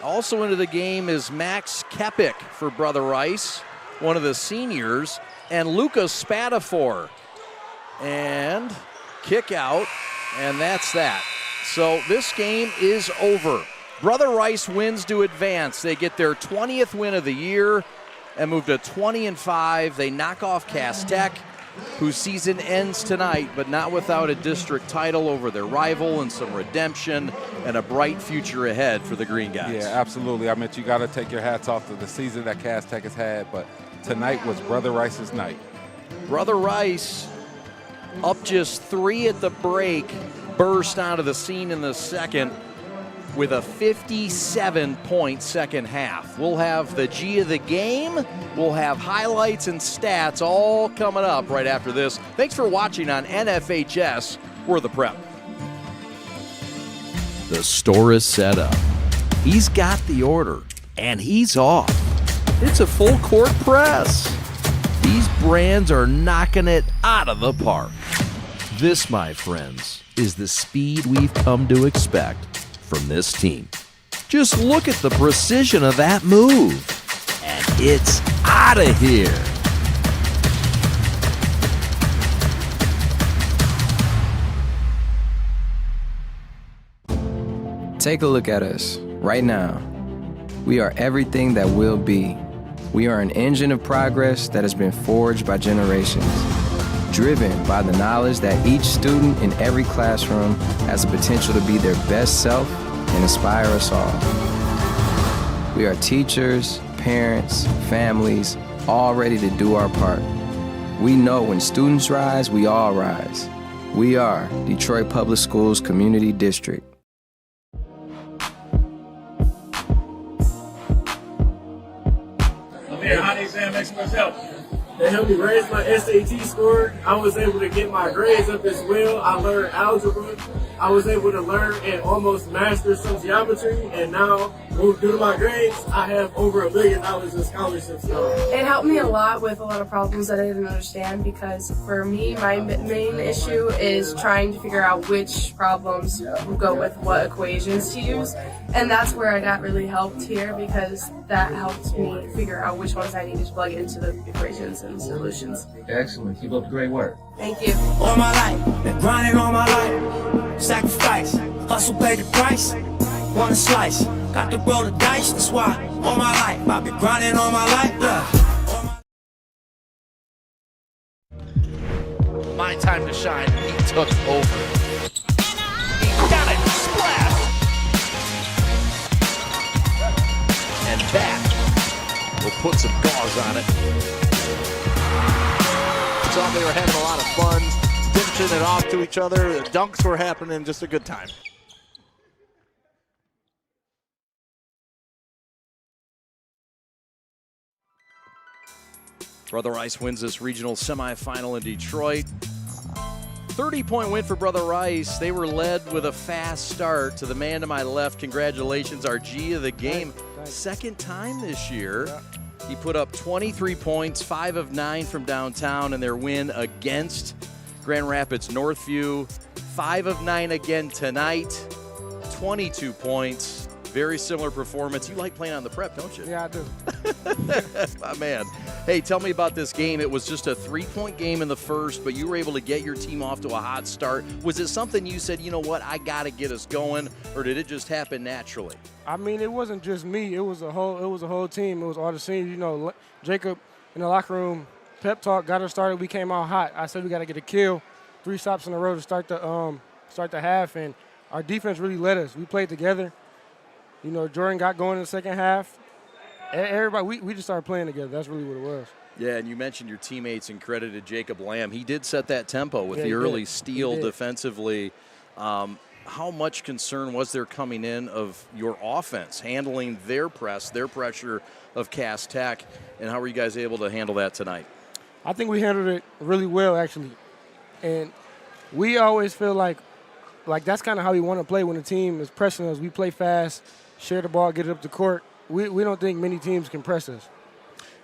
Also into the game is Max Kepik for Brother Rice, one of the seniors, and Lucas Spatafor. And kick out, and that's that. So this game is over. Brother Rice wins to advance. They get their 20th win of the year and move to 20-5. They knock off Cass Tech, whose season ends tonight, but not without a district title over their rival and some redemption and a bright future ahead for the Green Guys. Yeah, absolutely. I mean, you got to take your hats off to the season that Cass Tech has had, but tonight was Brother Rice's night. Brother Rice, up just 3 at the break, burst onto the scene in the second with a 57-point second half. We'll have the G of the game. We'll have highlights and stats all coming up right after this. Thanks for watching on NFHS. We're the Prep. The store is set up. He's got the order, and he's off. It's a full court press. These brands are knocking it out of the park. This, my friends, is the speed we've come to expect from this team. Just look at the precision of that move. And it's out of here. Take a look at us right now. We are everything that will be. We are an engine of progress that has been forged by generations, driven by the knowledge that each student in every classroom has the potential to be their best self and inspire us all. We are teachers, parents, families, all ready to do our part. We know when students rise, we all rise. We are Detroit Public Schools Community District. I'm here. How the exam experts help? They helped me raise my SAT score. I was able to get my grades up as well. I learned algebra. I was able to learn and almost master some geometry. And now, due to my grades, I have over $1 million in scholarships. It helped me a lot with a lot of problems that I didn't understand, because for me, my main issue is trying to figure out which problems go with what equations to use. And that's where I got really helped here, because that helped me figure out which ones I needed to plug into the equations and solutions. Excellent. Keep up the great work. Thank you. All my life, been grinding all my life. Sacrifice, hustle pay the price. Want a slice, got to roll the dice. That's why all my life, I've been grinding all my life. My time to shine. He took over. He got it. Splash. And that will put some gauze on it. Saw they were having a lot of fun, dishing it off to each other. The dunks were happening, just a good time. Brother Rice wins this regional semifinal in Detroit. 30-point win for Brother Rice. They were led with a fast start. To the man to my left, congratulations, our G of the game. Thanks. Second time this year. He put up 23 points, 5 of 9 from downtown in their win against Grand Rapids Northview. 5 of 9 again tonight, 22 points. Very similar performance. You like playing on the prep, don't you? Yeah, I do. My man. Hey, tell me about this game. It was just a 3-point game in the first, but you were able to get your team off to a hot start. Was it something you said, you know what, I got to get us going, or did it just happen naturally? I mean, it wasn't just me. It was a whole team. It was all the seniors. You know, Jacob in the locker room, pep talk, got us started. We came out hot. I said we got to get a kill. 3 stops in a row to start the half, and our defense really led us. We played together. You know, Jordan got going in the second half. Everybody, we just started playing together. That's really what it was. Yeah, and you mentioned your teammates and credited Jacob Lamb. He did set that tempo with the early steal defensively. How much concern was there coming in of your offense, handling their press, their pressure of Cass Tech, and how were you guys able to handle that tonight? I think we handled it really well, actually. And we always feel like that's kind of how we want to play when the team is pressing us. We play fast, share the ball, get it up the court. We don't think many teams can press us.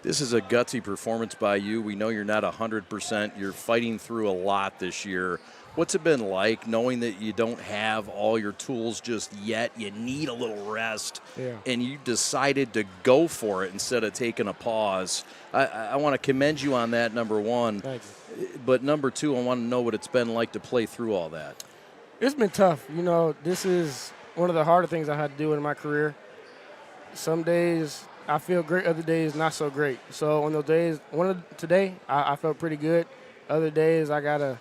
This is a gutsy performance by you. We know you're not 100%. You're fighting through a lot this year. What's it been like knowing that you don't have all your tools just yet? You need a little rest, and you decided to go for it instead of taking a pause. I want to commend you on that, number one. Thank you. But number two, I want to know what it's been like to play through all that. It's been tough. You know, this is one of the harder things I had to do in my career. Some days I feel great, other days not so great. So on those days, today I felt pretty good. Other days I gotta,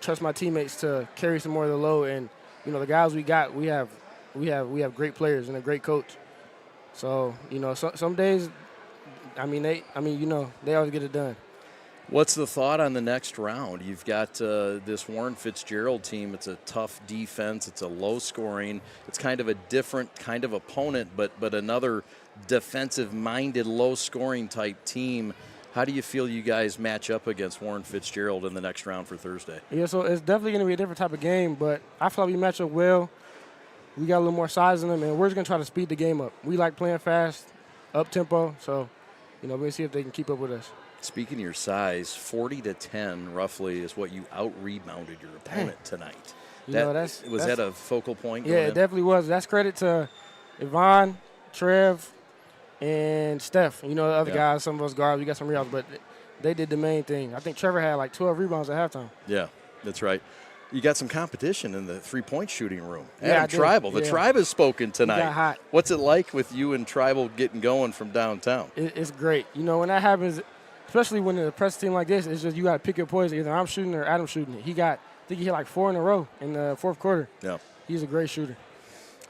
trust my teammates to carry some more of the load. And the guys we have great players and a great coach. So some days, they always get it done. What's the thought on the next round? You've got this Warren Fitzgerald team. It's a tough defense. It's a low scoring. It's kind of a different kind of opponent, but another defensive-minded, low-scoring type team. How do you feel you guys match up against Warren Fitzgerald in the next round for Thursday? Yeah, so it's definitely going to be a different type of game, but I feel like we match up well. We got a little more size in them, and we're just going to try to speed the game up. We like playing fast, up-tempo, so we're going to see if they can keep up with us. Speaking of your size, 40-10 roughly is what you out-rebounded your opponent tonight. Was that a focal point? Yeah, it definitely was. That's credit to Yvonne, Trev, and Steph. The other guys, some of us guards, we got some rebounds, but they did the main thing. I think Trevor had like 12 rebounds at halftime. Yeah, that's right. You got some competition in the three-point shooting room. Yeah, Adam Tribal. The Tribe has spoken tonight. Got hot. What's it like with you and Tribal getting going from downtown? It's great. When that happens, especially when a press team like this, it's just you got to pick your poison. Either I'm shooting or Adam's shooting it. I think he hit like 4 in a row in the fourth quarter. Yeah. He's a great shooter.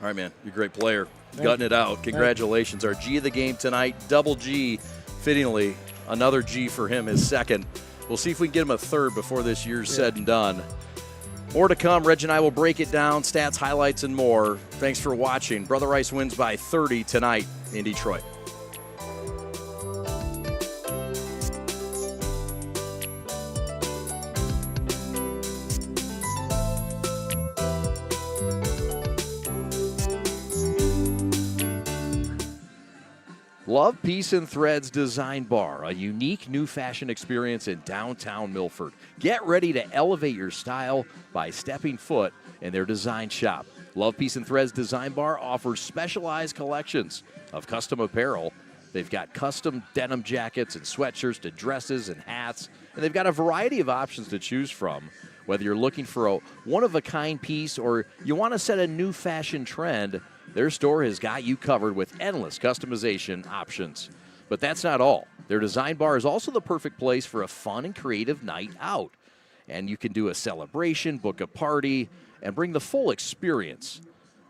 All right, man. You're a great player. Gutting it out. Congratulations. Our G of the game tonight, double G. Fittingly, another G for him, his second. We'll see if we can get him a third before this year's said and done. More to come. Reg and I will break it down, stats, highlights, and more. Thanks for watching. Brother Rice wins by 30 tonight in Detroit. Love, Peace, and Threads Design Bar, a unique new fashion experience in downtown Milford. Get ready to elevate your style by stepping foot in their design shop. Love, Peace, and Threads Design Bar offers specialized collections of custom apparel. They've got custom denim jackets and sweatshirts to dresses and hats, and they've got a variety of options to choose from. Whether you're looking for a one-of-a-kind piece or you want to set a new fashion trend, their store has got you covered with endless customization options. But that's not all. Their design bar is also the perfect place for a fun and creative night out. And you can do a celebration, book a party, and bring the full experience.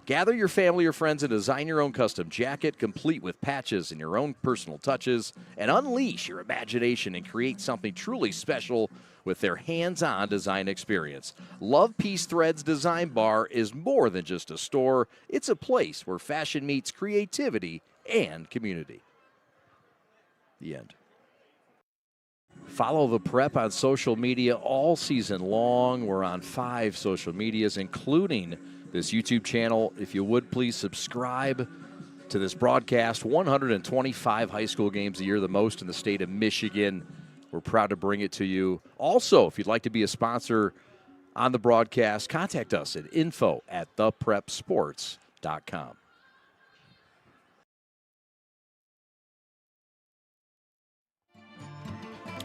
Gather your family or friends and design your own custom jacket, complete with patches and your own personal touches, and unleash your imagination and create something truly special with their hands-on design experience. Love, Peace, Threads Design Bar is more than just a store. It's a place where fashion meets creativity and community. The end. Follow the Prep on social media all season long. We're on 5 social medias, including this YouTube channel. If you would, please subscribe to this broadcast. 125 high school games a year, the most in the state of Michigan. We're proud to bring it to you. Also, if you'd like to be a sponsor on the broadcast, contact us at info@theprepsports.com.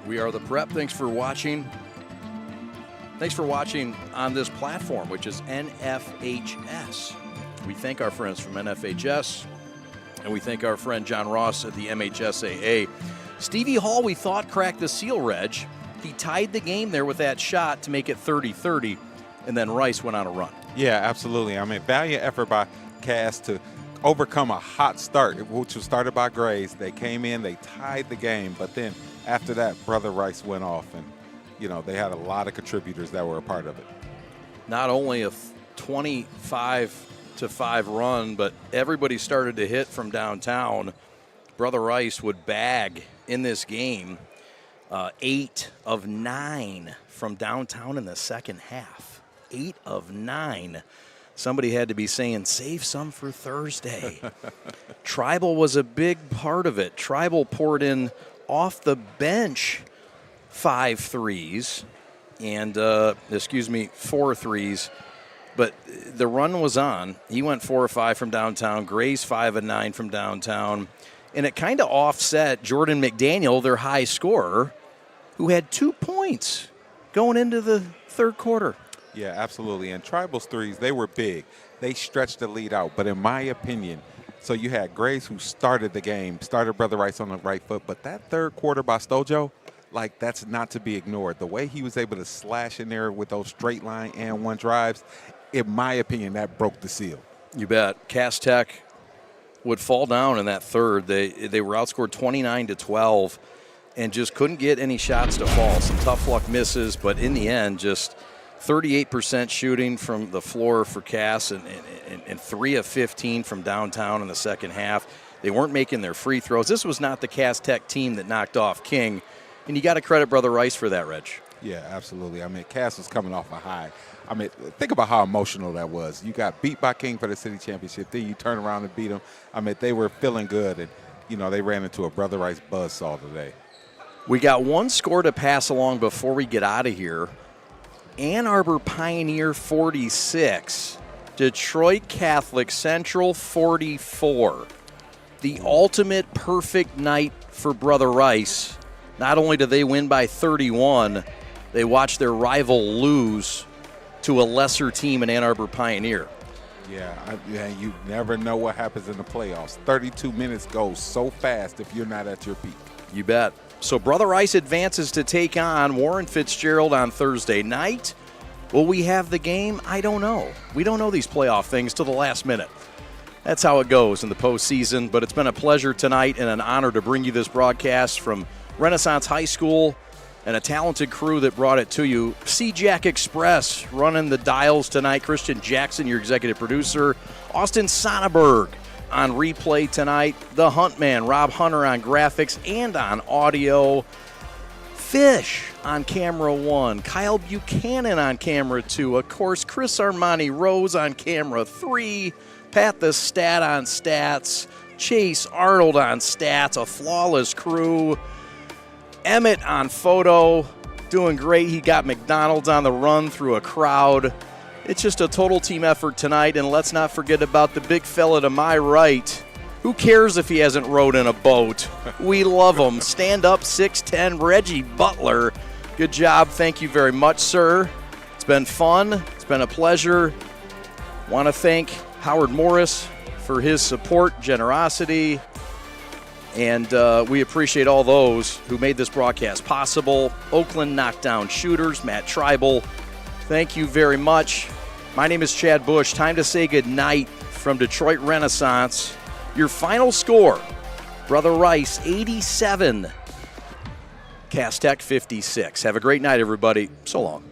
We are the Prep. Thanks for watching. Thanks for watching on this platform, which is NFHS. We thank our friends from NFHS, and we thank our friend John Ross at the MHSAA. Stevie Hall, we thought, cracked the seal, Reg. He tied the game there with that shot to make it 30-30, and then Rice went on a run. Yeah, absolutely. I mean, valiant effort by Cass to overcome a hot start, which was started by Grays. They came in, they tied the game, but then after that, Brother Rice went off, and, you know, they had a lot of contributors that were a part of it. Not only a 25-5 run, but everybody started to hit from downtown. Brother Rice would bag in this game 8 of 9 from downtown in the second half. 8 of 9. Somebody had to be saying, save some for Thursday. Tribal was a big part of it. Tribal poured in off the bench 5 threes and, 4 threes. But the run was on. He went 4 or 5 from downtown. Gray's 5 of 9 from downtown. And it kind of offset Jordan McDaniel, their high scorer, who had 2 points going into the third quarter. Yeah, absolutely. And Tribal's threes, they were big. They stretched the lead out. But in my opinion, so you had Grace, who started the game, started Brother Rice on the right foot. But that third quarter by Stojo, like, that's not to be ignored. The way he was able to slash in there with those straight line and one drives, in my opinion, that broke the seal. You bet. Cass Tech would fall down in that third. They were outscored 29-12 and just couldn't get any shots to fall. Some tough luck misses, but in the end, just 38% shooting from the floor for Cass and 3 of 15 from downtown in the second half. They weren't making their free throws. This was not the Cass Tech team that knocked off King, and you got to credit Brother Rice for that, Reg. Yeah, absolutely. I mean, Cass was coming off a high. I mean, think about how emotional that was. You got beat by King for the city championship. Then you turn around and beat them. I mean, they were feeling good, and, you know, they ran into a Brother Rice buzzsaw today. We got one score to pass along before we get out of here. Ann Arbor Pioneer 46, Detroit Catholic Central 44. The ultimate perfect night for Brother Rice. Not only did they win by 31, they watched their rival lose to a lesser team in Ann Arbor Pioneer. Yeah, you never know what happens in the playoffs. 32 minutes goes so fast if you're not at your peak. You bet. So Brother Rice advances to take on Warren Fitzgerald on Thursday night. Will we have the game? I don't know. We don't know these playoff things till the last minute. That's how it goes in the postseason, but it's been a pleasure tonight and an honor to bring you this broadcast from Renaissance High School and a talented crew that brought it to you. C-Jack Express running the dials tonight. Christian Jackson, your executive producer. Austin Sonnenberg on replay tonight. The Huntman, Rob Hunter on graphics and on audio. Fish on camera 1. Kyle Buchanan on camera 2. Of course, Chris Armani Rose on camera 3. Pat the Stat on stats. Chase Arnold on stats. A flawless crew. Emmett on photo. Doing great. He got McDonald's on the run through a crowd. It's just a total team effort tonight, and let's not forget about the big fella to my right. Who cares if he hasn't rowed in a boat? We love him. Stand up, 6'10", Reggie Butler. Good job. Thank you very much, sir. It's been fun. It's been a pleasure. Want to thank Howard Morris for his support, generosity, and we appreciate all those who made this broadcast possible. Oakland Knockdown Shooters, Matt Tribal. Thank you very much. My name is Chad Bush. Time to say goodnight from Detroit Renaissance. Your final score, Brother Rice 87, Cass Tech 56. Have a great night, everybody. So long.